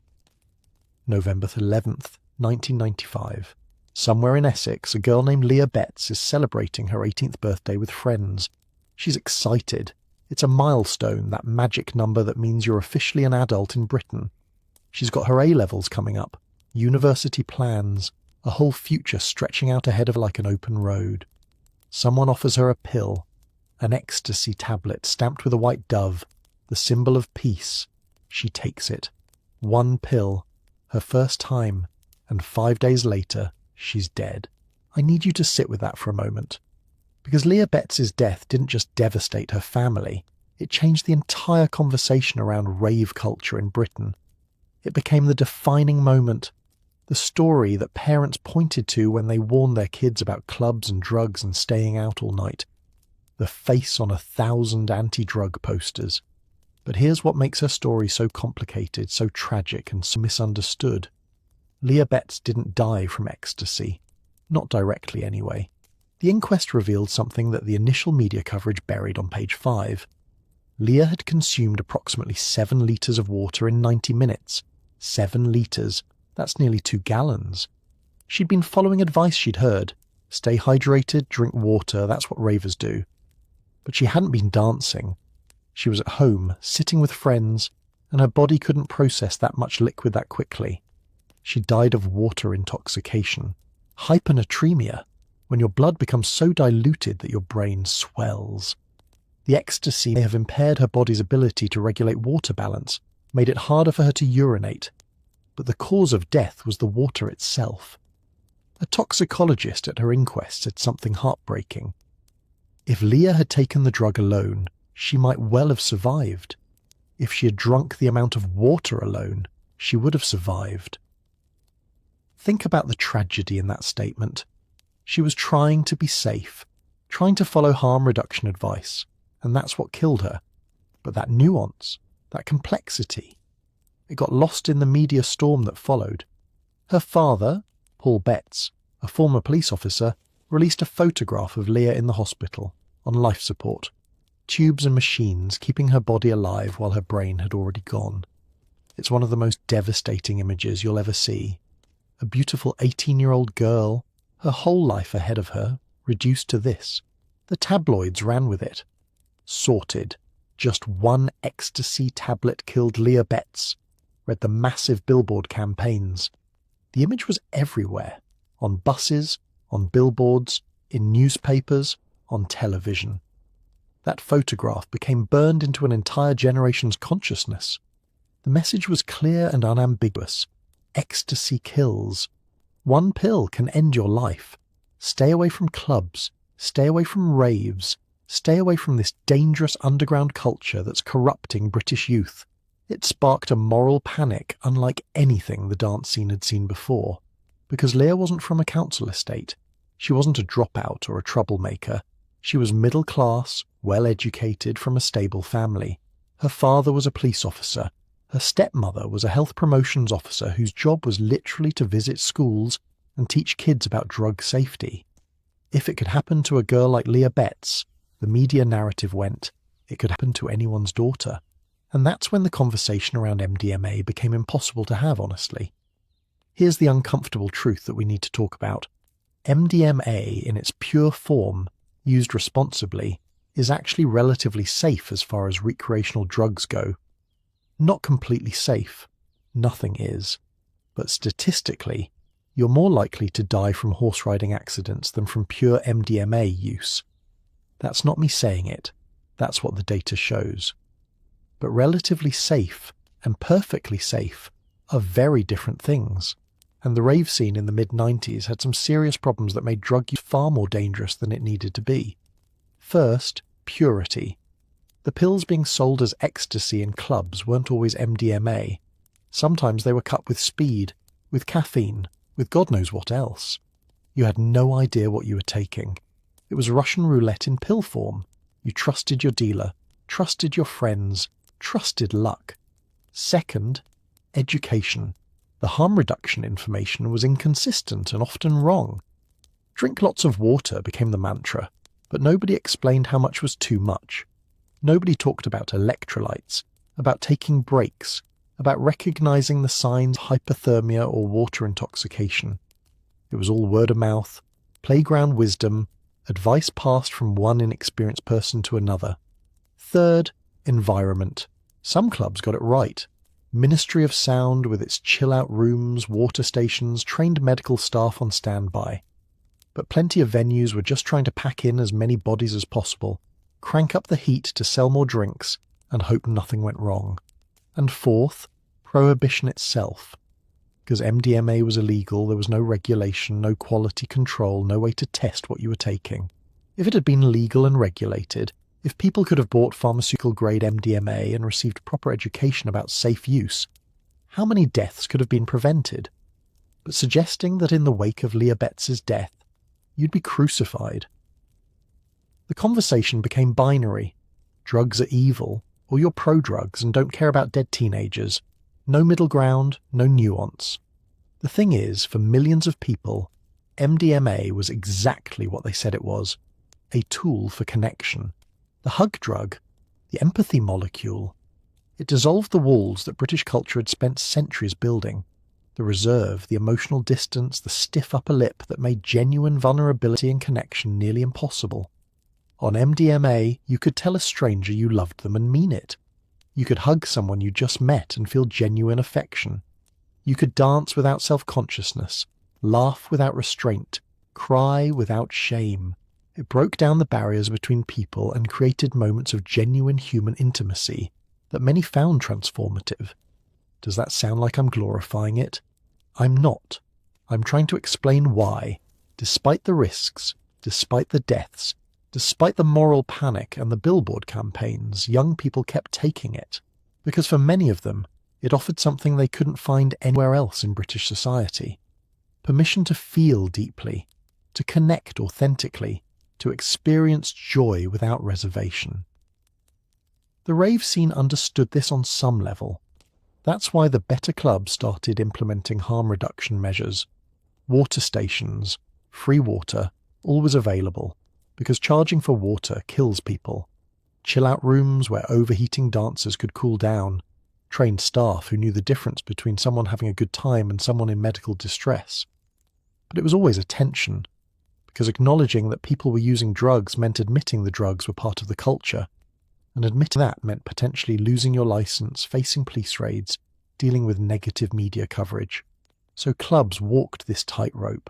November 11th, 1995. Somewhere in Essex, a girl named Leah Betts is celebrating her 18th birthday with friends. She's excited. It's a milestone, that magic number that means you're officially an adult in Britain. She's got her A-levels coming up, university plans, a whole future stretching out ahead of her like an open road. Someone offers her a pill, an ecstasy tablet stamped with a white dove, the symbol of peace. She takes it. One pill, her first time, and 5 days later, she's dead. I need you to sit with that for a moment. Because Leah Betts' death didn't just devastate her family, it changed the entire conversation around rave culture in Britain. It became the defining moment. The story that parents pointed to when they warned their kids about clubs and drugs and staying out all night. The face on 1,000 anti-drug posters. But here's what makes her story so complicated, so tragic, and so misunderstood. Leah Betts didn't die from ecstasy. Not directly, anyway. The inquest revealed something that the initial media coverage buried on page 5. Leah had consumed approximately 7 litres of water in 90 minutes. 7 litres. That's nearly 2 gallons. She'd been following advice she'd heard. Stay hydrated, drink water, that's what ravers do. But she hadn't been dancing. She was at home, sitting with friends, and her body couldn't process that much liquid that quickly. She died of water intoxication. Hyponatremia, when your blood becomes so diluted that your brain swells. The ecstasy may have impaired her body's ability to regulate water balance, made it harder for her to urinate. But the cause of death was the water itself. A toxicologist at her inquest said something heartbreaking. If Leah had taken the drug alone, she might well have survived. If she had drunk the amount of water alone, she would have survived. Think about the tragedy in that statement. She was trying to be safe, trying to follow harm reduction advice, and that's what killed her. But that nuance, that complexity, it got lost in the media storm that followed. Her father, Paul Betts, a former police officer, released a photograph of Leah in the hospital, on life support, tubes and machines keeping her body alive while her brain had already gone. It's one of the most devastating images you'll ever see. A beautiful 18-year-old girl, her whole life ahead of her, reduced to this. The tabloids ran with it. Sorted. Just 1 ecstasy tablet killed Leah Betts. Read the massive billboard campaigns. The image was everywhere. On buses, on billboards, in newspapers, on television. That photograph became burned into an entire generation's consciousness. The message was clear and unambiguous. Ecstasy kills. 1 pill can end your life. Stay away from clubs. Stay away from raves. Stay away from this dangerous underground culture that's corrupting British youth. It sparked a moral panic unlike anything the dance scene had seen before. Because Leah wasn't from a council estate. She wasn't a dropout or a troublemaker. She was middle class, well-educated, from a stable family. Her father was a police officer. Her stepmother was a health promotions officer whose job was literally to visit schools and teach kids about drug safety. If it could happen to a girl like Leah Betts, the media narrative went, it could happen to anyone's daughter. And that's when the conversation around MDMA became impossible to have, honestly. Here's the uncomfortable truth that we need to talk about. MDMA, in its pure form, used responsibly, is actually relatively safe as far as recreational drugs go. Not completely safe. Nothing is. But statistically, you're more likely to die from horse riding accidents than from pure MDMA use. That's not me saying it. That's what the data shows. But relatively safe and perfectly safe are very different things. And the rave scene in the mid-90s had some serious problems that made drug use far more dangerous than it needed to be. First, purity. The pills being sold as ecstasy in clubs weren't always MDMA. Sometimes they were cut with speed, with caffeine, with God knows what else. You had no idea what you were taking. It was Russian roulette in pill form. You trusted your dealer, trusted your friends, trusted luck. Second, education. The harm reduction information was inconsistent and often wrong. Drink lots of water became the mantra, but nobody explained how much was too much. Nobody talked about electrolytes, about taking breaks, about recognizing the signs of hypothermia or water intoxication. It was all word of mouth, playground wisdom, advice passed from one inexperienced person to another. Third, environment. Some clubs got it right. Ministry of Sound with its chill-out rooms, water stations, trained medical staff on standby. But plenty of venues were just trying to pack in as many bodies as possible, crank up the heat to sell more drinks, and hope nothing went wrong. And fourth, prohibition itself. Because MDMA was illegal, there was no regulation, no quality control, no way to test what you were taking. If it had been legal and regulated, if people could have bought pharmaceutical-grade MDMA and received proper education about safe use, how many deaths could have been prevented? but suggesting that in the wake of Leah Betts's death, you'd be crucified. The conversation became binary. Drugs are evil, or you're pro-drugs and don't care about dead teenagers. No middle ground, no nuance. The thing is, for millions of people, MDMA was exactly what they said it was, a tool for connection. The hug drug, the empathy molecule. It dissolved the walls that British culture had spent centuries building. The reserve, the emotional distance, the stiff upper lip that made genuine vulnerability and connection nearly impossible. On MDMA, you could tell a stranger you loved them and mean it. You could hug someone you just met and feel genuine affection. You could dance without self-consciousness, laugh without restraint, cry without shame. It broke down the barriers between people and created moments of genuine human intimacy that many found transformative. Does that sound like I'm glorifying it? I'm not. I'm trying to explain why, despite the risks, despite the deaths, despite the moral panic and the billboard campaigns, young people kept taking it. Because for many of them, it offered something they couldn't find anywhere else in British society. Permission to feel deeply, to connect authentically, to experience joy without reservation. The rave scene understood this on some level. That's why the better clubs started implementing harm reduction measures. Water stations, free water, always available, because charging for water kills people. Chill-out rooms where overheating dancers could cool down. Trained staff who knew the difference between someone having a good time and someone in medical distress. But it was always a tension, because acknowledging that people were using drugs meant admitting the drugs were part of the culture, and admitting that meant potentially losing your license, facing police raids, dealing with negative media coverage. So clubs walked this tightrope,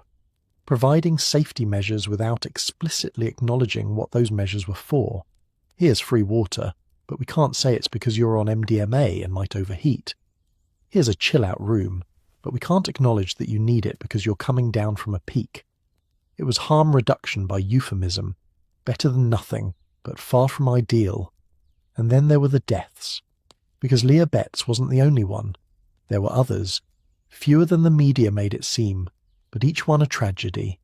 providing safety measures without explicitly acknowledging what those measures were for. Here's free water, but we can't say it's because you're on MDMA and might overheat. Here's a chill-out room, but we can't acknowledge that you need it because you're coming down from a peak. It was harm reduction by euphemism, better than nothing, but far from ideal. And then there were the deaths. Because Leah Betts wasn't the only one. There were others, fewer than the media made it seem, but each one a tragedy,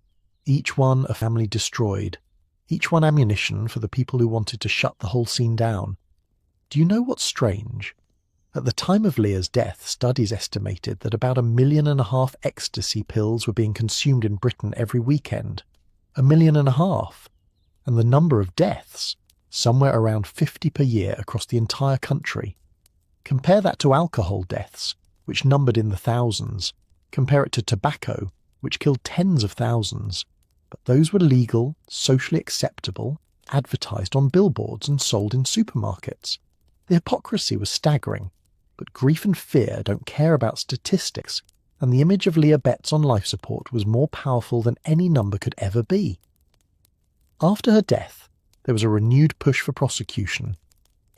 each one a family destroyed, each one ammunition for the people who wanted to shut the whole scene down. Do you know what's strange? At the time of Leah's death, studies estimated that about 1.5 million ecstasy pills were being consumed in Britain every weekend. 1.5 million. And the number of deaths, somewhere around 50 per year across the entire country. Compare that to alcohol deaths, which numbered in the thousands. Compare it to tobacco, which killed tens of thousands. But those were legal, socially acceptable, advertised on billboards and sold in supermarkets. The hypocrisy was staggering. But grief and fear don't care about statistics, and the image of Leah Betts on life support was more powerful than any number could ever be. After her death, there was a renewed push for prosecution.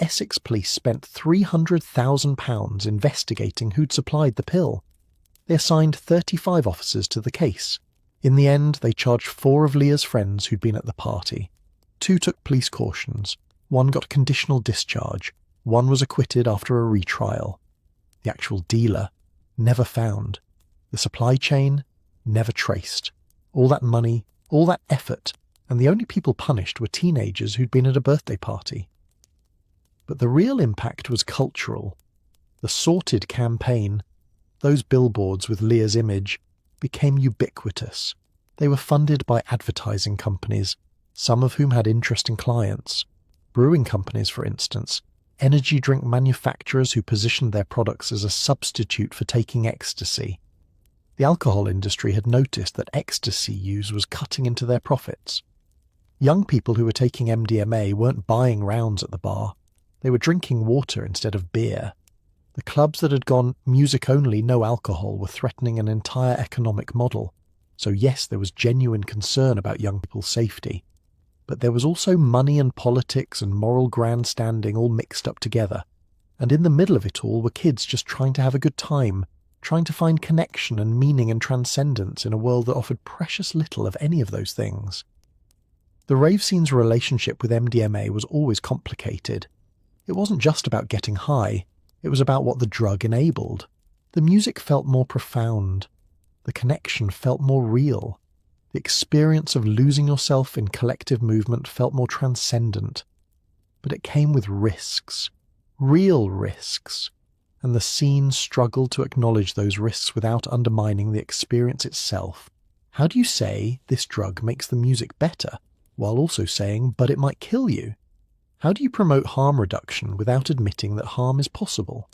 Essex police spent £300,000 investigating who'd supplied the pill. They assigned 35 officers to the case. In the end, they charged 4 of Leah's friends who'd been at the party. 2 took police cautions. 1 got conditional discharge. 1 was acquitted after a retrial. The actual dealer, never found. The supply chain, never traced. All that money, all that effort, and the only people punished were teenagers who'd been at a birthday party. But the real impact was cultural. The sorted campaign, those billboards with Leah's image, became ubiquitous. They were funded by advertising companies, some of whom had interesting clients. Brewing companies, for instance, energy drink manufacturers who positioned their products as a substitute for taking ecstasy. The alcohol industry had noticed that ecstasy use was cutting into their profits. Young people who were taking MDMA weren't buying rounds at the bar. They were drinking water instead of beer. The clubs that had gone music only, no alcohol, were threatening an entire economic model. So yes, there was genuine concern about young people's safety. But there was also money and politics and moral grandstanding all mixed up together. And in the middle of it all were kids just trying to have a good time, trying to find connection and meaning and transcendence in a world that offered precious little of any of those things. The rave scene's relationship with MDMA was always complicated. It wasn't just about getting high, it was about what the drug enabled. The music felt more profound. The connection felt more real. The experience of losing yourself in collective movement felt more transcendent. But it came with risks, real risks, and the scene struggled to acknowledge those risks without undermining the experience itself. How do you say this drug makes the music better, while also saying, but it might kill you? How do you promote harm reduction without admitting that harm is possible?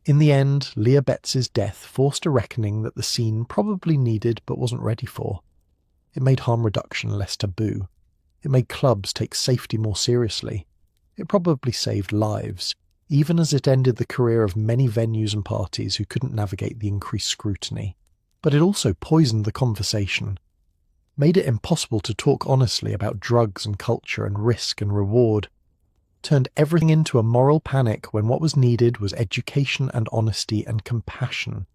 In the end, Leah Betts's death forced a reckoning that the scene probably needed but wasn't ready for. It made harm reduction less taboo. It made clubs take safety more seriously. It probably saved lives, even as it ended the career of many venues and parties who couldn't navigate the increased scrutiny. But it also poisoned the conversation, made it impossible to talk honestly about drugs and culture and risk and reward, turned everything into a moral panic when what was needed was education and honesty and compassion.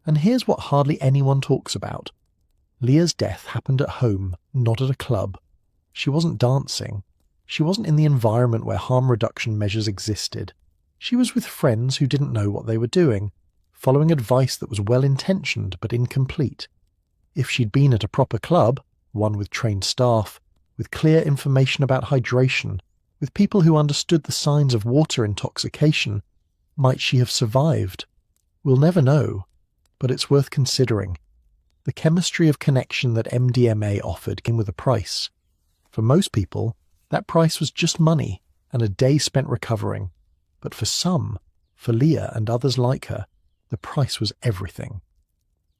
And here's what hardly anyone talks about. Leah's death happened at home, not at a club. She wasn't dancing. She wasn't in the environment where harm reduction measures existed. She was with friends who didn't know what they were doing, following advice that was well-intentioned but incomplete. If she'd been at a proper club, one with trained staff, with clear information about hydration, with people who understood the signs of water intoxication, might she have survived? We'll never know, but it's worth considering. The chemistry of connection that MDMA offered came with a price. For most people, that price was just money and a day spent recovering. But for some, for Leah and others like her, the price was everything.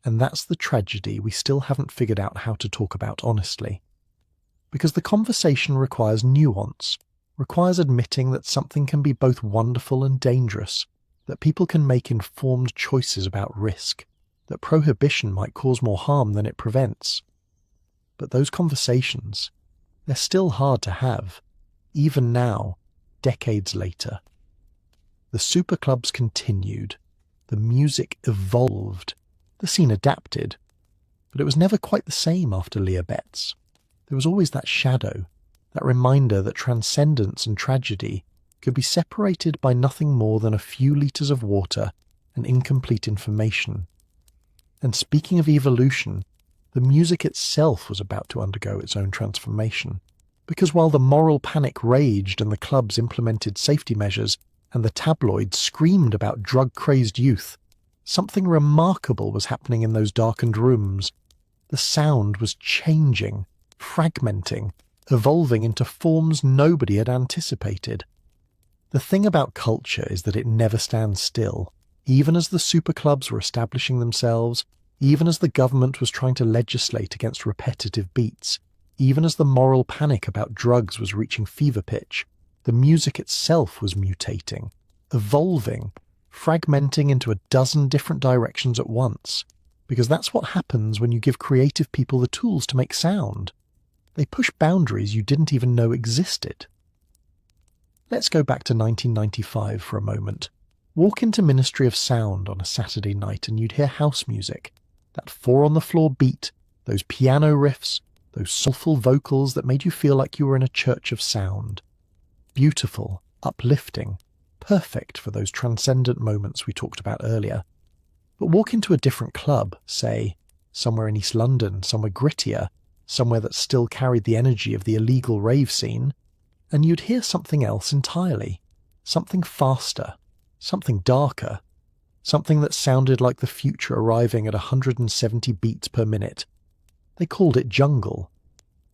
And that's the tragedy we still haven't figured out how to talk about honestly. Because the conversation requires nuance, requires admitting that something can be both wonderful and dangerous, that people can make informed choices about risk, that prohibition might cause more harm than it prevents. But those conversations, they're still hard to have, even now, decades later. The superclubs continued, the music evolved, the scene adapted, but it was never quite the same after Leah Betts. There was always that shadow, that reminder that transcendence and tragedy could be separated by nothing more than a few litres of water and incomplete information. And speaking of evolution, the music itself was about to undergo its own transformation. Because while the moral panic raged and the clubs implemented safety measures and the tabloids screamed about drug-crazed youth, something remarkable was happening in those darkened rooms. The sound was changing, fragmenting, evolving into forms nobody had anticipated. The thing about culture is that it never stands still. Even as the superclubs were establishing themselves, even as the government was trying to legislate against repetitive beats, even as the moral panic about drugs was reaching fever pitch, the music itself was mutating, evolving, fragmenting into a dozen different directions at once, because that's what happens when you give creative people the tools to make sound. They push boundaries you didn't even know existed. Let's go back to 1995 for a moment. Walk into Ministry of Sound on a Saturday night and you'd hear house music, that four-on-the-floor beat, those piano riffs, those soulful vocals that made you feel like you were in a church of sound. Beautiful, uplifting, perfect for those transcendent moments we talked about earlier. But walk into a different club, say, somewhere in East London, somewhere grittier, somewhere that still carried the energy of the illegal rave scene, and you'd hear something else entirely, something faster, something darker, something that sounded like the future arriving at 170 beats per minute. They called it jungle,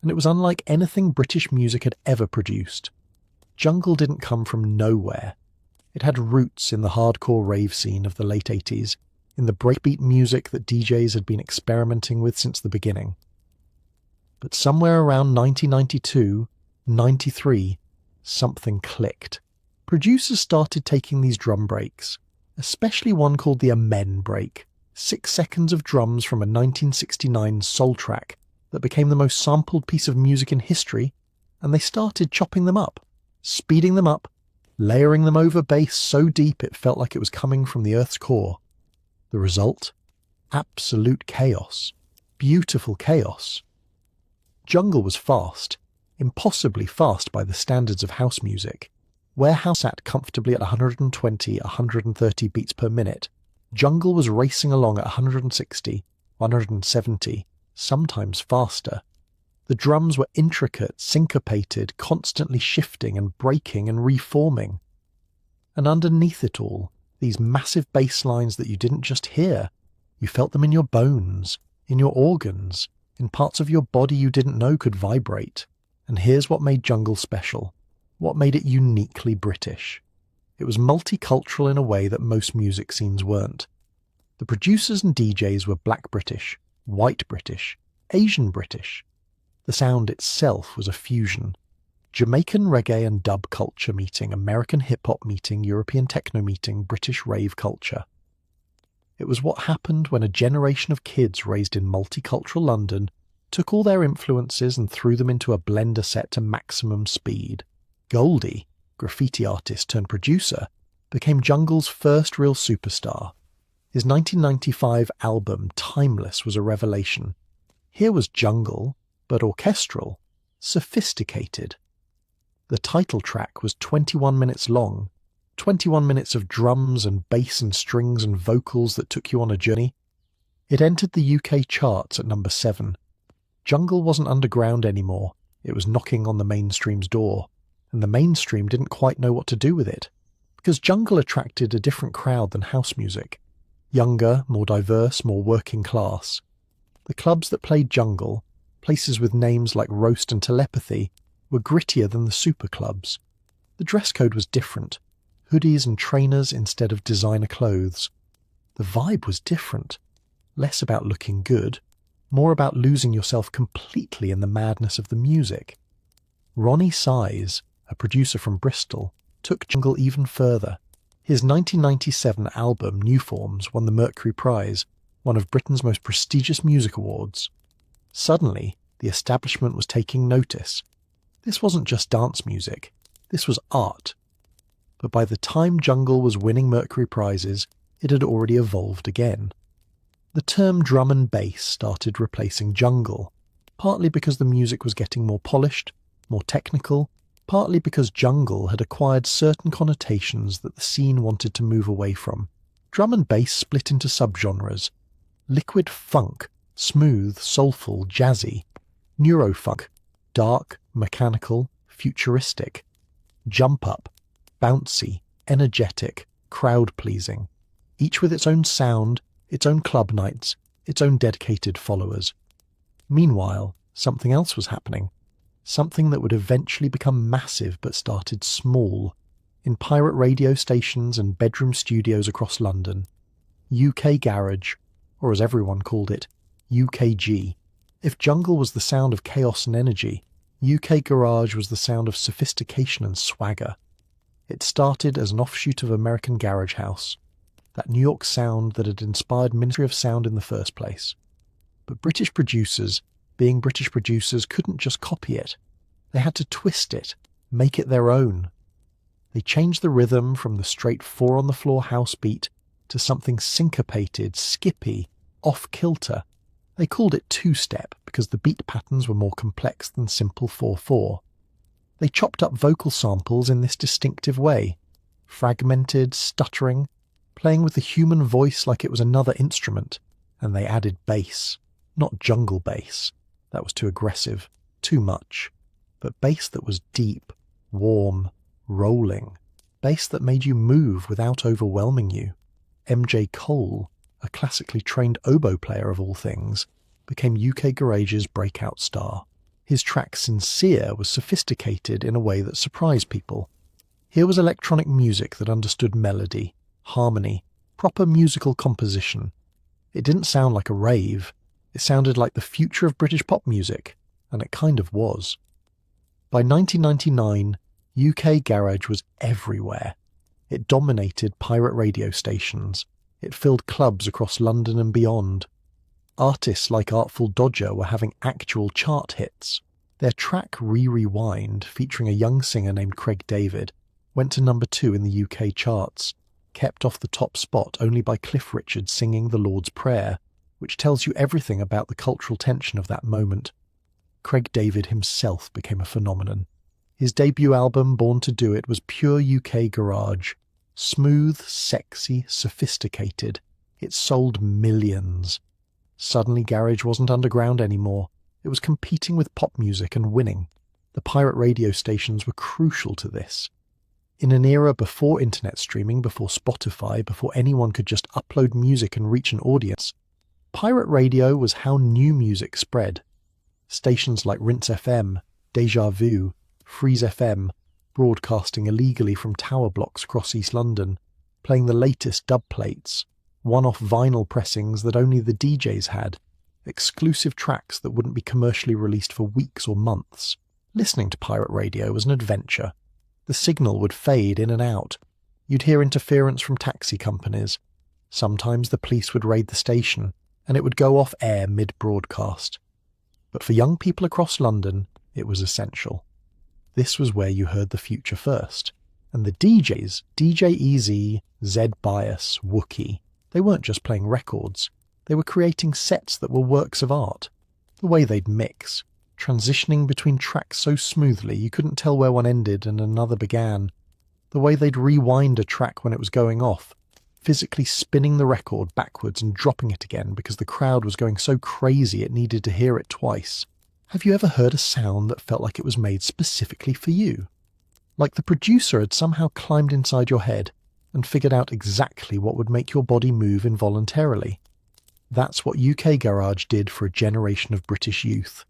and it was unlike anything British music had ever produced. Jungle didn't come from nowhere. It had roots in the hardcore rave scene of the late 80s, in the breakbeat music that DJs had been experimenting with since the beginning. But somewhere around 1992, 93, something clicked. Producers started taking these drum breaks, especially one called the Amen break, 6 seconds of drums from a 1969 soul track that became the most sampled piece of music in history, and they started chopping them up, speeding them up, layering them over bass so deep it felt like it was coming from the Earth's core. The result? Absolute chaos. Beautiful chaos. Jungle was fast, impossibly fast by the standards of house music. Where house sat comfortably at 120, 130 beats per minute, Jungle was racing along at 160, 170, sometimes faster. The drums were intricate, syncopated, constantly shifting and breaking and reforming. And underneath it all, these massive bass lines that you didn't just hear, you felt them in your bones, in your organs, in parts of your body you didn't know could vibrate. And here's what made Jungle special, what made it uniquely British. It was multicultural in a way that most music scenes weren't. The producers and DJs were Black British, White British, Asian British. The sound itself was a fusion. Jamaican reggae and dub culture meeting American hip-hop meeting European techno meeting British rave culture. It was what happened when a generation of kids raised in multicultural London took all their influences and threw them into a blender set to maximum speed. Goldie, graffiti artist turned producer, became Jungle's first real superstar. His 1995 album Timeless was a revelation. Here was Jungle, but orchestral, sophisticated. The title track was 21 minutes long, 21 minutes of drums and bass and strings and vocals that took you on a journey. It entered the UK charts at number 7. Jungle wasn't underground anymore, it was knocking on the mainstream's door, and the mainstream didn't quite know what to do with it, because Jungle attracted a different crowd than house music. Younger, more diverse, more working class. The clubs that played Jungle, places with names like Roast and Telepathy, were grittier than the super clubs. The dress code was different. Hoodies and trainers instead of designer clothes. The vibe was different. Less about looking good, more about losing yourself completely in the madness of the music. Ronnie Size, a producer from Bristol, took Jungle even further. His 1997 album New Forms won the Mercury Prize, one of Britain's most prestigious music awards. Suddenly, the establishment was taking notice. This wasn't just dance music, this was art. But by the time Jungle was winning Mercury Prizes, it had already evolved again. The term drum and bass started replacing jungle, partly because the music was getting more polished, more technical, partly because jungle had acquired certain connotations that the scene wanted to move away from. Drum and bass split into subgenres. Liquid funk, smooth, soulful, jazzy. Neurofunk, dark, mechanical, futuristic. Jump up, bouncy, energetic, crowd-pleasing. Each with its own sound, its own club nights, its own dedicated followers. Meanwhile, something else was happening. Something that would eventually become massive but started small, in pirate radio stations and bedroom studios across London. UK Garage, or as everyone called it, UKG. If jungle was the sound of chaos and energy, UK Garage was the sound of sophistication and swagger. It started as an offshoot of American Garage House, that New York sound that had inspired Ministry of Sound in the first place. But British producers, being British producers, couldn't just copy it. They had to twist it, make it their own. They changed the rhythm from the straight four-on-the-floor house beat to something syncopated, skippy, off-kilter. They called it two-step because the beat patterns were more complex than simple 4/4. They chopped up vocal samples in this distinctive way, fragmented, stuttering, playing with the human voice like it was another instrument, and they added bass, not jungle bass. That was too aggressive, too much, but bass that was deep, warm, rolling, bass that made you move without overwhelming you. MJ Cole, a classically trained oboe player of all things, became UK Garage's breakout star. His track Sincere was sophisticated in a way that surprised people. Here was electronic music that understood melody, harmony, proper musical composition. It didn't sound like a rave. It sounded like the future of British pop music, and it kind of was. By 1999, UK Garage was everywhere. It dominated pirate radio stations. It filled clubs across London and beyond. Artists like Artful Dodger were having actual chart hits. Their track Rewind, featuring a young singer named Craig David, went to number 2 in the UK charts, kept off the top spot only by Cliff Richard singing The Lord's Prayer, which tells you everything about the cultural tension of that moment. Craig David himself became a phenomenon. His debut album, Born to Do It, was pure UK garage. Smooth, sexy, sophisticated. It sold millions. Suddenly garage wasn't underground anymore. It was competing with pop music and winning. The pirate radio stations were crucial to this. In an era before internet streaming, before Spotify, before anyone could just upload music and reach an audience, pirate radio was how new music spread. Stations like Rinse FM, Deja Vu, Freeze FM, broadcasting illegally from tower blocks across East London, playing the latest dub plates, one-off vinyl pressings that only the DJs had, exclusive tracks that wouldn't be commercially released for weeks or months. Listening to pirate radio was an adventure. The signal would fade in and out. You'd hear interference from taxi companies. Sometimes the police would raid the station, and it would go off air mid-broadcast. But for young people across London, it was essential. This was where you heard the future first. And the DJs, DJ EZ, Zed Bias, Wookie, they weren't just playing records. They were creating sets that were works of art. The way they'd mix, transitioning between tracks so smoothly you couldn't tell where one ended and another began. The way they'd rewind a track when it was going off, physically spinning the record backwards and dropping it again because the crowd was going so crazy it needed to hear it twice. Have you ever heard a sound that felt like it was made specifically for you? Like the producer had somehow climbed inside your head and figured out exactly what would make your body move involuntarily. That's what UK Garage did for a generation of British youth.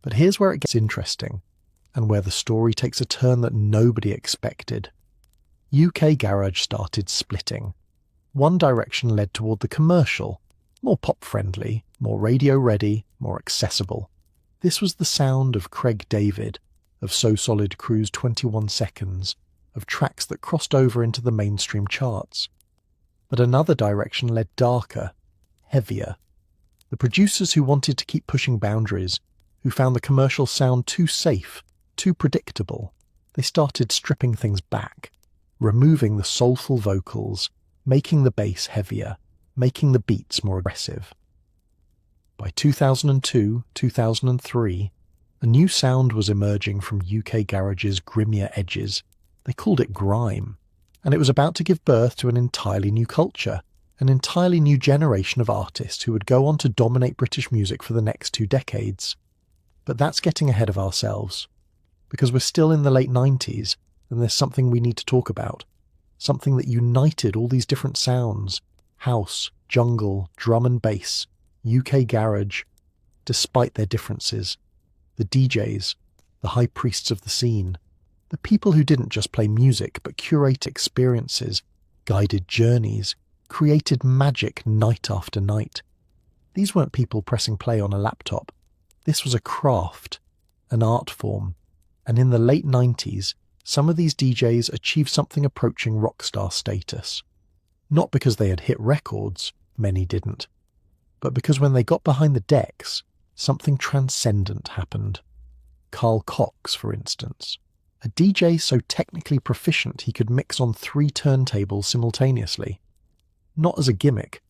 But here's where it gets interesting, and where the story takes a turn that nobody expected. UK Garage started splitting. One direction led toward the commercial, more pop-friendly, more radio-ready, more accessible. This was the sound of Craig David, of So Solid Crew's 21 Seconds, of tracks that crossed over into the mainstream charts. But another direction led darker, heavier. The producers who wanted to keep pushing boundaries, who found the commercial sound too safe, too predictable, they started stripping things back, removing the soulful vocals, making the bass heavier, making the beats more aggressive. By 2002, 2003, a new sound was emerging from UK Garage's grimmier edges. They called it grime, and it was about to give birth to an entirely new culture, an entirely new generation of artists who would go on to dominate British music for the next 2 decades. But that's getting ahead of ourselves, because we're still in the late 90s, and there's something we need to talk about, something that united all these different sounds, house, jungle, drum and bass, UK Garage, despite their differences. The DJs, the high priests of the scene, the people who didn't just play music but curate experiences, guided journeys, created magic night after night. These weren't people pressing play on a laptop. This was a craft, an art form, and in the late 90s, some of these DJs achieved something approaching rock star status. Not because they had hit records, many didn't, but because when they got behind the decks, something transcendent happened. Carl Cox, for instance, a DJ so technically proficient he could mix on 3 turntables simultaneously. Not as a gimmick,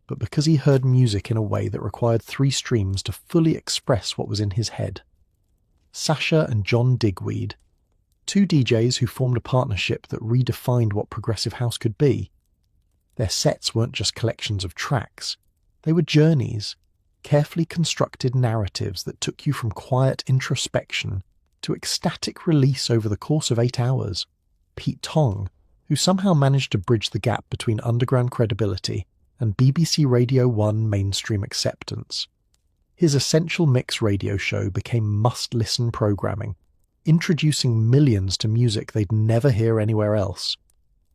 but because he heard music in a way that required 3 streams to fully express what was in his head. Sasha and John Digweed, 2 DJs who formed a partnership that redefined what progressive house could be. Their sets weren't just collections of tracks, they were journeys, carefully constructed narratives that took you from quiet introspection to ecstatic release over the course of 8 hours. Pete Tong, who somehow managed to bridge the gap between underground credibility and BBC Radio 1 mainstream acceptance. His Essential Mix radio show became must-listen programming, introducing millions to music they'd never hear anywhere else.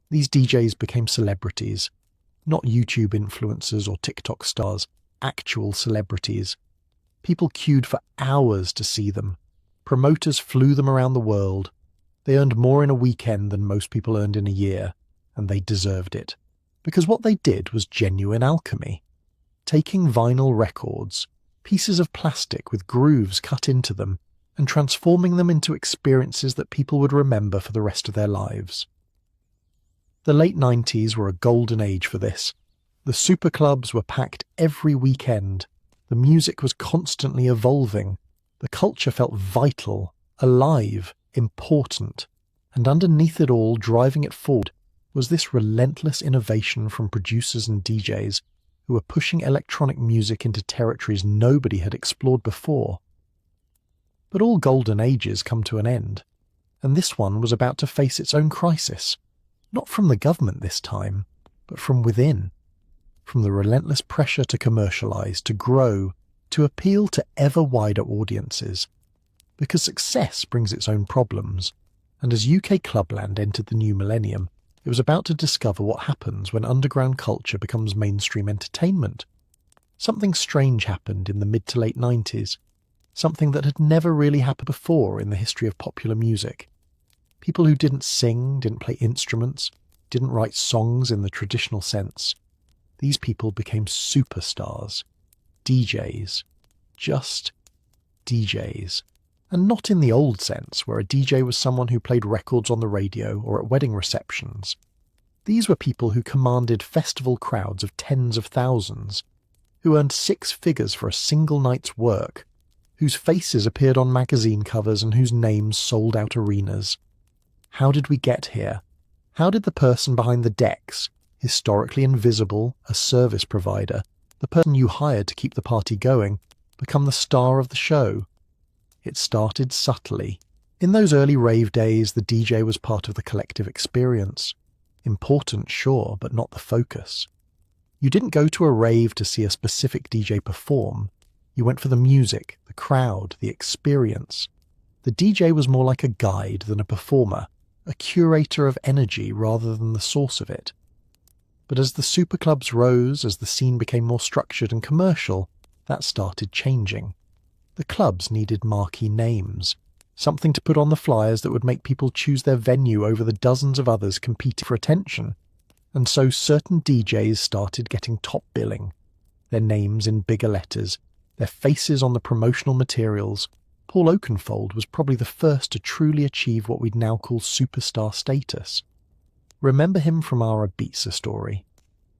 These DJs became celebrities, not YouTube influencers or TikTok stars, actual celebrities. People queued for hours to see them. Promoters flew them around the world. They earned more in a weekend than most people earned in a year, and they deserved it. Because what they did was genuine alchemy. Taking vinyl records, pieces of plastic with grooves cut into them, and transforming them into experiences that people would remember for the rest of their lives. The late 90s were a golden age for this. The superclubs were packed every weekend. The music was constantly evolving. The culture felt vital, alive, important. And underneath it all, driving it forward, was this relentless innovation from producers and DJs who were pushing electronic music into territories nobody had explored before. But all golden ages come to an end, and this one was about to face its own crisis, not from the government this time, but from within, from the relentless pressure to commercialize, to grow, to appeal to ever wider audiences. Because success brings its own problems, and as UK clubland entered the new millennium, it was about to discover what happens when underground culture becomes mainstream entertainment. Something strange happened in the mid to late 90s, something that had never really happened before in the history of popular music. People who didn't sing, didn't play instruments, didn't write songs in the traditional sense. These people became superstars, DJs, just DJs. And not in the old sense, where a DJ was someone who played records on the radio or at wedding receptions. These were people who commanded festival crowds of tens of thousands, who earned 6 figures for a single night's work, whose faces appeared on magazine covers and whose names sold out arenas. How did we get here? How did the person behind the decks, historically invisible, a service provider, the person you hired to keep the party going, become the star of the show? It started subtly. In those early rave days, the DJ was part of the collective experience. Important, sure, but not the focus. You didn't go to a rave to see a specific DJ perform. You went for the music, the crowd, the experience. The DJ was more like a guide than a performer, a curator of energy rather than the source of it. But as the superclubs rose, as the scene became more structured and commercial, that started changing. The clubs needed marquee names, something to put on the flyers that would make people choose their venue over the dozens of others competing for attention. And so certain DJs started getting top billing, their names in bigger letters, their faces on the promotional materials. Paul Oakenfold was probably the first to truly achieve what we'd now call superstar status. Remember him from our Ibiza story.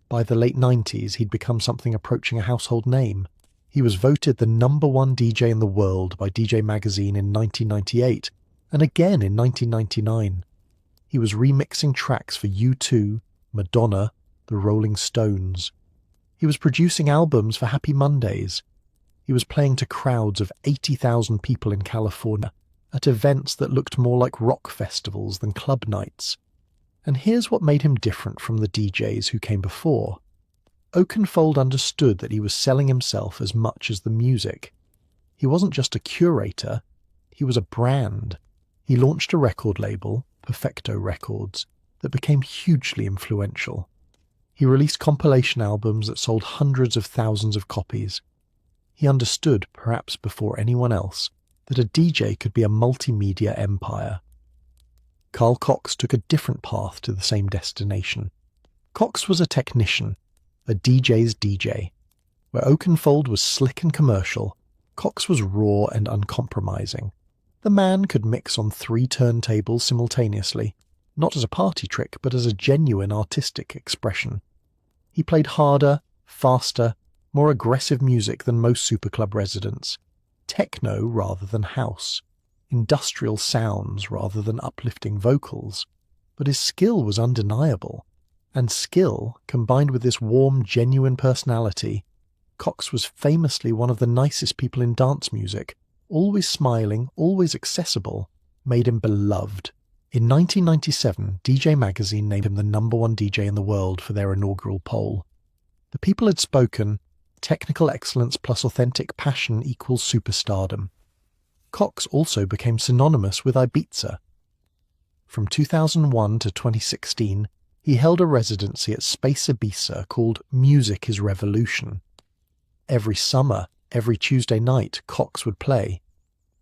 By the late 90s, he'd become something approaching a household name. He was voted the #1 DJ in the world by DJ Magazine in 1998, and again in 1999. He was remixing tracks for U2, Madonna, the Rolling Stones. He was producing albums for Happy Mondays. He was playing to crowds of 80,000 people in California, at events that looked more like rock festivals than club nights. And here's what made him different from the DJs who came before. Oakenfold understood that he was selling himself as much as the music. He wasn't just a curator, he was a brand. He launched a record label, Perfecto Records, that became hugely influential. He released compilation albums that sold hundreds of thousands of copies. He understood, perhaps before anyone else, that a DJ could be a multimedia empire. Carl Cox took a different path to the same destination. Cox was a technician, a DJ's DJ. Where Oakenfold was slick and commercial, Cox was raw and uncompromising. The man could mix on 3 turntables simultaneously, not as a party trick, but as a genuine artistic expression. He played harder, faster, more aggressive music than most superclub residents. Techno rather than house. Industrial sounds rather than uplifting vocals. But his skill was undeniable. And skill, combined with this warm, genuine personality, Cox was famously one of the nicest people in dance music, always smiling, always accessible, made him beloved. In 1997, DJ Magazine named him the #1 DJ in the world for their inaugural poll. The people had spoken, technical excellence plus authentic passion equals superstardom. Cox also became synonymous with Ibiza. From 2001 to 2016, he held a residency at Space Ibiza called Music is Revolution. Every summer, every Tuesday night, Cox would play.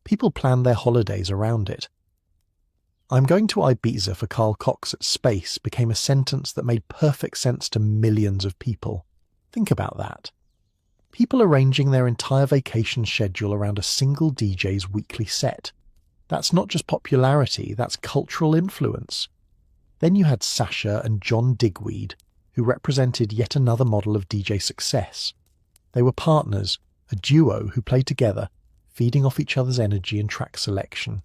People planned their holidays around it. "I'm going to Ibiza for Carl Cox at Space" became a sentence that made perfect sense to millions of people. Think about that. People arranging their entire vacation schedule around a single DJ's weekly set. That's not just popularity, that's cultural influence. Then you had Sasha and John Digweed, who represented yet another model of DJ success. They were partners, a duo who played together, feeding off each other's energy and track selection.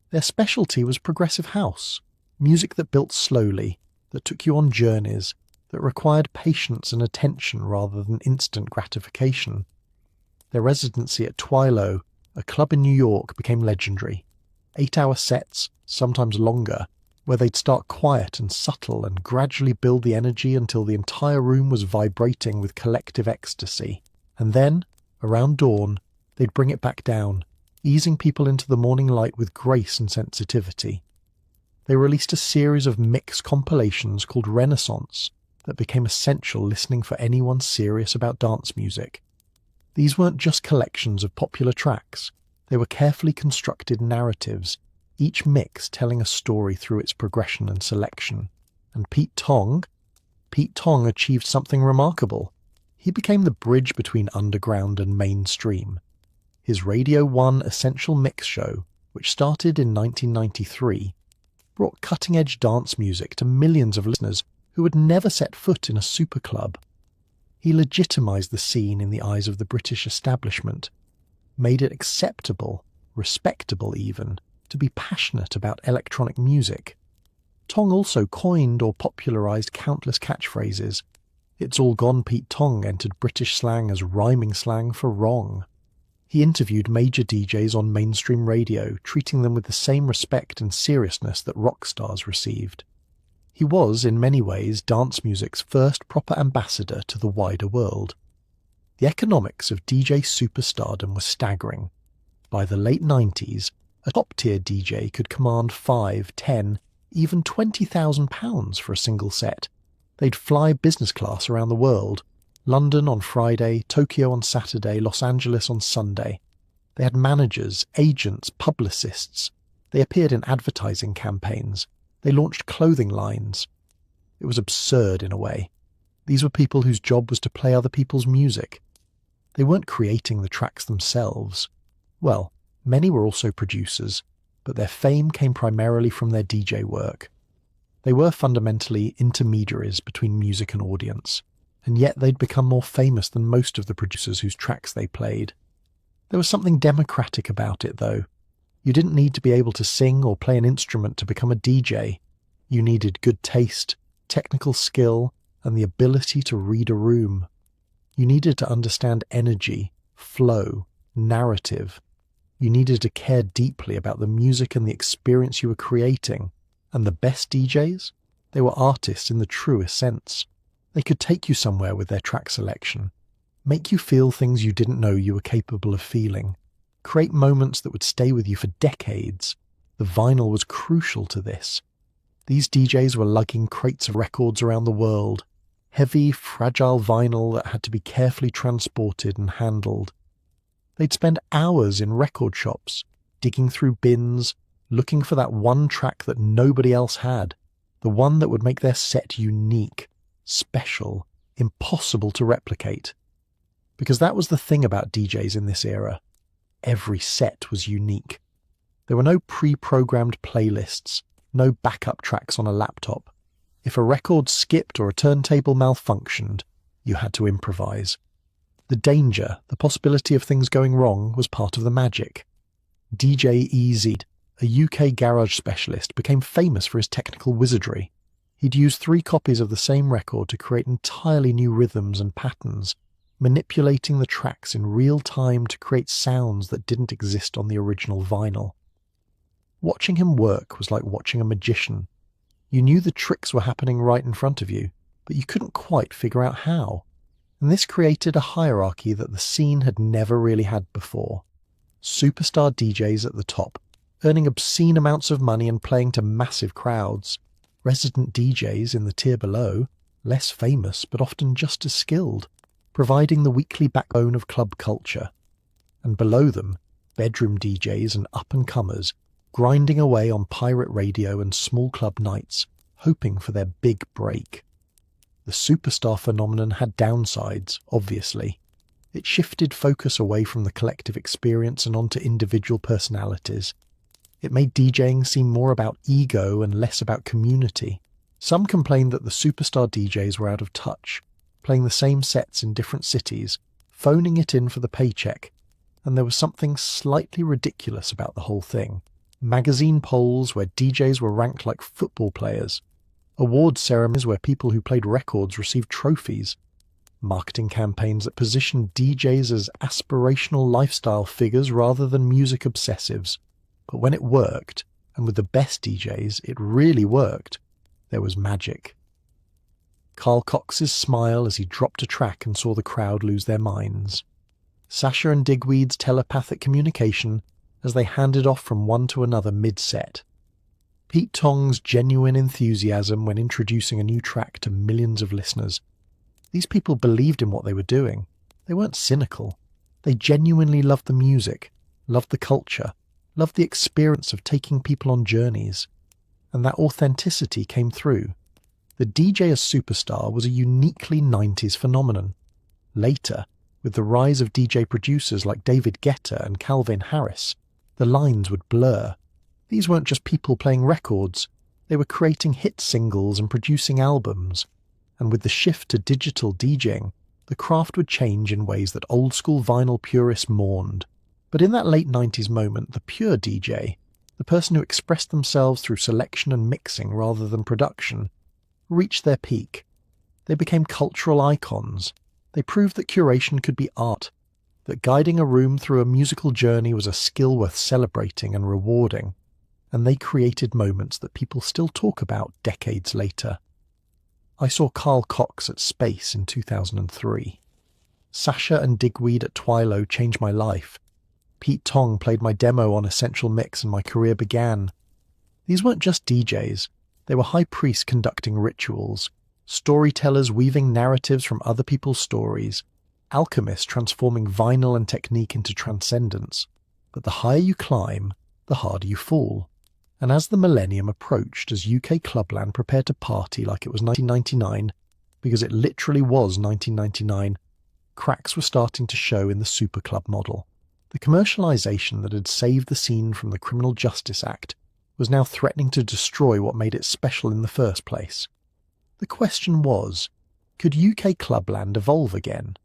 Their specialty was progressive house, music that built slowly, that took you on journeys, that required patience and attention rather than instant gratification. Their residency at Twilo, a club in New York, became legendary. 8-hour sets, sometimes longer, where they'd start quiet and subtle and gradually build the energy until the entire room was vibrating with collective ecstasy. And then, around dawn, they'd bring it back down, easing people into the morning light with grace and sensitivity. They released a series of mix compilations called Renaissance that became essential listening for anyone serious about dance music. These weren't just collections of popular tracks, they were carefully constructed narratives, each mix telling a story through its progression and selection. And Pete Tong achieved something remarkable. He became the bridge between underground and mainstream. His Radio 1 Essential Mix show, which started in 1993, brought cutting-edge dance music to millions of listeners who had never set foot in a superclub. He legitimized the scene in the eyes of the British establishment, made it acceptable, respectable even, to be passionate about electronic music. Tong also coined or popularized countless catchphrases. It's all gone Pete Tong entered British slang as rhyming slang for wrong. He interviewed major DJs on mainstream radio, treating them with the same respect and seriousness that rock stars received. He was, in many ways, dance music's first proper ambassador to the wider world. The economics of DJ superstardom were staggering. By the late 90s, a top-tier DJ could command £5, £10, even £20,000 for a single set. They'd fly business class around the world, London on Friday, Tokyo on Saturday, Los Angeles on Sunday. They had managers, agents, publicists. They appeared in advertising campaigns. They launched clothing lines. It was absurd in a way. These were people whose job was to play other people's music. They weren't creating the tracks themselves. Well, many were also producers, but their fame came primarily from their DJ work. They were fundamentally intermediaries between music and audience, and yet they'd become more famous than most of the producers whose tracks they played. There was something democratic about it, though. You didn't need to be able to sing or play an instrument to become a DJ. You needed good taste, technical skill, and the ability to read a room. You needed to understand energy, flow, narrative. You needed to care deeply about the music and the experience you were creating. And the best DJs? They were artists in the truest sense. They could take you somewhere with their track selection, make you feel things you didn't know you were capable of feeling, create moments that would stay with you for decades. The vinyl was crucial to this. These DJs were lugging crates of records around the world, heavy, fragile vinyl that had to be carefully transported and handled. They'd spend hours in record shops, digging through bins, looking for that one track that nobody else had, the one that would make their set unique, special, impossible to replicate. Because that was the thing about DJs in this era. Every set was unique. There were no pre-programmed playlists, no backup tracks on a laptop. If a record skipped or a turntable malfunctioned, you had to improvise. The danger, the possibility of things going wrong, was part of the magic. DJ EZ, a UK garage specialist, became famous for his technical wizardry. He'd use 3 copies of the same record to create entirely new rhythms and patterns, manipulating the tracks in real time to create sounds that didn't exist on the original vinyl. Watching him work was like watching a magician. You knew the tricks were happening right in front of you, but you couldn't quite figure out how. And this created a hierarchy that the scene had never really had before. Superstar DJs at the top, earning obscene amounts of money and playing to massive crowds. Resident DJs in the tier below, less famous but often just as skilled, providing the weekly backbone of club culture. And below them, bedroom DJs and up-and-comers, grinding away on pirate radio and small club nights, hoping for their big break. The superstar phenomenon had downsides, obviously. It shifted focus away from the collective experience and onto individual personalities. It made DJing seem more about ego and less about community. Some complained that the superstar DJs were out of touch, playing the same sets in different cities, phoning it in for the paycheck, and there was something slightly ridiculous about the whole thing. Magazine polls where DJs were ranked like football players. Award ceremonies where people who played records received trophies, marketing campaigns that positioned DJs as aspirational lifestyle figures rather than music obsessives. But when it worked, and with the best DJs, it really worked, there was magic. Carl Cox's smile as he dropped a track and saw the crowd lose their minds. Sasha and Digweed's telepathic communication as they handed off from one to another mid-set. Pete Tong's genuine enthusiasm when introducing a new track to millions of listeners. These people believed in what they were doing. They weren't cynical. They genuinely loved the music, loved the culture, loved the experience of taking people on journeys. And that authenticity came through. The DJ as superstar was a uniquely 90s phenomenon. Later, with the rise of DJ producers like David Guetta and Calvin Harris, the lines would blur. These weren't just people playing records, they were creating hit singles and producing albums. And with the shift to digital DJing, the craft would change in ways that old-school vinyl purists mourned. But in that late 90s moment, the pure DJ, the person who expressed themselves through selection and mixing rather than production, reached their peak. They became cultural icons. They proved that curation could be art, that guiding a room through a musical journey was a skill worth celebrating and rewarding. And they created moments that people still talk about decades later. I saw Carl Cox at Space in 2003. Sasha and Digweed at Twilo changed my life. Pete Tong played my demo on Essential Mix and my career began. These weren't just DJs, they were high priests conducting rituals, storytellers weaving narratives from other people's stories, alchemists transforming vinyl and technique into transcendence. But the higher you climb, the harder you fall. And as the millennium approached, as UK Clubland prepared to party like it was 1999, because it literally was 1999, cracks were starting to show in the superclub model. The commercialisation that had saved the scene from the Criminal Justice Act was now threatening to destroy what made it special in the first place. The question was, could UK Clubland evolve again?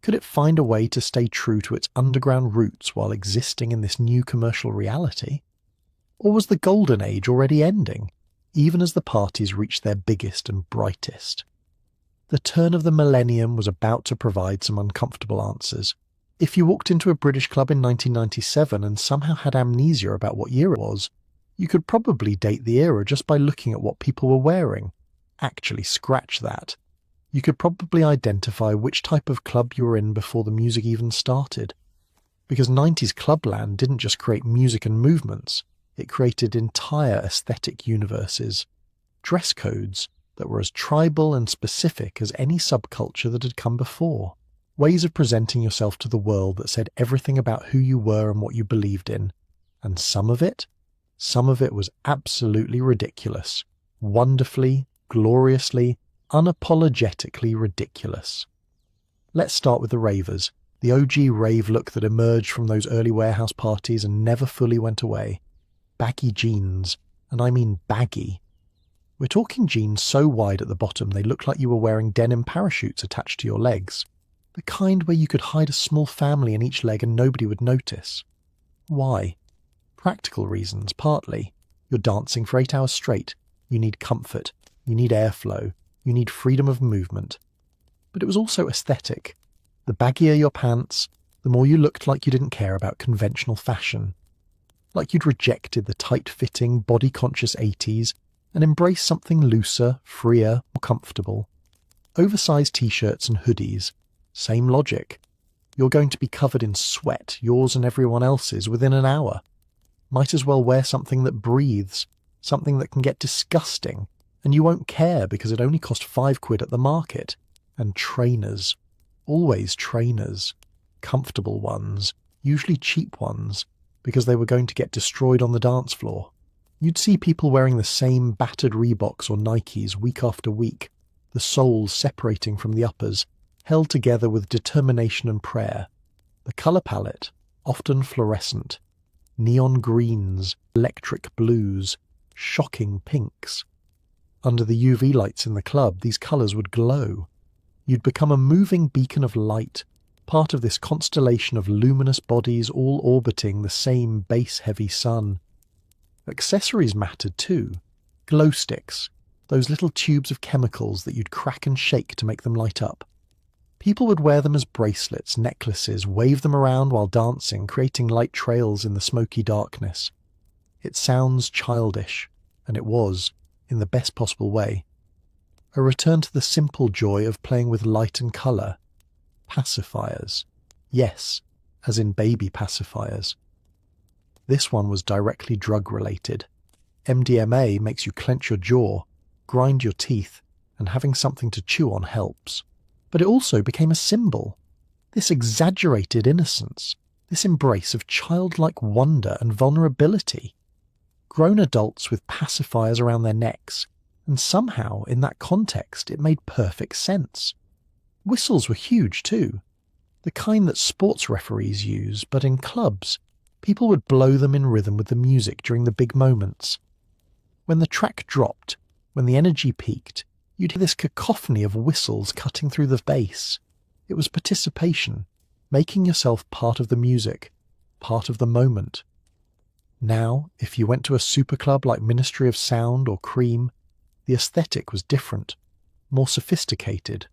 Could it find a way to stay true to its underground roots while existing in this new commercial reality? Or was the golden age already ending, even as the parties reached their biggest and brightest? The turn of the millennium was about to provide some uncomfortable answers. If you walked into a British club in 1997 and somehow had amnesia about what year it was, you could probably date the era just by looking at what people were wearing. Actually, scratch that. You could probably identify which type of club you were in before the music even started. Because 90s Clubland didn't just create music and movements, it created entire aesthetic universes, dress codes that were as tribal and specific as any subculture that had come before, ways of presenting yourself to the world that said everything about who you were and what you believed in, and some of it was absolutely ridiculous, wonderfully, gloriously, unapologetically ridiculous. Let's start with the ravers, the OG rave look that emerged from those early warehouse parties and never fully went away. Baggy jeans, and I mean baggy. We're talking jeans so wide at the bottom they look like you were wearing denim parachutes attached to your legs. The kind where you could hide a small family in each leg and nobody would notice. Why? Practical reasons, partly. You're dancing for 8 hours straight. You need comfort. You need airflow. You need freedom of movement. But it was also aesthetic. The baggier your pants, the more you looked like you didn't care about conventional fashion. Like you'd rejected the tight-fitting, body-conscious 80s and embraced something looser, freer, more comfortable. Oversized t-shirts and hoodies. Same logic. You're going to be covered in sweat, yours and everyone else's, within an hour. Might as well wear something that breathes, something that can get disgusting, and you won't care because it only cost £5 at the market. And trainers. Always trainers. Comfortable ones, usually cheap ones, because they were going to get destroyed on the dance floor. You'd see people wearing the same battered Reeboks or Nikes week after week, the soles separating from the uppers, held together with determination and prayer. The colour palette, often fluorescent. Neon greens, electric blues, shocking pinks. Under the UV lights in the club, these colours would glow. You'd become a moving beacon of light, part of this constellation of luminous bodies all orbiting the same base-heavy sun. Accessories mattered too. Glow sticks, those little tubes of chemicals that you'd crack and shake to make them light up. People would wear them as bracelets, necklaces, wave them around while dancing, creating light trails in the smoky darkness. It sounds childish, and it was, in the best possible way. A return to the simple joy of playing with light and colour. Pacifiers. Yes, as in baby pacifiers. This one was directly drug-related. MDMA makes you clench your jaw, grind your teeth, and having something to chew on helps. But it also became a symbol. This exaggerated innocence, this embrace of childlike wonder and vulnerability. Grown adults with pacifiers around their necks, and somehow, in that context, it made perfect sense. Whistles were huge too. The kind that sports referees use, but in clubs, people would blow them in rhythm with the music during the big moments. When the track dropped, when the energy peaked, you'd hear this cacophony of whistles cutting through the bass. It was participation, making yourself part of the music, part of the moment. Now, if you went to a superclub like Ministry of Sound or Cream, the aesthetic was different, more sophisticated.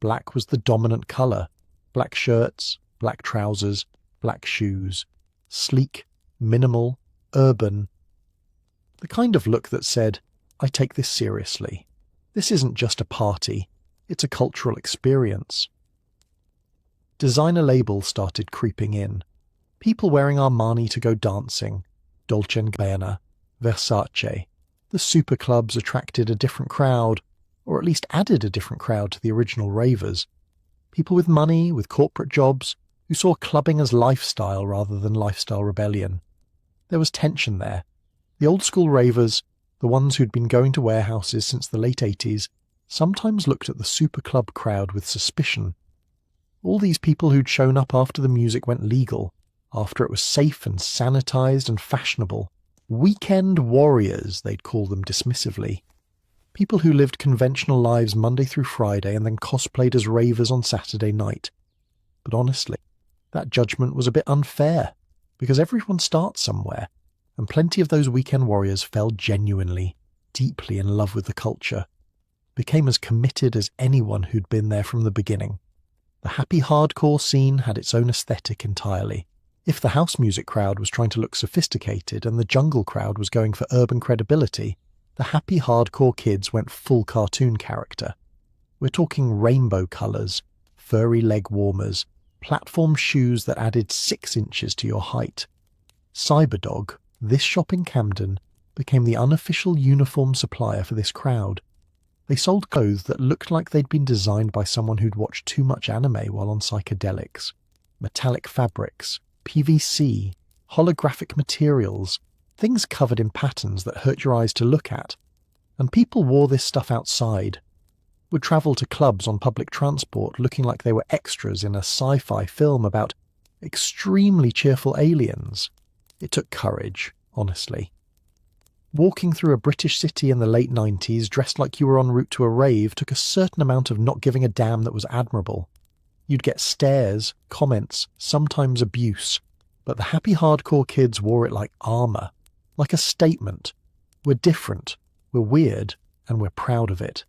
Black was the dominant colour. Black shirts, black trousers, black shoes. Sleek, minimal, urban. The kind of look that said, I take this seriously. This isn't just a party, it's a cultural experience. Designer labels started creeping in. People wearing Armani to go dancing, Dolce & Gabbana, Versace. The superclubs attracted a different crowd, or at least added a different crowd to the original ravers. People with money, with corporate jobs, who saw clubbing as lifestyle rather than lifestyle rebellion. There was tension there. The old-school ravers, the ones who'd been going to warehouses since the late 80s, sometimes looked at the superclub crowd with suspicion. All these people who'd shown up after the music went legal, after it was safe and sanitized and fashionable. Weekend warriors, they'd call them dismissively. People who lived conventional lives Monday through Friday and then cosplayed as ravers on Saturday night. But honestly, that judgment was a bit unfair, because everyone starts somewhere, and plenty of those weekend warriors fell genuinely, deeply in love with the culture, became as committed as anyone who'd been there from the beginning. The happy hardcore scene had its own aesthetic entirely. If the house music crowd was trying to look sophisticated and the jungle crowd was going for urban credibility, the happy hardcore kids went full cartoon character. We're talking rainbow colours, furry leg warmers, platform shoes that added 6 inches to your height. Cyberdog, this shop in Camden, became the unofficial uniform supplier for this crowd. They sold clothes that looked like they'd been designed by someone who'd watched too much anime while on psychedelics. Metallic fabrics, PVC, holographic materials, things covered in patterns that hurt your eyes to look at. And people wore this stuff outside, would travel to clubs on public transport looking like they were extras in a sci-fi film about extremely cheerful aliens. It took courage, honestly. Walking through a British city in the late 90s dressed like you were en route to a rave took a certain amount of not giving a damn that was admirable. You'd get stares, comments, sometimes abuse, but the happy hardcore kids wore it like armour, like a statement. We're different, we're weird, and we're proud of it.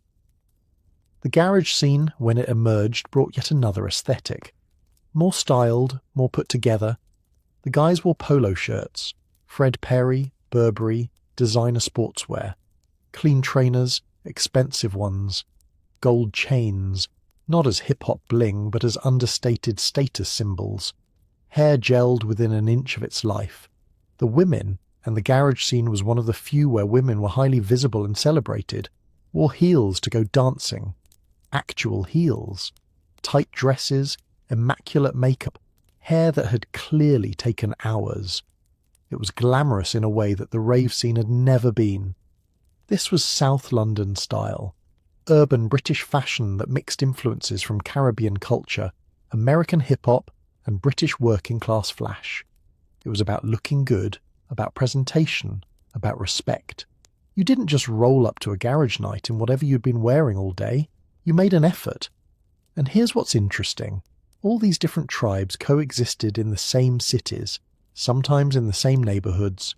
The garage scene, when it emerged, brought yet another aesthetic. More styled, more put together. The guys wore polo shirts, Fred Perry, Burberry, designer sportswear, clean trainers, expensive ones, gold chains, not as hip-hop bling but as understated status symbols, hair gelled within an inch of its life. The women, and the garage scene was one of the few where women were highly visible and celebrated, wore heels to go dancing. Actual heels. Tight dresses, immaculate makeup, hair that had clearly taken hours. It was glamorous in a way that the rave scene had never been. This was South London style. Urban British fashion that mixed influences from Caribbean culture, American hip-hop, and British working-class flash. It was about looking good, about presentation, about respect. You didn't just roll up to a garage night in whatever you'd been wearing all day. You made an effort. And here's what's interesting. All these different tribes coexisted in the same cities, sometimes in the same neighbourhoods.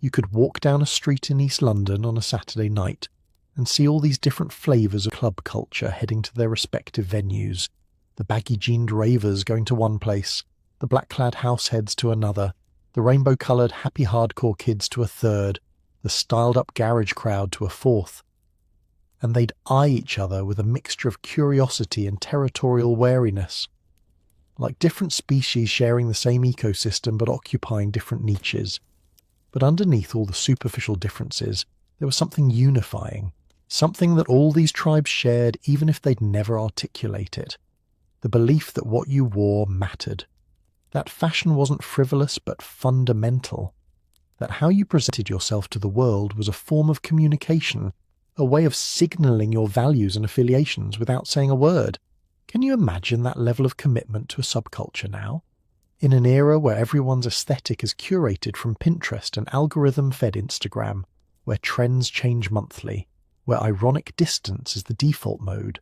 You could walk down a street in East London on a Saturday night and see all these different flavours of club culture heading to their respective venues. The baggy-jeaned ravers going to one place, the black-clad househeads to another, the rainbow-coloured happy hardcore kids to a third, the styled-up garage crowd to a fourth. And they'd eye each other with a mixture of curiosity and territorial wariness, like different species sharing the same ecosystem but occupying different niches. But underneath all the superficial differences, there was something unifying, something that all these tribes shared even if they'd never articulate it. The belief that what you wore mattered. That fashion wasn't frivolous but fundamental. That how you presented yourself to the world was a form of communication, a way of signalling your values and affiliations without saying a word. Can you imagine that level of commitment to a subculture now? In an era where everyone's aesthetic is curated from Pinterest and algorithm-fed Instagram, where trends change monthly, where ironic distance is the default mode.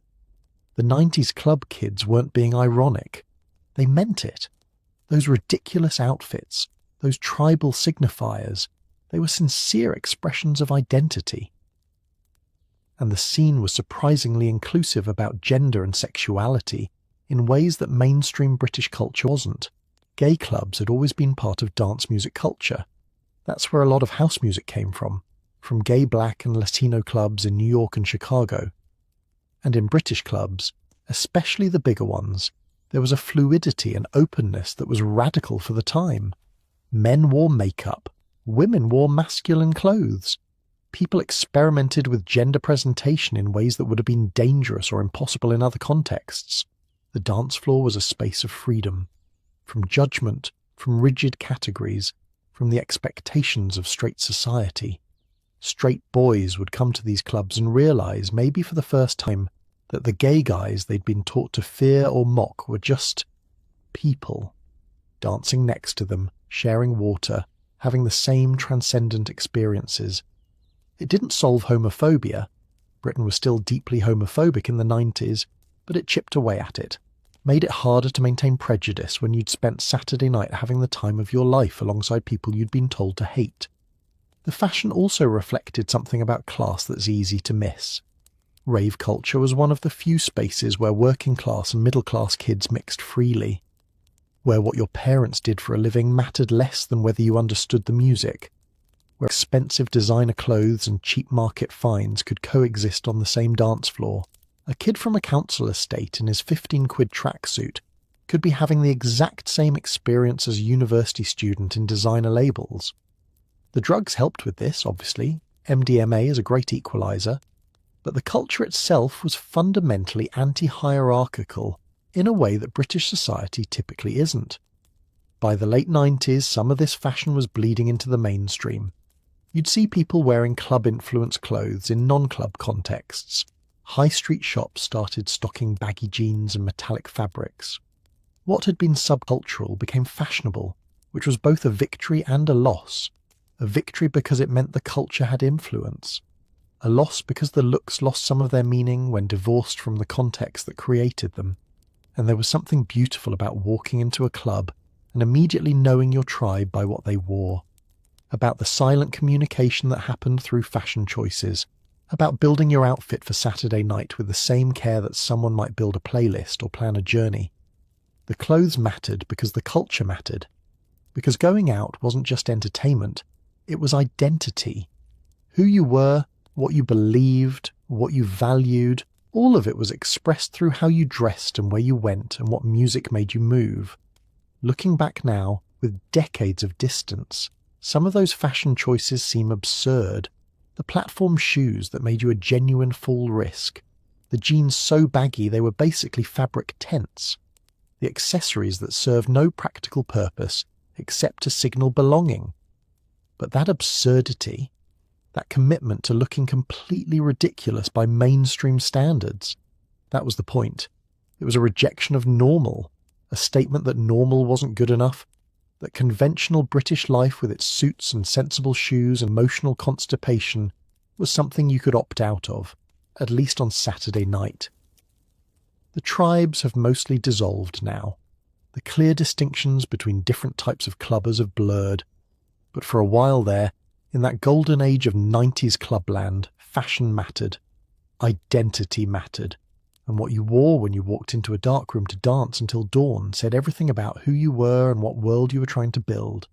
The 90s club kids weren't being ironic. They meant it. Those ridiculous outfits, those tribal signifiers, they were sincere expressions of identity. And the scene was surprisingly inclusive about gender and sexuality in ways that mainstream British culture wasn't. Gay clubs had always been part of dance music culture. That's where a lot of house music came from gay black and Latino clubs in New York and Chicago. And in British clubs, especially the bigger ones, there was a fluidity and openness that was radical for the time. Men wore makeup, women wore masculine clothes. People experimented with gender presentation in ways that would have been dangerous or impossible in other contexts. The dance floor was a space of freedom, from judgment, from rigid categories, from the expectations of straight society. Straight boys would come to these clubs and realize, maybe for the first time, that the gay guys they'd been taught to fear or mock were just people, dancing next to them, sharing water, having the same transcendent experiences. It didn't solve homophobia. Britain was still deeply homophobic in the 90s, but it chipped away at it, made it harder to maintain prejudice when you'd spent Saturday night having the time of your life alongside people you'd been told to hate. The fashion also reflected something about class that's easy to miss. Rave culture was one of the few spaces where working class and middle class kids mixed freely, where what your parents did for a living mattered less than whether you understood the music, where expensive designer clothes and cheap market finds could coexist on the same dance floor. A kid from a council estate in his 15-quid tracksuit could be having the exact same experience as a university student in designer labels. The drugs helped with this, obviously. MDMA is a great equalizer. But the culture itself was fundamentally anti-hierarchical in a way that British society typically isn't. By the late 90s, some of this fashion was bleeding into the mainstream. You'd see people wearing club-influenced clothes in non-club contexts. High street shops started stocking baggy jeans and metallic fabrics. What had been subcultural became fashionable, which was both a victory and a loss. A victory because it meant the culture had influence. A loss because the looks lost some of their meaning when divorced from the context that created them. And there was something beautiful about walking into a club and immediately knowing your tribe by what they wore. About the silent communication that happened through fashion choices. About building your outfit for Saturday night with the same care that someone might build a playlist or plan a journey. The clothes mattered because the culture mattered. Because going out wasn't just entertainment, it was identity. Who you were, what you believed, what you valued, all of it was expressed through how you dressed and where you went and what music made you move. Looking back now, with decades of distance, some of those fashion choices seem absurd. The platform shoes that made you a genuine full risk. The jeans so baggy they were basically fabric tents. The accessories that served no practical purpose except to signal belonging. But that absurdity, that commitment to looking completely ridiculous by mainstream standards, that was the point. It was a rejection of normal, a statement that normal wasn't good enough, that conventional British life with its suits and sensible shoes and emotional constipation was something you could opt out of, at least on Saturday night. The tribes have mostly dissolved now. The clear distinctions between different types of clubbers have blurred. But for a while there, in that golden age of 90s clubland, fashion mattered. Identity mattered, and what you wore when you walked into a dark room to dance until dawn said everything about who you were and what world you were trying to build.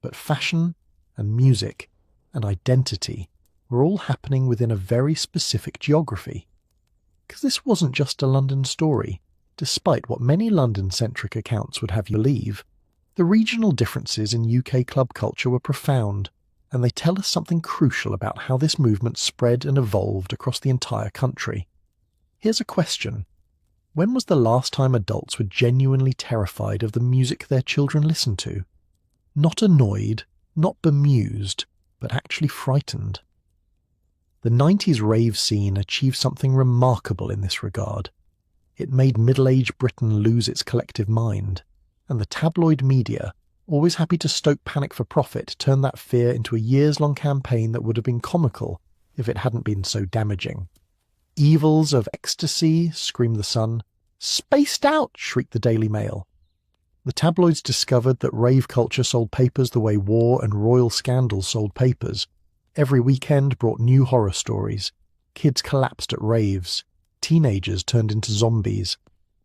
But fashion and music and identity were all happening within a very specific geography. Because this wasn't just a London story. Despite what many London-centric accounts would have you believe, the regional differences in UK club culture were profound, and they tell us something crucial about how this movement spread and evolved across the entire country. Here's a question. When was the last time adults were genuinely terrified of the music their children listened to? Not annoyed, not bemused, but actually frightened. The 90s rave scene achieved something remarkable in this regard. It made middle-aged Britain lose its collective mind, and the tabloid media, always happy to stoke panic for profit, turned that fear into a years-long campaign that would have been comical if it hadn't been so damaging. Evils of ecstasy, screamed The Sun. Spaced out, shrieked the Daily Mail. The tabloids discovered that rave culture sold papers the way war and royal scandals sold papers. Every weekend brought new horror stories. Kids collapsed at raves. Teenagers turned into zombies.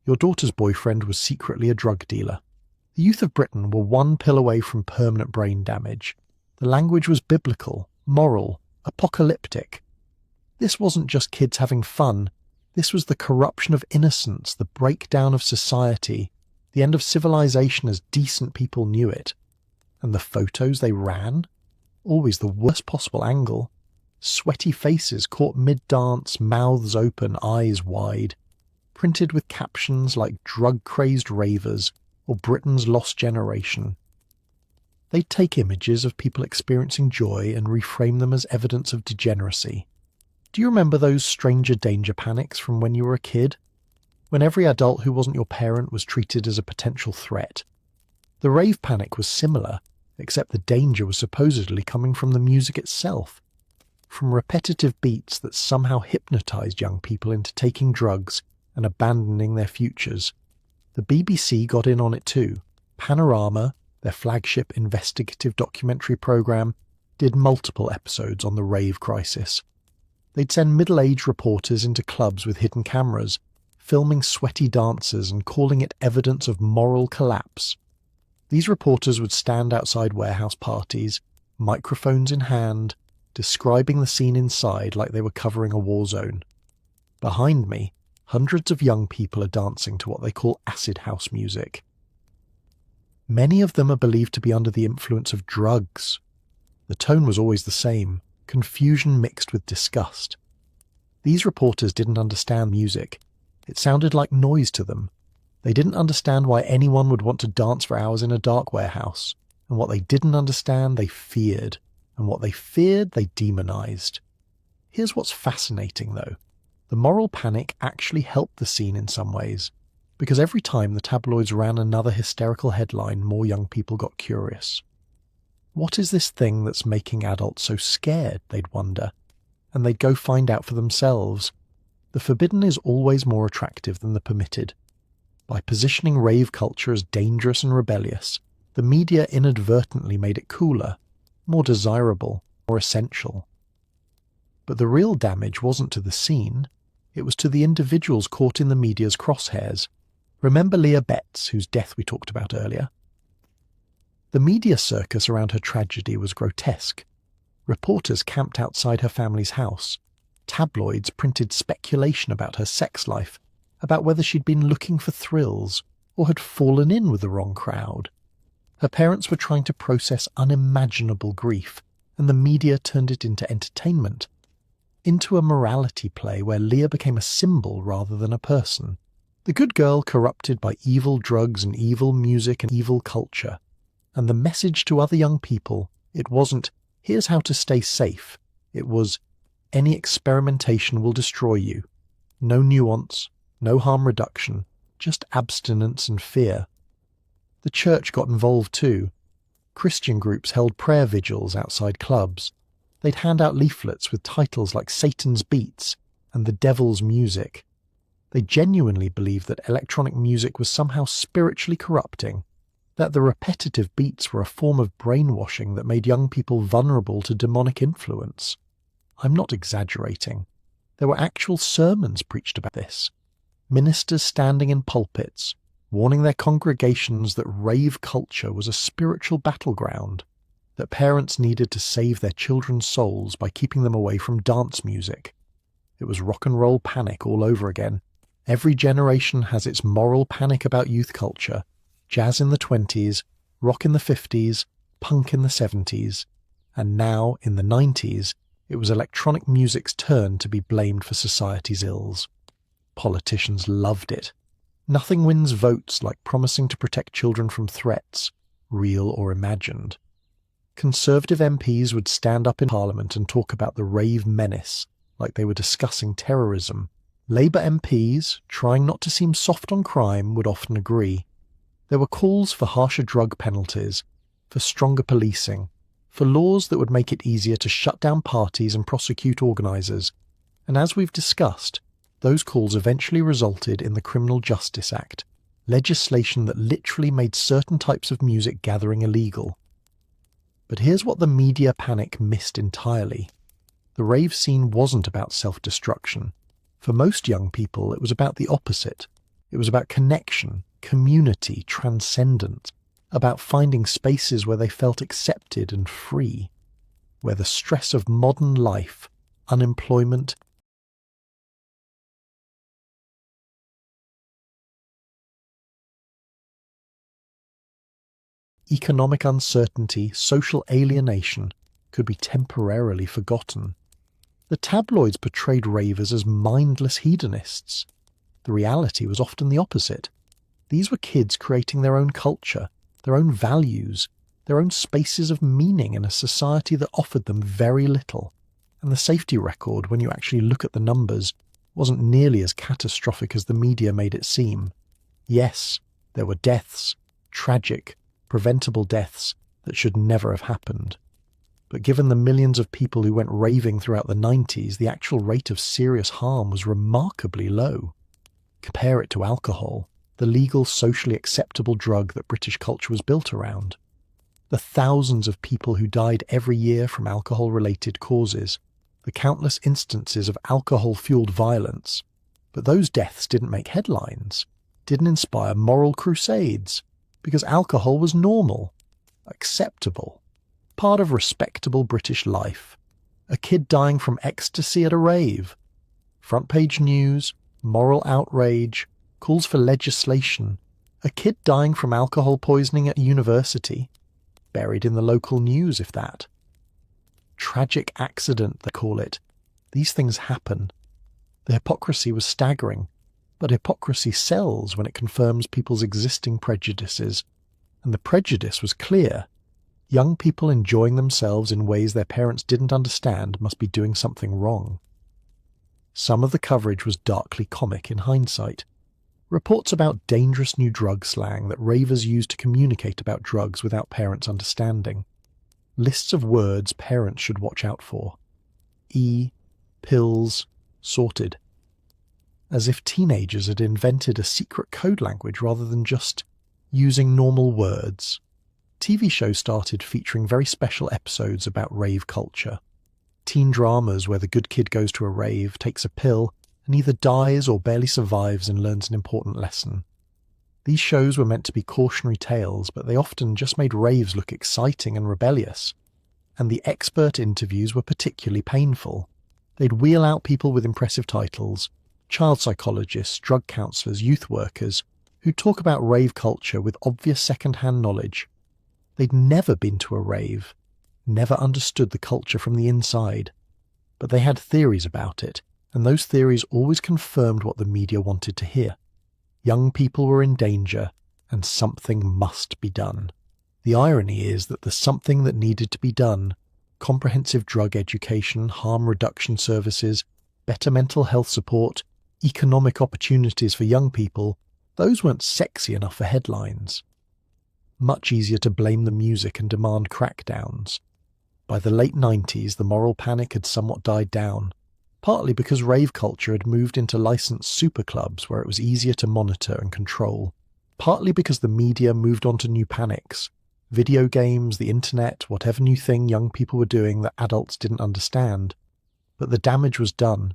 Your daughter's boyfriend was secretly a drug dealer. The youth of Britain were one pill away from permanent brain damage. The language was biblical, moral, apocalyptic. This wasn't just kids having fun. This was the corruption of innocence, the breakdown of society, the end of civilization as decent people knew it. And the photos they ran? Always the worst possible angle. Sweaty faces caught mid-dance, mouths open, eyes wide. Printed with captions like drug-crazed ravers or Britain's lost generation. They'd take images of people experiencing joy and reframe them as evidence of degeneracy. Do you remember those stranger danger panics from when you were a kid? When every adult who wasn't your parent was treated as a potential threat. The rave panic was similar, except the danger was supposedly coming from the music itself. From repetitive beats that somehow hypnotized young people into taking drugs and abandoning their futures. The BBC got in on it too. Panorama, their flagship investigative documentary programme, did multiple episodes on the rave crisis. They'd send middle-aged reporters into clubs with hidden cameras, filming sweaty dancers and calling it evidence of moral collapse. These reporters would stand outside warehouse parties, microphones in hand, describing the scene inside like they were covering a war zone. Behind me, hundreds of young people are dancing to what they call acid house music. Many of them are believed to be under the influence of drugs. The tone was always the same, confusion mixed with disgust. These reporters didn't understand music. It sounded like noise to them. They didn't understand why anyone would want to dance for hours in a dark warehouse. And what they didn't understand, they feared. And what they feared, they demonized. Here's what's fascinating, though. The moral panic actually helped the scene in some ways, because every time the tabloids ran another hysterical headline, more young people got curious. What is this thing that's making adults so scared, they'd wonder, and they'd go find out for themselves. The forbidden is always more attractive than the permitted. By positioning rave culture as dangerous and rebellious, the media inadvertently made it cooler, more desirable, more essential. But the real damage wasn't to the scene. It was to the individuals caught in the media's crosshairs. Remember Leah Betts, whose death we talked about earlier? The media circus around her tragedy was grotesque. Reporters camped outside her family's house. Tabloids printed speculation about her sex life, about whether she'd been looking for thrills or had fallen in with the wrong crowd. Her parents were trying to process unimaginable grief, and the media turned it into entertainment, into a morality play where Leah became a symbol rather than a person. The good girl corrupted by evil drugs and evil music and evil culture. And the message to other young people, it wasn't, here's how to stay safe. It was, any experimentation will destroy you. No nuance, no harm reduction, just abstinence and fear. The church got involved too. Christian groups held prayer vigils outside clubs. They'd hand out leaflets with titles like Satan's Beats and The Devil's Music. They genuinely believed that electronic music was somehow spiritually corrupting, that the repetitive beats were a form of brainwashing that made young people vulnerable to demonic influence. I'm not exaggerating. There were actual sermons preached about this. Ministers standing in pulpits, warning their congregations that rave culture was a spiritual battleground, that parents needed to save their children's souls by keeping them away from dance music. It was rock and roll panic all over again. Every generation has its moral panic about youth culture. Jazz in the 20s, rock in the 50s, punk in the 70s, and now, in the 90s, it was electronic music's turn to be blamed for society's ills. Politicians loved it. Nothing wins votes like promising to protect children from threats, real or imagined. Conservative MPs would stand up in Parliament and talk about the rave menace like they were discussing terrorism. Labour MPs, trying not to seem soft on crime, would often agree. There were calls for harsher drug penalties, for stronger policing, for laws that would make it easier to shut down parties and prosecute organisers, and as we've discussed, those calls eventually resulted in the Criminal Justice Act, legislation that literally made certain types of music gathering illegal. But here's what the media panic missed entirely. The rave scene wasn't about self-destruction. For most young people, it was about the opposite. It was about connection, community, transcendence, about finding spaces where they felt accepted and free, where the stress of modern life, unemployment, economic uncertainty, social alienation could be temporarily forgotten. The tabloids portrayed ravers as mindless hedonists. The reality was often the opposite. These were kids creating their own culture, their own values, their own spaces of meaning in a society that offered them very little. And the safety record, when you actually look at the numbers, wasn't nearly as catastrophic as the media made it seem. Yes, there were deaths, tragic, preventable deaths that should never have happened. But given the millions of people who went raving throughout the 90s, the actual rate of serious harm was remarkably low. Compare it to alcohol, the legal, socially acceptable drug that British culture was built around. The thousands of people who died every year from alcohol-related causes, the countless instances of alcohol-fueled violence. But those deaths didn't make headlines, didn't inspire moral crusades, because alcohol was normal, acceptable, part of respectable British life. A kid dying from ecstasy at a rave. Front-page news, moral outrage, calls for legislation. A kid dying from alcohol poisoning at university. Buried in the local news, if that. Tragic accident, they call it. These things happen. The hypocrisy was staggering, but hypocrisy sells when it confirms people's existing prejudices, and the prejudice was clear. Young people enjoying themselves in ways their parents didn't understand must be doing something wrong. Some of the coverage was darkly comic in hindsight. Reports about dangerous new drug slang that ravers used to communicate about drugs without parents understanding. Lists of words parents should watch out for. Pills, sorted. As if teenagers had invented a secret code language rather than just using normal words. TV shows started featuring very special episodes about rave culture. Teen dramas where the good kid goes to a rave, takes a pill, and either dies or barely survives and learns an important lesson. These shows were meant to be cautionary tales, but they often just made raves look exciting and rebellious. And the expert interviews were particularly painful. They'd wheel out people with impressive titles, child psychologists, drug counsellors, youth workers, who'd talk about rave culture with obvious second-hand knowledge. They'd never been to a rave, never understood the culture from the inside, but they had theories about it, and those theories always confirmed what the media wanted to hear. Young people were in danger, and something must be done. The irony is that the something that needed to be done, comprehensive drug education, harm reduction services, better mental health support, economic opportunities for young people, those weren't sexy enough for headlines. Much easier to blame the music and demand crackdowns. By the late 90s, the moral panic had somewhat died down, partly because rave culture had moved into licensed superclubs where it was easier to monitor and control, partly because the media moved on to new panics, video games, the internet, whatever new thing young people were doing that adults didn't understand. But the damage was done,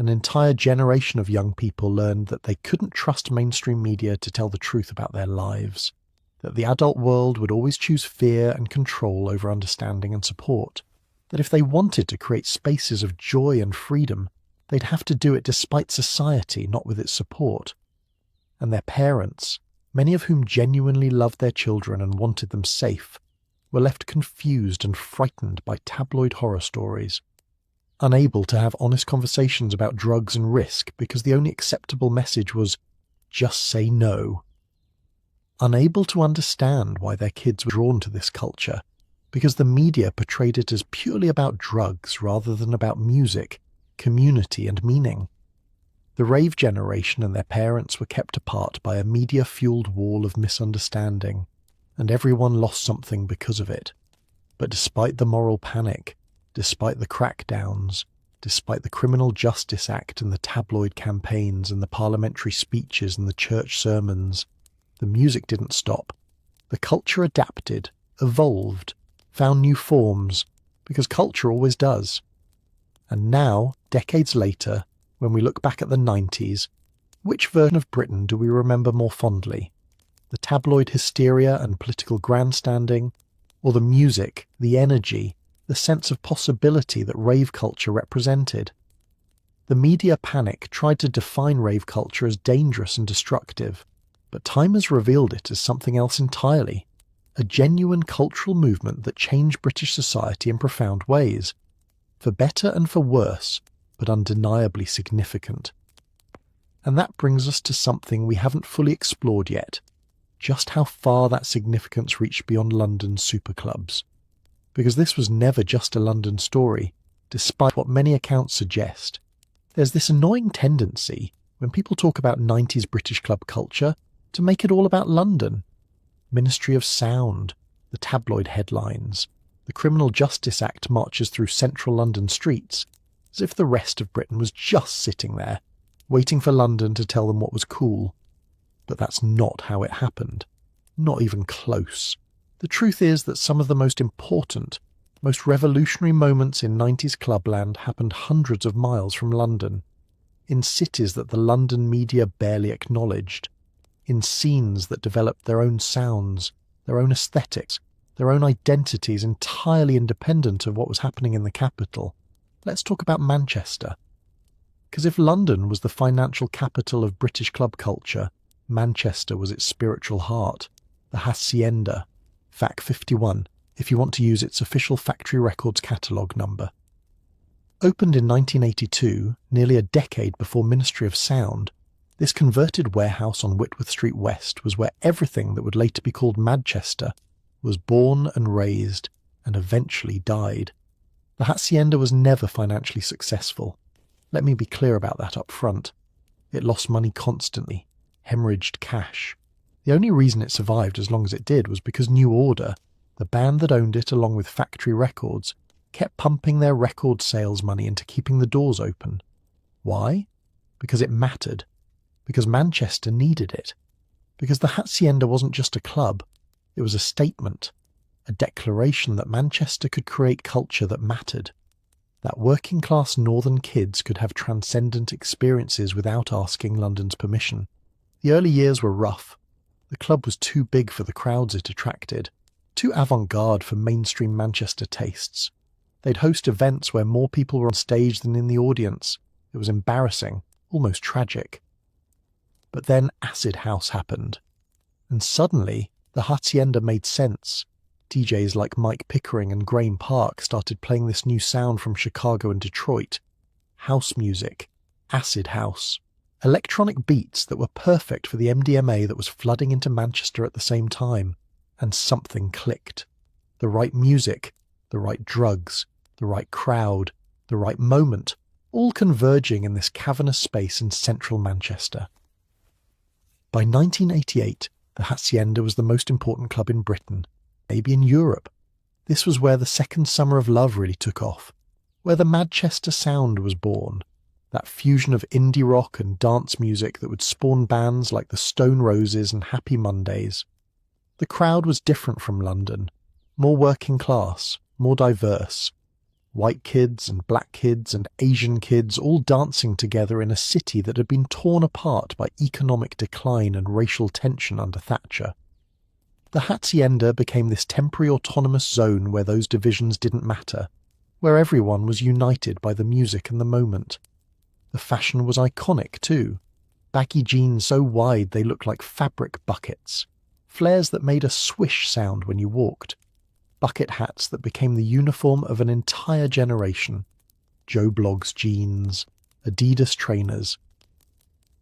An entire generation of young people learned that they couldn't trust mainstream media to tell the truth about their lives, that the adult world would always choose fear and control over understanding and support, that if they wanted to create spaces of joy and freedom, they'd have to do it despite society, not with its support. And their parents, many of whom genuinely loved their children and wanted them safe, were left confused and frightened by tabloid horror stories, unable to have honest conversations about drugs and risk because the only acceptable message was, just say no. Unable to understand why their kids were drawn to this culture, because the media portrayed it as purely about drugs rather than about music, community and meaning. The rave generation and their parents were kept apart by a media-fueled wall of misunderstanding, and everyone lost something because of it. But despite the moral panic, despite the crackdowns, despite the Criminal Justice Act and the tabloid campaigns and the parliamentary speeches and the church sermons, the music didn't stop. The culture adapted, evolved, found new forms, because culture always does. And now, decades later, when we look back at the 90s, which version of Britain do we remember more fondly? The tabloid hysteria and political grandstanding, or the music, the energy, the sense of possibility that rave culture represented? The media panic tried to define rave culture as dangerous and destructive, but time has revealed it as something else entirely, a genuine cultural movement that changed British society in profound ways, for better and for worse, but undeniably significant. And that brings us to something we haven't fully explored yet, just how far that significance reached beyond London's superclubs. Because this was never just a London story, despite what many accounts suggest. There's this annoying tendency, when people talk about 90s British club culture, to make it all about London. Ministry of Sound, the tabloid headlines, the Criminal Justice Act marches through central London streets, as if the rest of Britain was just sitting there, waiting for London to tell them what was cool. But that's not how it happened. Not even close. The truth is that some of the most important, most revolutionary moments in 90s clubland happened hundreds of miles from London, in cities that the London media barely acknowledged, in scenes that developed their own sounds, their own aesthetics, their own identities entirely independent of what was happening in the capital. Let's talk about Manchester. Because if London was the financial capital of British club culture, Manchester was its spiritual heart, the hacienda, FAC 51, if you want to use its official factory records catalogue number. Opened in 1982, nearly a decade before Ministry of Sound, this converted warehouse on Whitworth Street West was where everything that would later be called Manchester was born and raised and eventually died. The hacienda was never financially successful. Let me be clear about that up front. It lost money constantly, hemorrhaged cash. The only reason it survived as long as it did was because New Order, the band that owned it along with Factory Records, kept pumping their record sales money into keeping the doors open. Why? Because it mattered. Because Manchester needed it. Because the hacienda wasn't just a club, it was a statement, a declaration that Manchester could create culture that mattered, that working-class northern kids could have transcendent experiences without asking London's permission. The early years were rough. The club was too big for the crowds it attracted, too avant-garde for mainstream Manchester tastes. They'd host events where more people were on stage than in the audience. It was embarrassing, almost tragic. But then Acid House happened, and suddenly the hacienda made sense. DJs like Mike Pickering and Graham Park started playing this new sound from Chicago and Detroit. House music, acid house, electronic beats that were perfect for the MDMA that was flooding into Manchester at the same time. And something clicked. The right music, the right drugs, the right crowd, the right moment, all converging in this cavernous space in central Manchester. By 1988, the hacienda was the most important club in Britain, maybe in Europe. This was where the second summer of love really took off, where the Manchester sound was born, that fusion of indie rock and dance music that would spawn bands like the Stone Roses and Happy Mondays. The crowd was different from London, more working class, more diverse. White kids and black kids and Asian kids all dancing together in a city that had been torn apart by economic decline and racial tension under Thatcher. The Hacienda became this temporary autonomous zone where those divisions didn't matter, where everyone was united by the music and the moment. The fashion was iconic too. Baggy jeans so wide they looked like fabric buckets, flares that made a swish sound when you walked, bucket hats that became the uniform of an entire generation, Joe Bloggs jeans, Adidas trainers.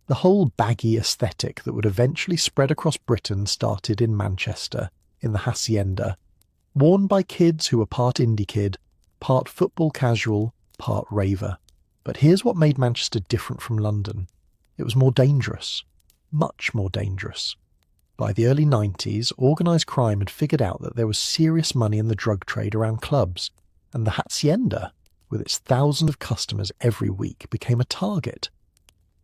The whole baggy aesthetic that would eventually spread across Britain started in Manchester, in the Hacienda, worn by kids who were part indie kid, part football casual, part raver. But here's what made Manchester different from London. It was more dangerous, much more dangerous. By the early 90s, organised crime had figured out that there was serious money in the drug trade around clubs, and the Hacienda, with its thousands of customers every week, became a target.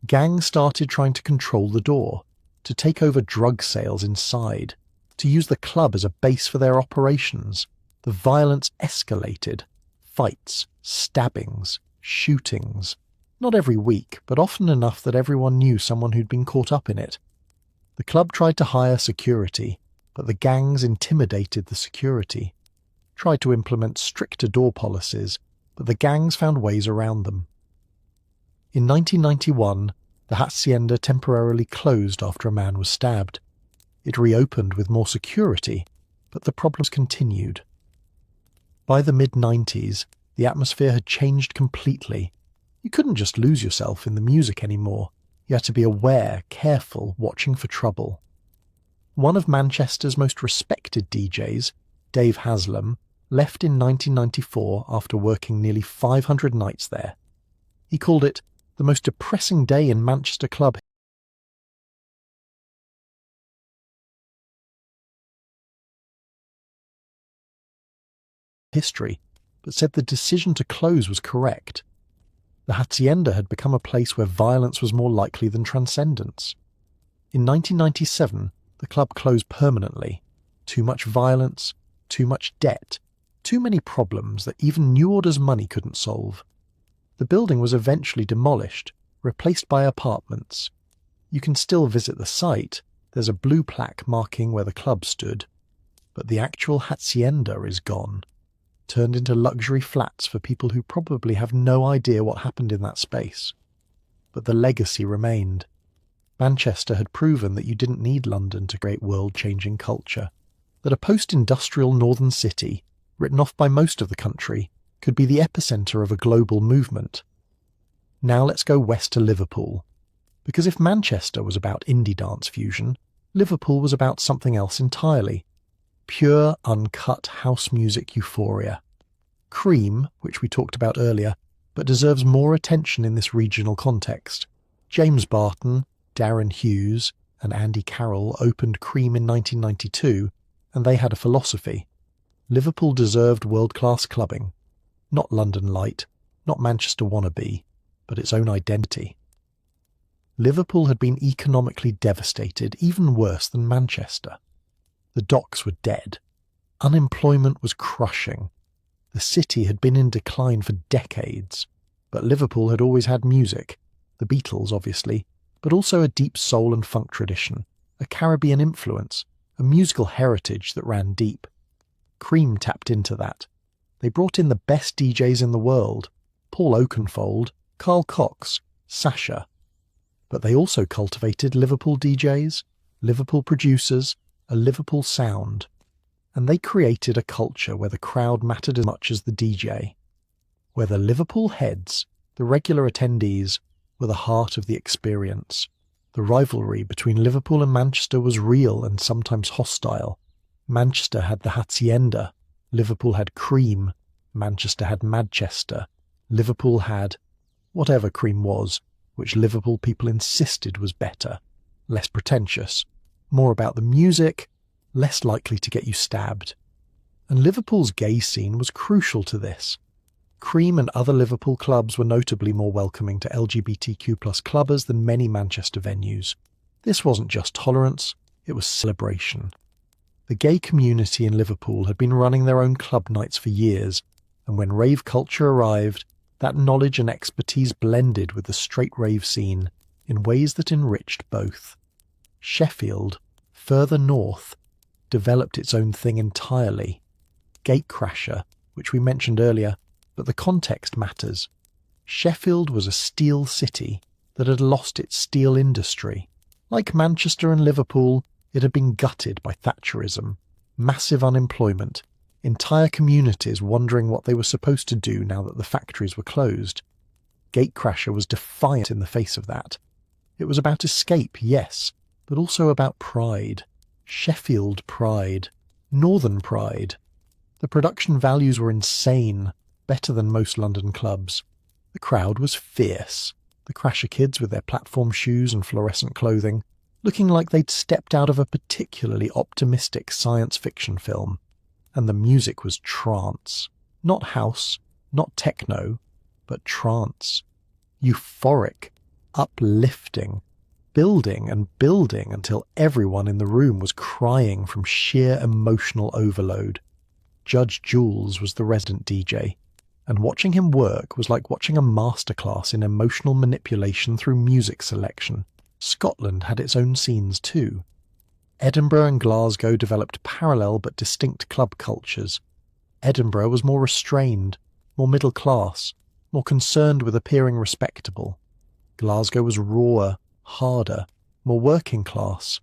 Gangs started trying to control the door, to take over drug sales inside, to use the club as a base for their operations. The violence escalated. Fights, stabbings, shootings. Not every week, but often enough that everyone knew someone who'd been caught up in it. The club tried to hire security, but the gangs intimidated the security. Tried to implement stricter door policies, but the gangs found ways around them. In 1991, the Hacienda temporarily closed after a man was stabbed. It reopened with more security, but the problems continued. By the mid-90s, the atmosphere had changed completely. You couldn't just lose yourself in the music anymore. You had to be aware, careful, watching for trouble. One of Manchester's most respected DJs, Dave Haslam, left in 1994 after working nearly 500 nights there. He called it the most depressing day in Manchester club history, but said the decision to close was correct. The Hacienda had become a place where violence was more likely than transcendence. In 1997, the club closed permanently. Too much violence, too much debt, too many problems that even New Order's money couldn't solve. The building was eventually demolished, replaced by apartments. You can still visit the site. There's a blue plaque marking where the club stood. But the actual Hacienda is gone, turned into luxury flats for people who probably have no idea what happened in that space. But the legacy remained. Manchester had proven that you didn't need London to create world-changing culture, that a post-industrial northern city, written off by most of the country, could be the epicentre of a global movement. Now let's go west to Liverpool. Because if Manchester was about indie dance fusion, Liverpool was about something else entirely. Pure, uncut house music euphoria. Cream, which we talked about earlier, but deserves more attention in this regional context. James Barton, Darren Hughes, and Andy Carroll opened Cream in 1992, and they had a philosophy. Liverpool deserved world-class clubbing. Not London Light, not Manchester wannabe, but its own identity. Liverpool had been economically devastated, even worse than Manchester. The docks were dead. Unemployment was crushing. The city had been in decline for decades, but Liverpool had always had music, the Beatles obviously, but also a deep soul and funk tradition, a Caribbean influence, a musical heritage that ran deep. Cream tapped into that. They brought in the best DJs in the world, Paul Oakenfold, Carl Cox, Sasha. But they also cultivated Liverpool DJs, Liverpool producers, a Liverpool sound, and they created a culture where the crowd mattered as much as the DJ, where the Liverpool heads, the regular attendees, were the heart of the experience. The rivalry between Liverpool and Manchester was real and sometimes hostile. Manchester had the Hacienda, Liverpool had Cream, Manchester had Madchester, Liverpool had whatever Cream was, which Liverpool people insisted was better, less pretentious, more about the music, less likely to get you stabbed. And Liverpool's gay scene was crucial to this. Cream and other Liverpool clubs were notably more welcoming to LGBTQ+ clubbers than many Manchester venues. This wasn't just tolerance, it was celebration. The gay community in Liverpool had been running their own club nights for years, And when rave culture arrived, that knowledge and expertise blended with the straight rave scene in ways that enriched both. Sheffield, further north, developed its own thing entirely. Gatecrasher, which we mentioned earlier, but the context matters. Sheffield was a steel city that had lost its steel industry. Like Manchester and Liverpool, it had been gutted by Thatcherism, massive unemployment, entire communities wondering what they were supposed to do now that the factories were closed. Gatecrasher was defiant in the face of that. It was about escape, yes, but also about pride. Sheffield pride. Northern pride. The production values were insane, better than most London clubs. The crowd was fierce. The Crasher kids with their platform shoes and fluorescent clothing, looking like they'd stepped out of a particularly optimistic science fiction film. And the music was trance. Not house, not techno, but trance. Euphoric, uplifting, building and building until everyone in the room was crying from sheer emotional overload. Judge Jules was the resident DJ, and watching him work was like watching a masterclass in emotional manipulation through music selection. Scotland had its own scenes too. Edinburgh and Glasgow developed parallel but distinct club cultures. Edinburgh was more restrained, more middle class, more concerned with appearing respectable. Glasgow was rawer, harder, more working class.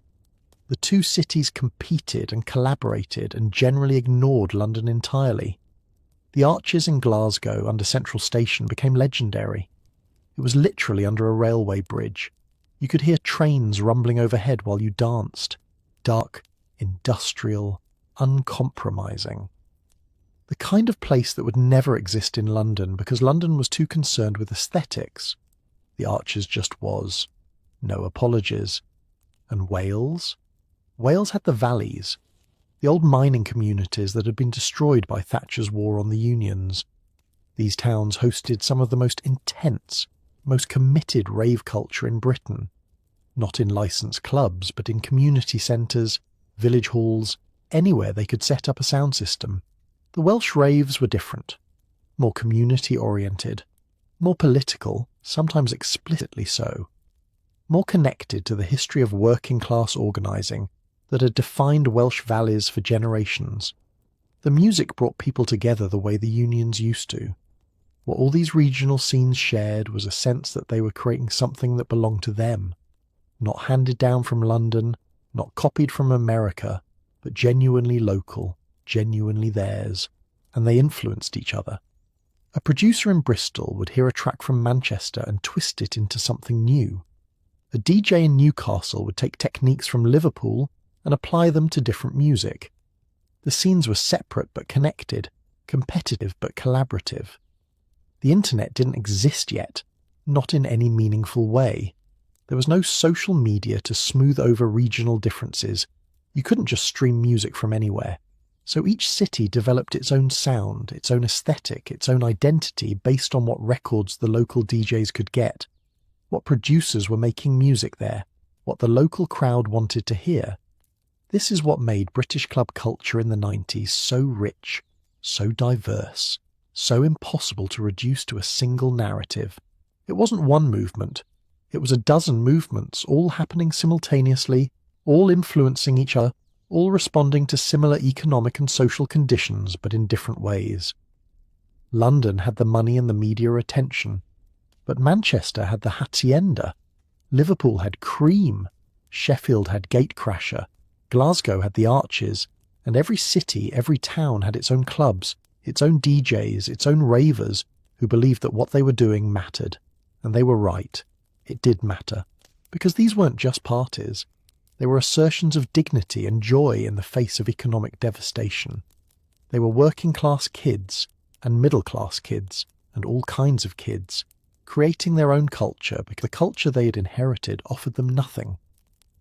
The two cities competed and collaborated and generally ignored London entirely. The arches in Glasgow under Central Station became legendary. It was literally under a railway bridge. You could hear trains rumbling overhead while you danced. Dark, industrial, uncompromising. The kind of place that would never exist in London because London was too concerned with aesthetics. The Arches just was. No apologies. And Wales? Wales had the valleys, the old mining communities that had been destroyed by Thatcher's war on the unions. These towns hosted some of the most intense, most committed rave culture in Britain. Not in licensed clubs, but in community centres, village halls, anywhere they could set up a sound system. The Welsh raves were different, more community-oriented, more political, sometimes explicitly so, more connected to the history of working-class organising that had defined Welsh valleys for generations. The music brought people together the way the unions used to. What all these regional scenes shared was a sense that they were creating something that belonged to them, not handed down from London, not copied from America, but genuinely local, genuinely theirs, and they influenced each other. A producer in Bristol would hear a track from Manchester and twist it into something new. A DJ in Newcastle would take techniques from Liverpool and apply them to different music. The scenes were separate but connected, competitive but collaborative. The internet didn't exist yet, not in any meaningful way. There was no social media to smooth over regional differences. You couldn't just stream music from anywhere. So each city developed its own sound, its own aesthetic, its own identity based on what records the local DJs could get, what producers were making music there, what the local crowd wanted to hear. This is what made British club culture in the 90s so rich, so diverse, so impossible to reduce to a single narrative. It wasn't one movement. It was a dozen movements, all happening simultaneously, all influencing each other, all responding to similar economic and social conditions, but in different ways. London had the money and the media attention, but Manchester had the hacienda. Liverpool had Cream. Sheffield had Gatecrasher. Glasgow had the Arches, and every city, every town had its own clubs, its own DJs, its own ravers, who believed that what they were doing mattered. And they were right. It did matter. Because these weren't just parties. They were assertions of dignity and joy in the face of economic devastation. They were working-class kids, and middle-class kids, and all kinds of kids, creating their own culture because the culture they had inherited offered them nothing.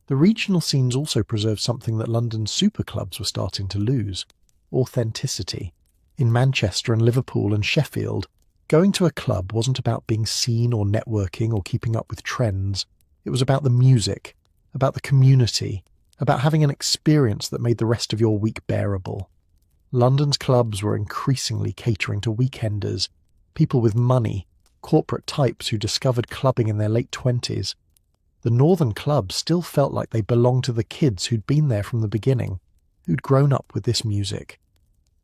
The regional scenes also preserved something that London's superclubs were starting to lose: authenticity. In Manchester and Liverpool and Sheffield, going to a club wasn't about being seen or networking or keeping up with trends. It was about the music, about the community, about having an experience that made the rest of your week bearable. London's clubs were increasingly catering to weekenders, people with money, corporate types who discovered clubbing in their late 20s. The northern clubs still felt like they belonged to the kids who'd been there from the beginning, who'd grown up with this music,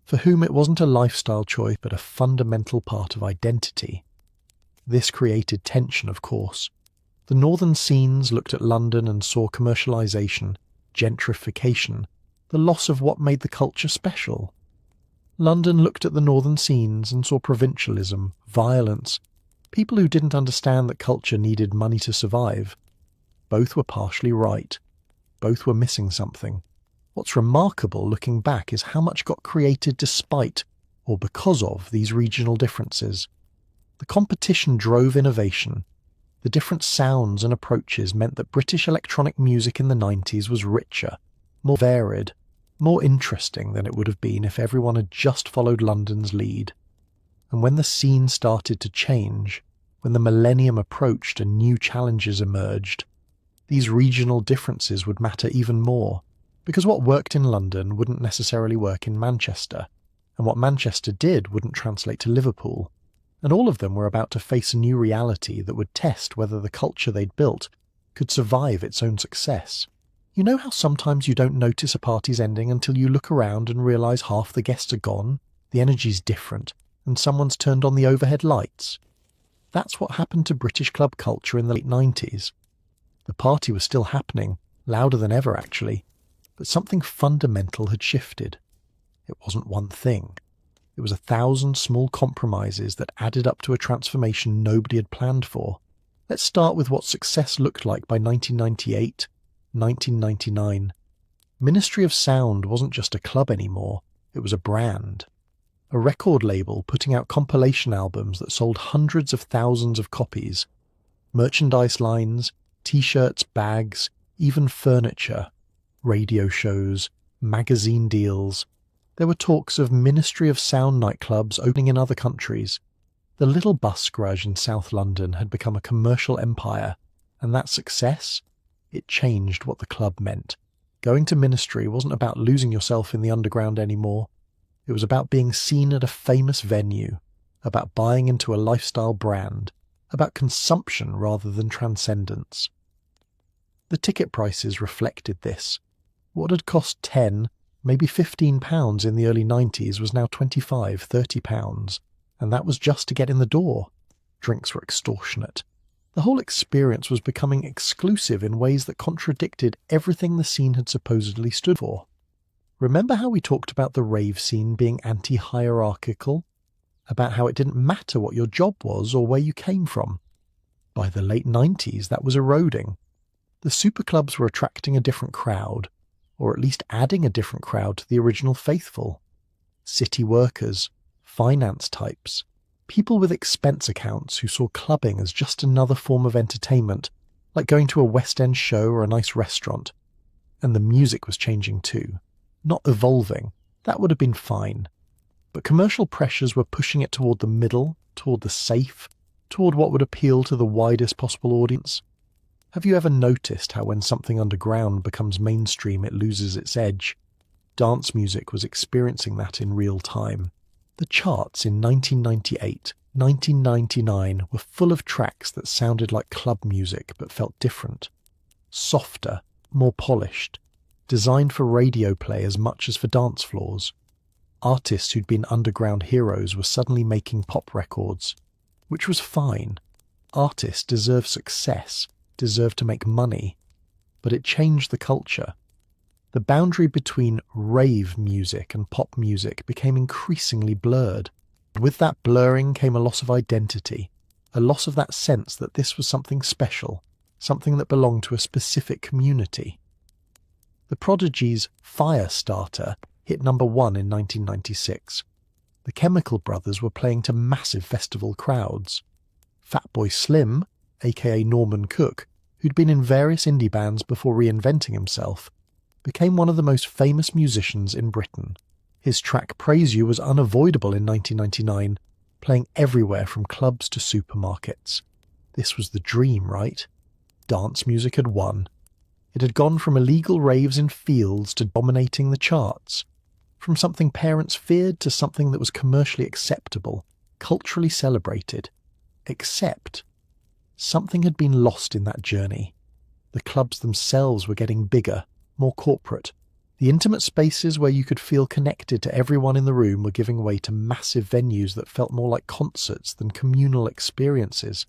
for whom it wasn't a lifestyle choice but a fundamental part of identity. This created tension, of course. The northern scenes looked at London and saw commercialisation, gentrification, the loss of what made the culture special. London looked at the northern scenes and saw provincialism, violence, people who didn't understand that culture needed money to survive. Both were partially right. Both were missing something. What's remarkable looking back is how much got created despite, or because of, these regional differences. The competition drove innovation. The different sounds and approaches meant that British electronic music in the 90s was richer, more varied, more interesting than it would have been if everyone had just followed London's lead. And when the scene started to change, when the millennium approached and new challenges emerged, these regional differences would matter even more, because what worked in London wouldn't necessarily work in Manchester, and what Manchester did wouldn't translate to Liverpool, and all of them were about to face a new reality that would test whether the culture they'd built could survive its own success. You know how sometimes you don't notice a party's ending until you look around and realise half the guests are gone, the energy's different, and someone's turned on the overhead lights? That's what happened to British club culture in the late 90s. The party was still happening, louder than ever actually, but something fundamental had shifted. It wasn't one thing. It was 1,000 small compromises that added up to a transformation nobody had planned for. Let's start with what success looked like by 1998, 1999. Ministry of Sound wasn't just a club anymore, it was a brand. A record label putting out compilation albums that sold hundreds of thousands of copies. Merchandise lines, t-shirts, bags, even furniture. Radio shows, magazine deals. There were talks of Ministry of Sound nightclubs opening in other countries. The little bus garage in South London had become a commercial empire, and that success, it changed what the club meant. Going to Ministry wasn't about losing yourself in the underground anymore. It was about being seen at a famous venue, about buying into a lifestyle brand, about consumption rather than transcendence. The ticket prices reflected this. What had cost £10, maybe £15 in the early 90s was now £25, £30, and that was just to get in the door. Drinks were extortionate. The whole experience was becoming exclusive in ways that contradicted everything the scene had supposedly stood for. Remember how we talked about the rave scene being anti-hierarchical? About how it didn't matter what your job was or where you came from? By the late 90s, that was eroding. The superclubs were attracting a different crowd, or at least adding a different crowd to the original faithful. City workers, finance types, people with expense accounts who saw clubbing as just another form of entertainment, like going to a West End show or a nice restaurant. And the music was changing too. Not evolving, that would have been fine. But commercial pressures were pushing it toward the middle, toward the safe, toward what would appeal to the widest possible audience. Have you ever noticed how when something underground becomes mainstream it loses its edge? Dance music was experiencing that in real time. The charts in 1998, 1999 were full of tracks that sounded like club music but felt different. Softer, more polished, designed for radio play as much as for dance floors. Artists who'd been underground heroes were suddenly making pop records, which was fine. Artists deserve success, deserve to make money, but it changed the culture. The boundary between rave music and pop music became increasingly blurred. With that blurring came a loss of identity, a loss of that sense that this was something special, something that belonged to a specific community. The Prodigy's Firestarter hit number 1 in 1996. The Chemical Brothers were playing to massive festival crowds. Fatboy Slim, aka Norman Cook, who'd been in various indie bands before reinventing himself, became one of the most famous musicians in Britain. His track Praise You was unavoidable in 1999, playing everywhere from clubs to supermarkets. This was the dream, right? Dance music had won. It had gone from illegal raves in fields to dominating the charts, From something parents feared to something that was commercially acceptable, culturally celebrated. Except something had been lost in that journey. The clubs themselves were getting bigger, more corporate. The intimate spaces where you could feel connected to everyone in the room were giving way to massive venues that felt more like concerts than communal experiences.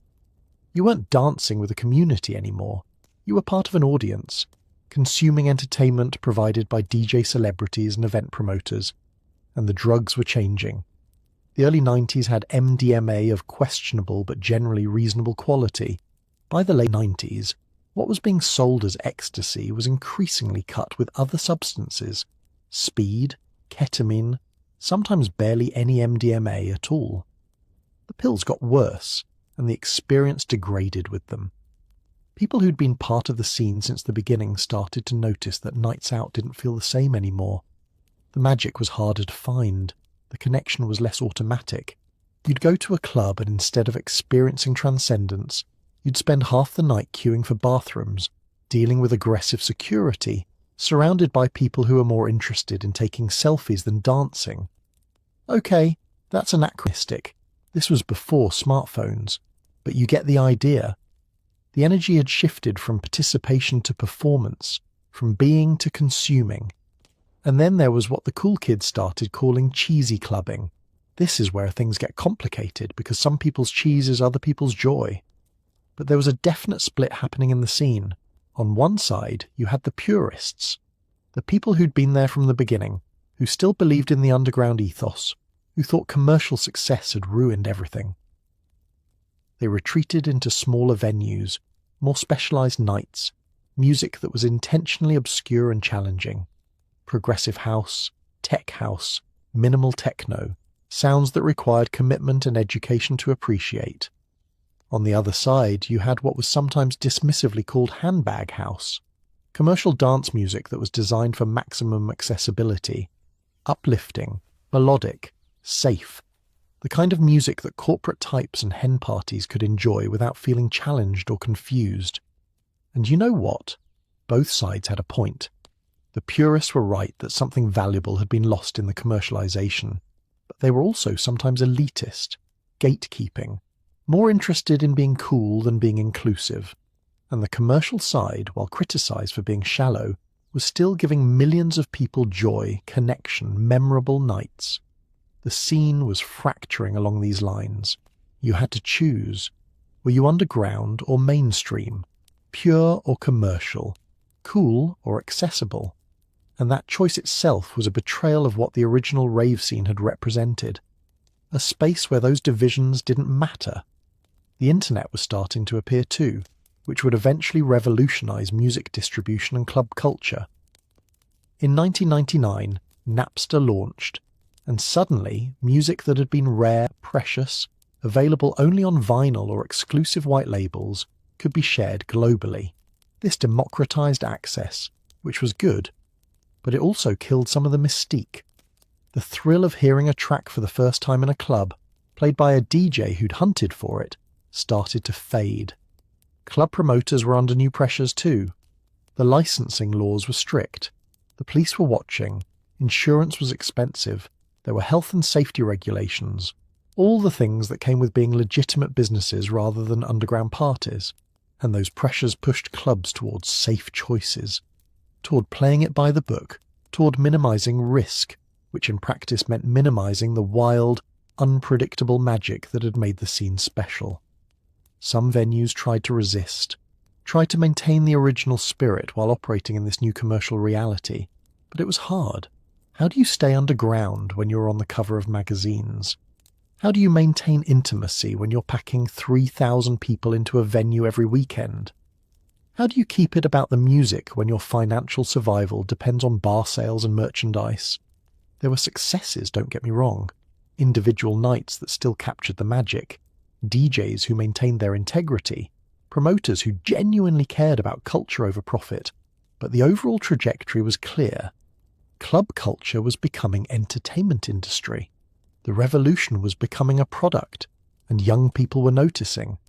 You weren't dancing with a community anymore. You were part of an audience, consuming entertainment provided by DJ celebrities and event promoters, and the drugs were changing. The early 90s had MDMA of questionable but generally reasonable quality. By the late 90s, what was being sold as ecstasy was increasingly cut with other substances: speed, ketamine, sometimes barely any MDMA at all. The pills got worse, and the experience degraded with them. People who'd been part of the scene since the beginning started to notice that nights out didn't feel the same anymore. The magic was harder to find. The connection was less automatic. You'd go to a club and instead of experiencing transcendence, you'd spend half the night queuing for bathrooms, dealing with aggressive security, surrounded by people who were more interested in taking selfies than dancing. Okay, that's anachronistic. This was before smartphones, but you get the idea. The energy had shifted from participation to performance, from being to consuming. And then there was what the cool kids started calling cheesy clubbing. This is where things get complicated because some people's cheese is other people's joy. But there was a definite split happening in the scene. On one side, you had the purists, the people who'd been there from the beginning, who still believed in the underground ethos, who thought commercial success had ruined everything. They retreated into smaller venues, more specialized nights, music that was intentionally obscure and challenging. Progressive house, tech house, minimal techno, sounds that required commitment and education to appreciate. On the other side, you had what was sometimes dismissively called handbag house, commercial dance music that was designed for maximum accessibility, uplifting, melodic, safe, the kind of music that corporate types and hen parties could enjoy without feeling challenged or confused. And you know what? Both sides had a point. The purists were right that something valuable had been lost in the commercialization, but they were also sometimes elitist, gatekeeping, more interested in being cool than being inclusive. And the commercial side, while criticized for being shallow, was still giving millions of people joy, connection, memorable nights. The scene was fracturing along these lines. You had to choose. Were you underground or mainstream? Pure or commercial? Cool or accessible? And that choice itself was a betrayal of what the original rave scene had represented. A space where those divisions didn't matter. The internet was starting to appear too, which would eventually revolutionize music distribution and club culture. In 1999, Napster launched, and suddenly, music that had been rare, precious, available only on vinyl or exclusive white labels, could be shared globally. This democratized access, which was good, but it also killed some of the mystique. The thrill of hearing a track for the first time in a club, played by a DJ who'd hunted for it, started to fade. Club promoters were under new pressures too. The licensing laws were strict. The police were watching. Insurance was expensive. There were health and safety regulations. All the things that came with being legitimate businesses rather than underground parties. And those pressures pushed clubs towards safe choices, toward playing it by the book, toward minimizing risk, which in practice meant minimizing the wild, unpredictable magic that had made the scene special. Some venues tried to resist, tried to maintain the original spirit while operating in this new commercial reality, but it was hard. How do you stay underground when you're on the cover of magazines? How do you maintain intimacy when you're packing 3,000 people into a venue every weekend? How do you keep it about the music when your financial survival depends on bar sales and merchandise? There were successes, don't get me wrong, individual nights that still captured the magic, DJs who maintained their integrity, promoters who genuinely cared about culture over profit, but the overall trajectory was clear. Club culture was becoming entertainment industry. The revolution was becoming a product, and young people were noticing.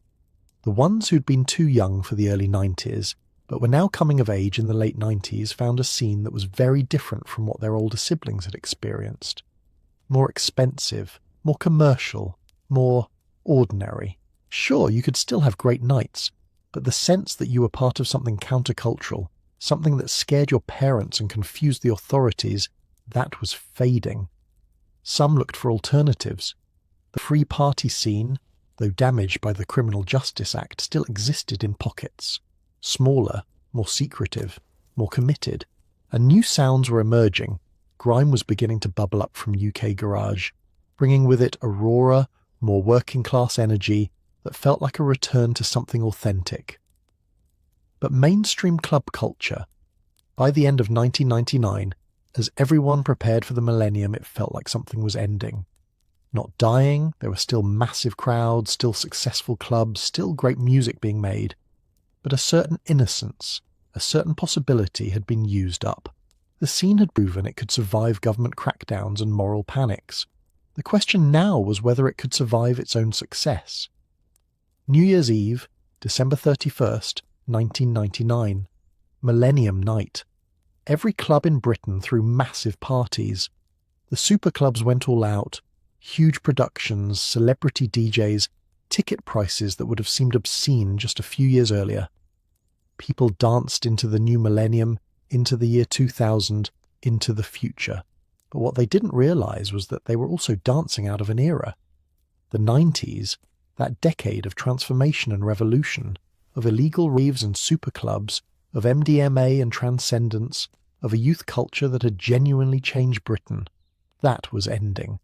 The ones who'd been too young for the early 90s but were now coming of age in the late 90s, found a scene that was very different from what their older siblings had experienced. More expensive, more commercial, more ordinary. Sure, you could still have great nights, but the sense that you were part of something countercultural, something that scared your parents and confused the authorities, that was fading. Some looked for alternatives. The free party scene, though damaged by the Criminal Justice Act, still existed in pockets. Smaller, more secretive, more committed. And new sounds were emerging. Grime was beginning to bubble up from UK garage, bringing with it a rawer, more working-class energy that felt like a return to something authentic. But mainstream club culture, by the end of 1999, as everyone prepared for the millennium, it felt like something was ending. Not dying, there were still massive crowds, still successful clubs, still great music being made, but a certain innocence, a certain possibility had been used up. The scene had proven it could survive government crackdowns and moral panics. The question now was whether it could survive its own success. New Year's Eve, December 31st, 1999. Millennium Night. Every club in Britain threw massive parties. The super clubs went all out. Huge productions, celebrity DJs, ticket prices that would have seemed obscene just a few years earlier. People danced into the new millennium, into the year 2000, into the future. But what they didn't realise was that they were also dancing out of an era. The 90s, that decade of transformation and revolution, of illegal raves and superclubs, of MDMA and transcendence, of a youth culture that had genuinely changed Britain, that was ending.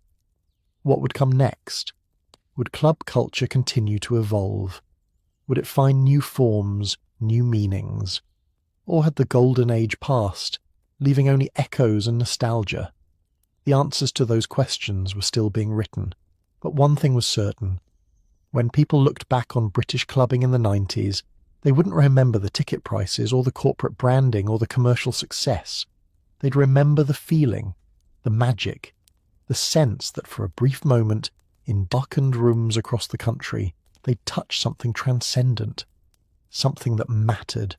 What would come next? Would club culture continue to evolve? Would it find new forms, new meanings? Or had the golden age passed, leaving only echoes and nostalgia? The answers to those questions were still being written, but one thing was certain. When people looked back on British clubbing in the 90s, they wouldn't remember the ticket prices or the corporate branding or the commercial success. They'd remember the feeling, the magic, the sense that for a brief moment, in darkened rooms across the country, they'd touched something transcendent, something that mattered,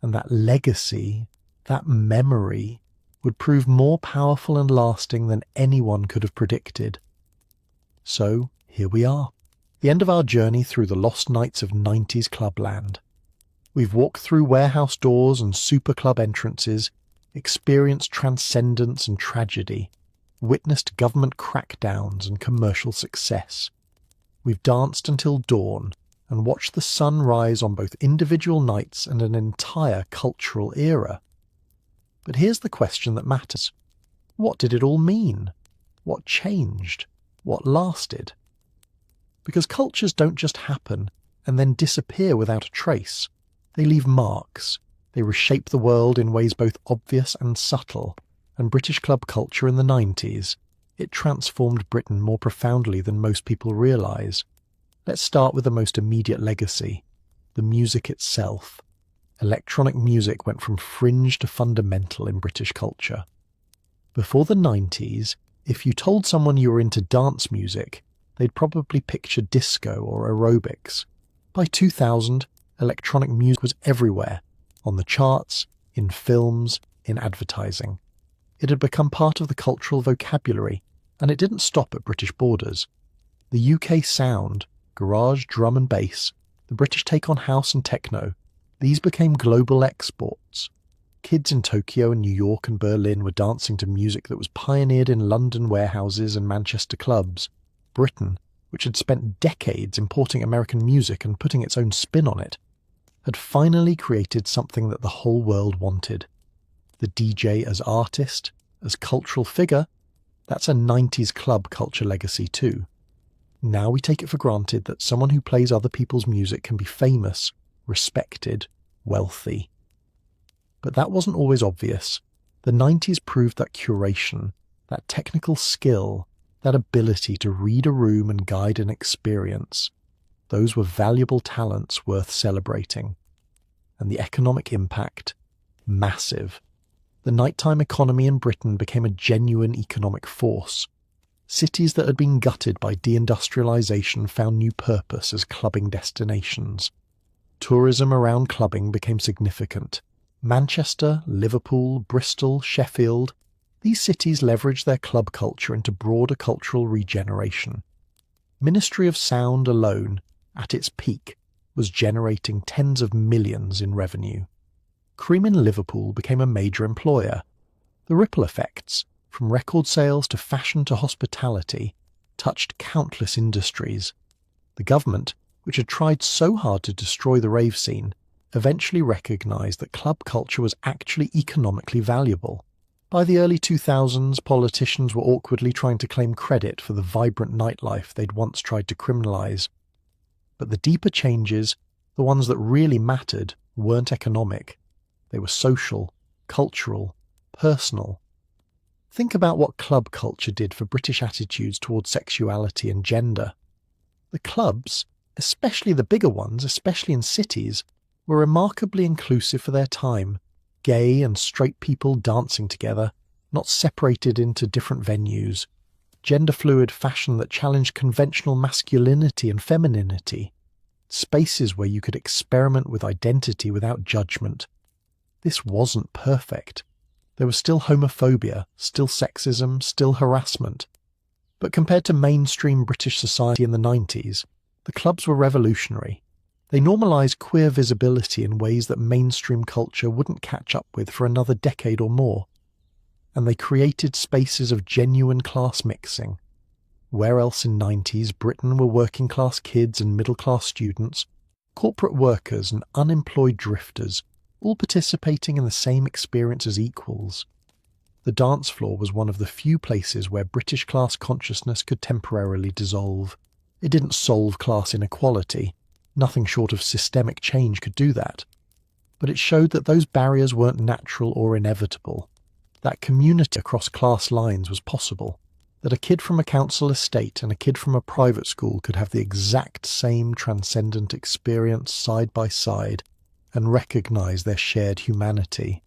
and that legacy, that memory, would prove more powerful and lasting than anyone could have predicted. So, here we are, the end of our journey through the lost nights of 90s clubland. We've walked through warehouse doors and super club entrances, experienced transcendence and tragedy, witnessed government crackdowns and commercial success. We've danced until dawn and watched the sun rise on both individual nights and an entire cultural era. But here's the question that matters. What did it all mean? What changed? What lasted? Because cultures don't just happen and then disappear without a trace. They leave marks. They reshape the world in ways both obvious and subtle. And British club culture in the 90s, it transformed Britain more profoundly than most people realise. Let's start with the most immediate legacy, the music itself. Electronic music went from fringe to fundamental in British culture. Before the 90s, if you told someone you were into dance music, they'd probably picture disco or aerobics. By 2000, electronic music was everywhere, on the charts, in films, in advertising. It had become part of the cultural vocabulary, and it didn't stop at British borders. The UK sound, garage, drum and bass, the British take on house and techno, these became global exports. Kids in Tokyo and New York and Berlin were dancing to music that was pioneered in London warehouses and Manchester clubs. Britain, which had spent decades importing American music and putting its own spin on it, had finally created something that the whole world wanted. The DJ as artist, as cultural figure, that's a 90s club culture legacy too. Now we take it for granted that someone who plays other people's music can be famous, respected, wealthy. But that wasn't always obvious. The 90s proved that curation, that technical skill, that ability to read a room and guide an experience, those were valuable talents worth celebrating. And the economic impact, massive. The nighttime economy in Britain became a genuine economic force. Cities that had been gutted by deindustrialisation found new purpose as clubbing destinations. Tourism around clubbing became significant. Manchester, Liverpool, Bristol, Sheffield, these cities leveraged their club culture into broader cultural regeneration. Ministry of Sound alone, at its peak, was generating tens of millions in revenue. Cream in Liverpool became a major employer. The ripple effects, from record sales to fashion to hospitality, touched countless industries. The government, which had tried so hard to destroy the rave scene, eventually recognised that club culture was actually economically valuable. By the early 2000s, politicians were awkwardly trying to claim credit for the vibrant nightlife they'd once tried to criminalise. But the deeper changes, the ones that really mattered, weren't economic. They were social, cultural, personal. Think about what club culture did for British attitudes towards sexuality and gender. The clubs, especially the bigger ones, especially in cities, were remarkably inclusive for their time. Gay and straight people dancing together, not separated into different venues. Gender-fluid fashion that challenged conventional masculinity and femininity. Spaces where you could experiment with identity without judgment. This wasn't perfect. There was still homophobia, still sexism, still harassment. But compared to mainstream British society in the 90s, the clubs were revolutionary. They normalised queer visibility in ways that mainstream culture wouldn't catch up with for another decade or more. And they created spaces of genuine class mixing. Where else in 90s Britain were working class kids and middle class students, corporate workers and unemployed drifters, all participating in the same experience as equals. The dance floor was one of the few places where British class consciousness could temporarily dissolve. It didn't solve class inequality. Nothing short of systemic change could do that. But it showed that those barriers weren't natural or inevitable. That community across class lines was possible. That a kid from a council estate and a kid from a private school could have the exact same transcendent experience side by side and recognise their shared humanity.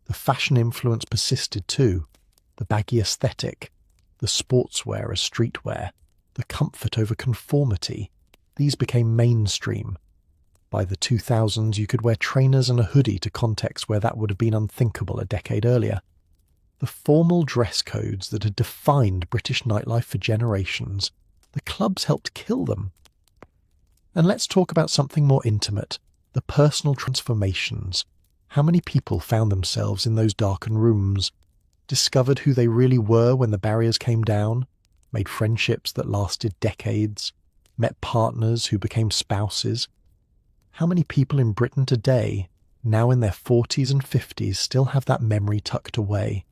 The fashion influence persisted too. The baggy aesthetic, the sportswear as streetwear, the comfort over conformity. These became mainstream. By the 2000s, you could wear trainers and a hoodie to contexts where that would have been unthinkable a decade earlier. The formal dress codes that had defined British nightlife for generations, the clubs helped kill them. And let's talk about something more intimate, the personal transformations. How many people found themselves in those darkened rooms, discovered who they really were when the barriers came down, made friendships that lasted decades, met partners who became spouses? How many people in Britain today, now in their 40s and 50s, still have that memory tucked away?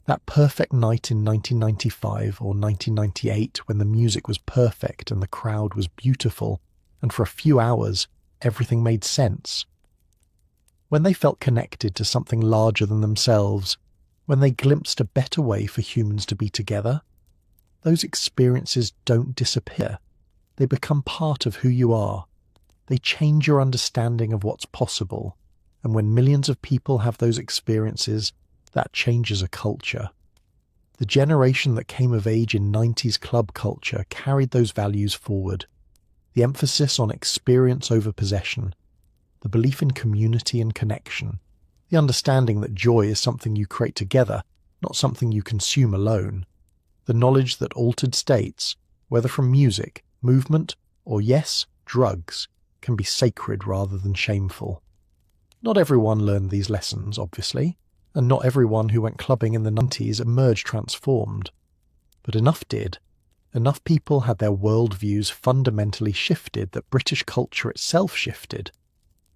That perfect night in 1995 or 1998 when the music was perfect and the crowd was beautiful, and for a few hours everything made sense. When they felt connected to something larger than themselves, when they glimpsed a better way for humans to be together, those experiences don't disappear. They become part of who you are. They change your understanding of what's possible. And when millions of people have those experiences, that changes a culture. The generation that came of age in 90s club culture carried those values forward. The emphasis on experience over possession. The belief in community and connection. The understanding that joy is something you create together, not something you consume alone. The knowledge that altered states, whether from music, movement, or yes, drugs, can be sacred rather than shameful. Not everyone learned these lessons, obviously, and not everyone who went clubbing in the 90s emerged transformed. But enough did. Enough people had their worldviews fundamentally shifted that British culture itself shifted.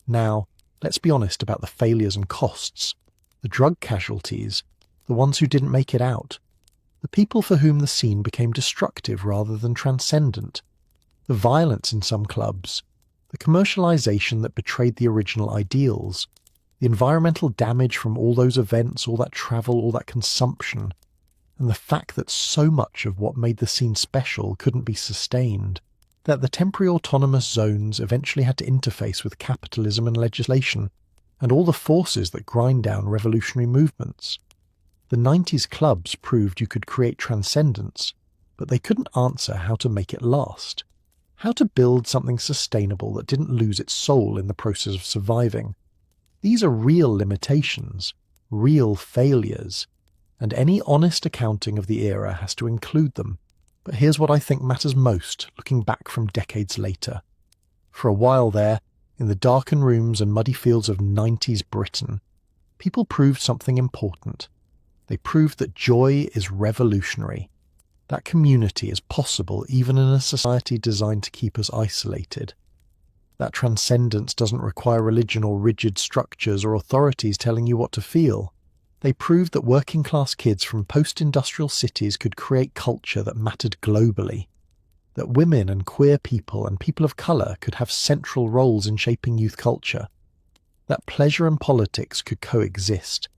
Now, let's be honest about the failures and costs. The drug casualties, the ones who didn't make it out. The people for whom the scene became destructive rather than transcendent. The violence in some clubs, the commercialization that betrayed the original ideals, the environmental damage from all those events, all that travel, all that consumption, and the fact that so much of what made the scene special couldn't be sustained, that the temporary autonomous zones eventually had to interface with capitalism and legislation, and all the forces that grind down revolutionary movements. The 90s clubs proved you could create transcendence, but they couldn't answer how to make it last. How to build something sustainable that didn't lose its soul in the process of surviving. These are real limitations, real failures, and any honest accounting of the era has to include them. But here's what I think matters most, looking back from decades later. For a while there, in the darkened rooms and muddy fields of 90s Britain, people proved something important. They proved that joy is revolutionary, that community is possible even in a society designed to keep us isolated, that transcendence doesn't require religion or rigid structures or authorities telling you what to feel. They proved that working-class kids from post-industrial cities could create culture that mattered globally, that women and queer people and people of colour could have central roles in shaping youth culture, that pleasure and politics could coexist,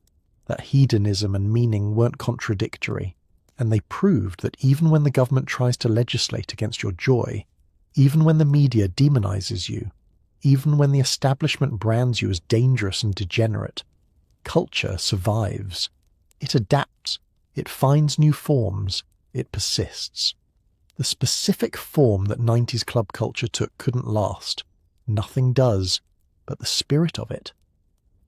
that hedonism and meaning weren't contradictory, and they proved that even when the government tries to legislate against your joy, even when the media demonizes you, even when the establishment brands you as dangerous and degenerate, culture survives. It adapts, it finds new forms, it persists. The specific form that 90s club culture took couldn't last. Nothing does, but the spirit of it.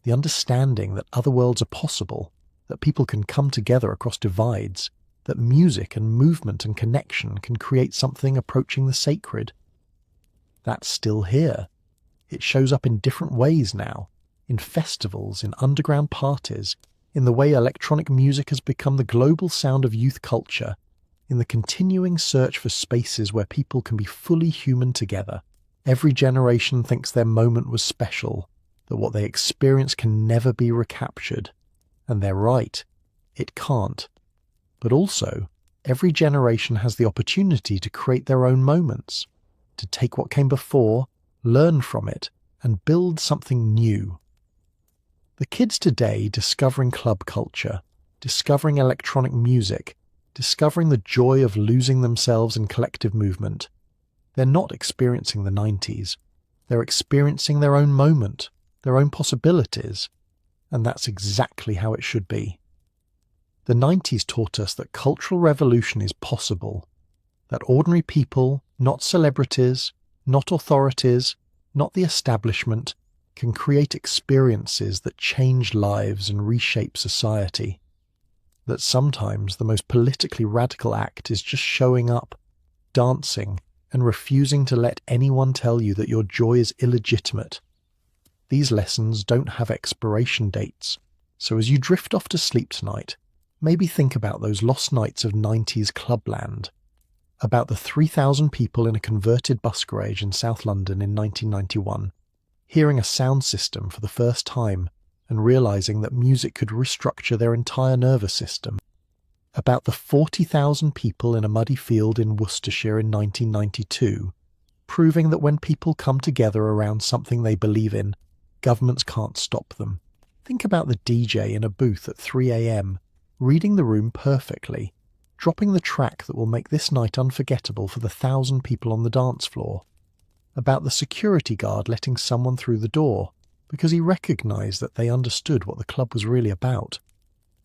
The understanding that other worlds are possible, that people can come together across divides, that music and movement and connection can create something approaching the sacred. That's still here. It shows up in different ways now, in festivals, in underground parties, in the way electronic music has become the global sound of youth culture, in the continuing search for spaces where people can be fully human together. Every generation thinks their moment was special, that what they experience can never be recaptured. And they're right, it can't. But also, every generation has the opportunity to create their own moments, to take what came before, learn from it, and build something new. The kids today discovering club culture, discovering electronic music, discovering the joy of losing themselves in collective movement, they're not experiencing the 90s. They're experiencing their own moment, their own possibilities, and that's exactly how it should be. The 90s taught us that cultural revolution is possible, that ordinary people, not celebrities, not authorities, not the establishment, can create experiences that change lives and reshape society. That sometimes the most politically radical act is just showing up, dancing, and refusing to let anyone tell you that your joy is illegitimate. These lessons don't have expiration dates, so as you drift off to sleep tonight, maybe think about those lost nights of 90s clubland, about the 3,000 people in a converted bus garage in South London in 1991, hearing a sound system for the first time and realising that music could restructure their entire nervous system, about the 40,000 people in a muddy field in Worcestershire in 1992, proving that when people come together around something they believe in, governments can't stop them. Think about the DJ in a booth at 3 a.m, reading the room perfectly, dropping the track that will make this night unforgettable for the 1,000 people on the dance floor. About the security guard letting someone through the door, because he recognised that they understood what the club was really about.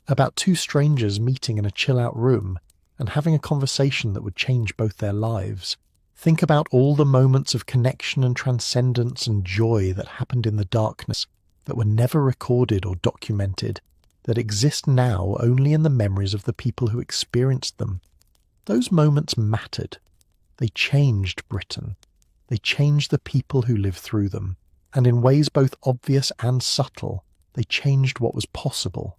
About two strangers meeting in a chill-out room and having a conversation that would change both their lives. Think about all the moments of connection and transcendence and joy that happened in the darkness, that were never recorded or documented, that exist now only in the memories of the people who experienced them. Those moments mattered. They changed Britain. They changed the people who lived through them. And in ways both obvious and subtle, they changed what was possible.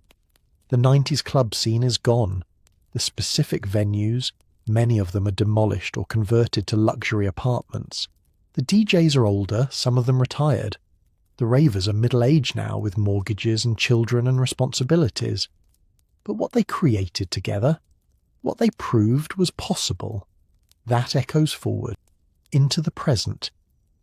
The 90s club scene is gone. The specific venues, many of them are demolished or converted to luxury apartments. The DJs are older, some of them retired. The ravers are middle-aged now with mortgages and children and responsibilities. But what they created together, what they proved was possible. That echoes forward, into the present,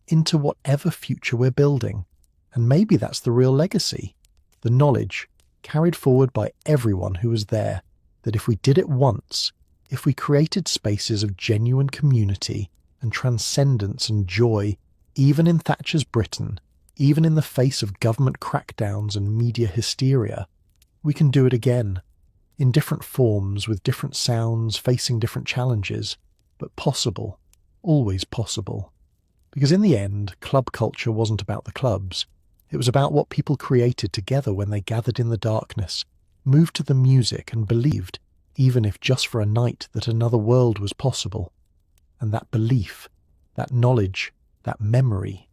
into whatever future we're building. And maybe that's the real legacy. The knowledge, carried forward by everyone who was there, that if we did it once, if we created spaces of genuine community and transcendence and joy, even in Thatcher's Britain, even in the face of government crackdowns and media hysteria, we can do it again, in different forms, with different sounds, facing different challenges, but possible. always possible. Because in the end, club culture wasn't about the clubs. It was about what people created together when they gathered in the darkness, moved to the music and believed, even if just for a night, that another world was possible. And that belief, that knowledge, that memory